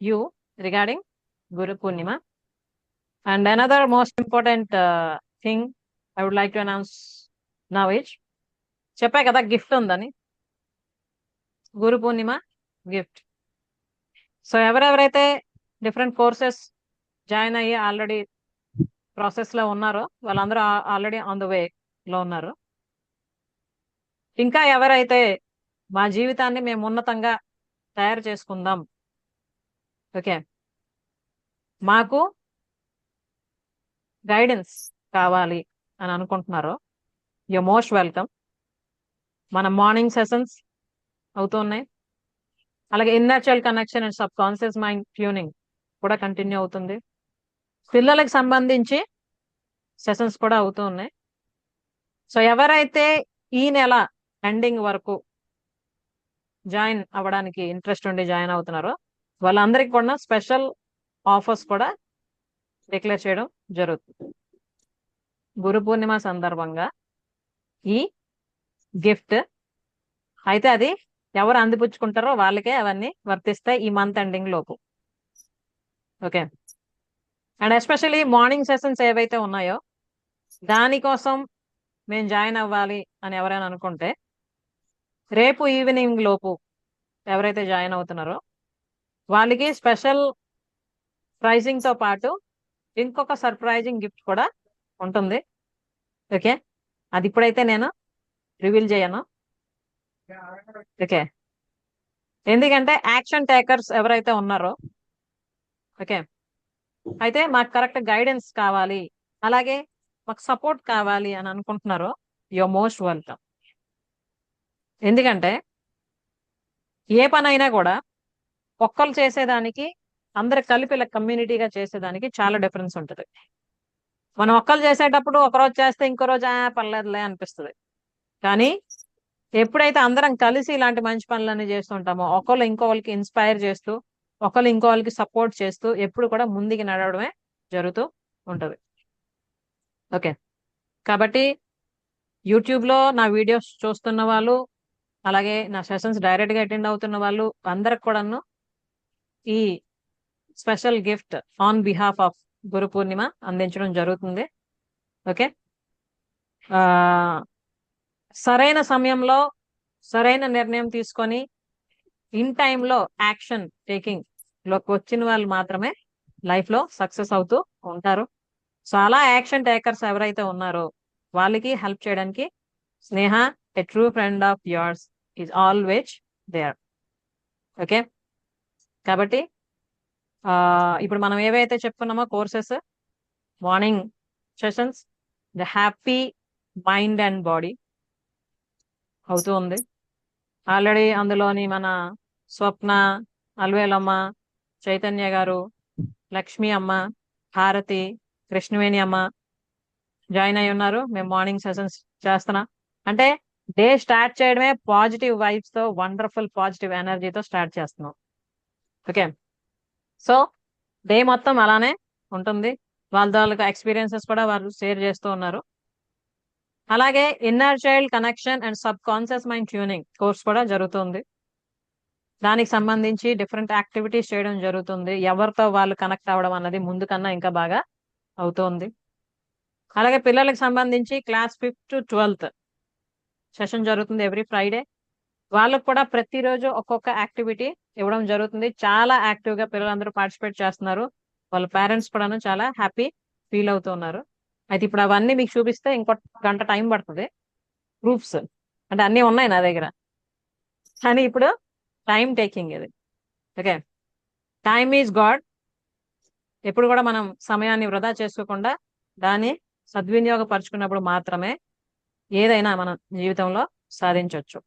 you regarding Guru Purnima. And another most important thing I would like to announce now is, చెప్పా కదా గిఫ్ట్ ఉందని, గురు పూర్ణిమ గిఫ్ట్. సో ఎవరెవరైతే డిఫరెంట్ కోర్సెస్ జాయిన్ అయ్యి ఆల్రెడీ ప్రాసెస్ లో ఉన్నారో వాళ్ళందరూ ఆల్రెడీ ఆన్ ద వే లో ఉన్నారు. ఇంకా ఎవరైతే మా జీవితాన్ని మేము ఉన్నతంగా తయారు చేసుకుందాం, ఓకే, మాకు గైడెన్స్ కావాలి అని అనుకుంటున్నారో, యు మోస్ట్ వెల్కమ్. మన మార్నింగ్ సెషన్స్ అవుతున్నాయి, అలాగే inner child connection and sub conscious mind tuning కూడా కంటిన్యూ అవుతుంది. పిల్లలకు సంబంధించి సెషన్స్ కూడా అవుతూ ఉన్నాయి. సో ఎవరైతే ఈ నెల ఎండింగ్ వరకు జాయిన్ అవ్వడానికి ఇంట్రెస్ట్ ఉండి జాయిన్ అవుతున్నారో వాళ్ళందరికీ కూడా స్పెషల్ ఆఫర్స్ కూడా డిక్లేర్ చేయడం జరుగుతుంది. గురు పూర్ణిమ సందర్భంగా ఈ గిఫ్ట్ అయితే అది ఎవరు అందిపుచ్చుకుంటారో వాళ్ళకే అవన్నీ వర్తిస్తాయి ఈ మంత్ ఎండింగ్ లోపు. Okay, and especially morning sessions ఏవైతే ఉన్నాయో దానికోసం మేము జాయిన్ అవ్వాలి అని ఎవరైనా అనుకుంటే రేపు ఈవినింగ్ లోపు ఎవరైతే జాయిన్ అవుతున్నారో వాళ్ళకి స్పెషల్ ప్రైజింగ్ తో పాటు ఇంకొక సర్ప్రైజింగ్ గిఫ్ట్ కూడా ఉంటుంది. ఓకే, అది ఇప్పుడైతే నేను రివీల్ చేయను. ఓకే, ఎందుకంటే యాక్షన్ టేకర్స్ ఎవరైతే ఉన్నారో, ఓకే, అయితే మాకు కరెక్ట్ గైడెన్స్ కావాలి, అలాగే మాకు సపోర్ట్ కావాలి అని అనుకుంటున్నారో యువర్ మోస్ట్ వెల్కమ్. ఎందుకంటే ఏ పనైనా కూడా ఒక్కరు చేసేదానికి అందరు కలిపి ఇలా కమ్యూనిటీగా చేసేదానికి చాలా డిఫరెన్స్ ఉంటుంది. మనం ఒక్కరు చేసేటప్పుడు ఒకరోజు చేస్తే ఇంకో రోజు పర్లేదులే అనిపిస్తుంది. కానీ ఎప్పుడైతే అందరం కలిసి ఇలాంటి మంచి పనులన్నీ చేస్తుంటామో, ఒకళ్ళు ఇంకోళ్ళకి ఇన్స్పైర్ చేస్తూ, ఒకళ్ళు ఇంకోళ్ళకి సపోర్ట్ చేస్తూ ఎప్పుడు కూడా ముందుకు నడవడమే జరుగుతూ ఉంటుంది. ఓకే, కాబట్టి యూట్యూబ్లో నా వీడియోస్ చూస్తున్న వాళ్ళు, అలాగే నా సెషన్స్ డైరెక్ట్గా అటెండ్ అవుతున్న వాళ్ళు అందరికి కూడాను ఈ special gift on behalf of Guru Purnima అందించడం జరుగుతుంది. ఓకే, సరైన సమయంలో సరైన నిర్ణయం తీసుకొని ఇన్ టైంలో యాక్షన్ టేకింగ్ లోకి వచ్చిన వాళ్ళు మాత్రమే లైఫ్ లో సక్సెస్ అవుతూ ఉంటారు. చాలా యాక్షన్ టేకర్స్ ఎవరైతే ఉన్నారో వాళ్ళకి హెల్ప్ చేయడానికి Sneha a true friend of yours is always there. Okay, కాబట్టి ఇప్పుడు మనం ఏవైతే చెప్పుకున్నామో courses, morning sessions, the happy mind and body అవుతూ ఉంది ఆల్రెడీ. అందులోని మన స్వప్న, అల్వేలమ్మ, చైతన్య గారు, లక్ష్మి అమ్మ, భారతి, కృష్ణవేణి అమ్మ జాయిన్ అయి ఉన్నారు. మేము మార్నింగ్ సెషన్స్ చేస్తున్నాం. అంటే డే స్టార్ట్ చేయడమే పాజిటివ్ వైబ్స్ తో, వండర్ఫుల్ పాజిటివ్ ఎనర్జీతో స్టార్ట్ చేస్తున్నాం. ఓకే, సో డే మొత్తం అలానే ఉంటుంది. వాళ్ళ ఎక్స్పీరియన్సెస్ కూడా వాళ్ళు షేర్ చేస్తూ ఉన్నారు. అలాగే inner child connection and sub conscious mind tuning course కూడా జరుగుతుంది. దానికి సంబంధించి డిఫరెంట్ యాక్టివిటీస్ చేయడం జరుగుతుంది. ఎవరితో వాళ్ళు కనెక్ట్ అవ్వడం అన్నది ముందు కన్నా ఇంకా బాగా అవుతుంది. అలాగే పిల్లలకు సంబంధించి class 5th to 12th session జరుగుతుంది ఎవ్రీ ఫ్రైడే. వాళ్ళకు కూడా ప్రతిరోజు ఒక్కొక్క యాక్టివిటీ ఇవ్వడం జరుగుతుంది. చాలా యాక్టివ్ గా పిల్లలందరూ పార్టిసిపేట్ చేస్తున్నారు. వాళ్ళ పేరెంట్స్ కూడాను చాలా హ్యాపీ ఫీల్ అవుతున్నారు. అయితే ఇప్పుడు అవన్నీ మీకు చూపిస్తే ఇంకో గంట టైం పడుతుంది. ప్రూఫ్స్ అంటే అన్నీ ఉన్నాయి నా దగ్గర, కానీ ఇప్పుడు టైం టేకింగ్ ఇది. Okay, time is God. ఎప్పుడు కూడా మనం సమయాన్ని వృధా చేసుకోకుండా దాన్ని సద్వినియోగపరుచుకున్నప్పుడు మాత్రమే ఏదైనా మనం జీవితంలో సాధించవచ్చు.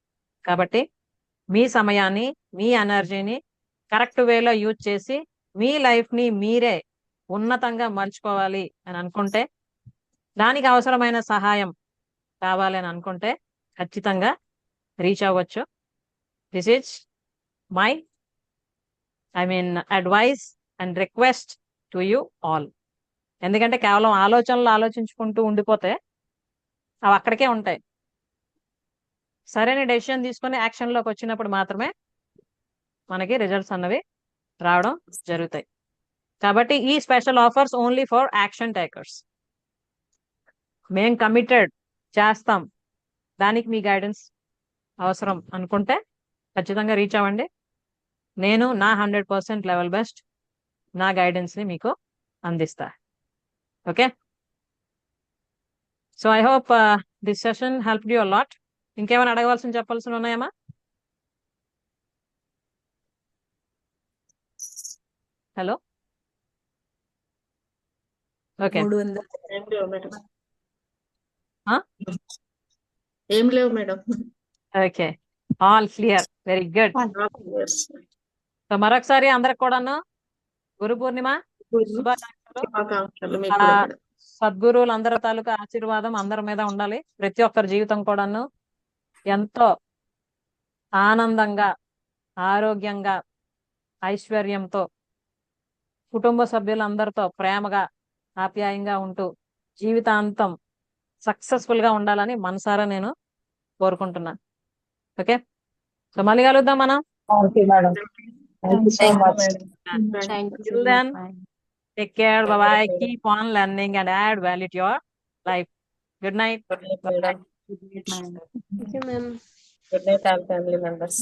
కాబట్టి మీ సమయాన్ని, మీ ఎనర్జీని కరెక్ట్ వేలో యూజ్ చేసి మీ లైఫ్ని మీరే ఉన్నతంగా మలుచుకోవాలి అని అనుకుంటే, దానికి అవసరమైన సహాయం కావాలి అని అనుకుంటే ఖచ్చితంగా రీచ్ అవ్వచ్చు. This is my advice and request to you all. ఎందుకంటే కేవలం ఆలోచనలు ఆలోచించుకుంటూ ఉండిపోతే అవి అక్కడికే ఉంటాయి. సరైన డెసిషన్ తీసుకొని యాక్షన్లోకి వచ్చినప్పుడు మాత్రమే మనకి రిజల్ట్స్ అన్నవి రావడం జరుగుతాయి. కాబట్టి ఈ special offers only for action takers. మేం కమిటెడ్ చేస్తాం, దానికి మీ గైడెన్స్ అవసరం అనుకుంటే ఖచ్చితంగా రీచ్ అవ్వండి. నేను నా 100% లెవెల్ బెస్ట్ నా గైడెన్స్ని మీకు అందిస్తా. Okay, so I hope this session helped you a lot. ఇంకేమైనా అడగవలసిన చెప్పాల్సిన ఉన్నాయమ్మా? హలో, ఓకే, 300 ఏం లేవు మేడం. ఆ? ఏం లేవు madam. Okay, all clear, very good. So మరొకసారి అందరికి కూడాను గురు పూర్ణిమ శుభాకాంక్షలు. శుభాకాంక్షలు మీకు కూడా మేడం. సద్గురువులు అందరి తాలూకా ఆశీర్వాదం అందరి మీద ఉండాలి. ప్రతి ఒక్కరి జీవితం కూడాను ఎంతో ఆనందంగా, ఆరోగ్యంగా, ఐశ్వర్యంతో, కుటుంబ సభ్యులందరితో ప్రేమగా, ఆప్యాయంగా ఉంటూ జీవితాంతం సక్సెస్ఫుల్ గా ఉండాలని మనసారా నేను కోరుకుంటున్నాను. ఓకే, సో మళ్ళీ కలుద్దాం మనం. Okay madam, thank you so much. Thank you so Till much. then, Bye. take care. Bye bye. Keep on learning and add value to your life. Good night. Good night, madam. Good night, madam. Thank you, ma'am. Good night, all family members.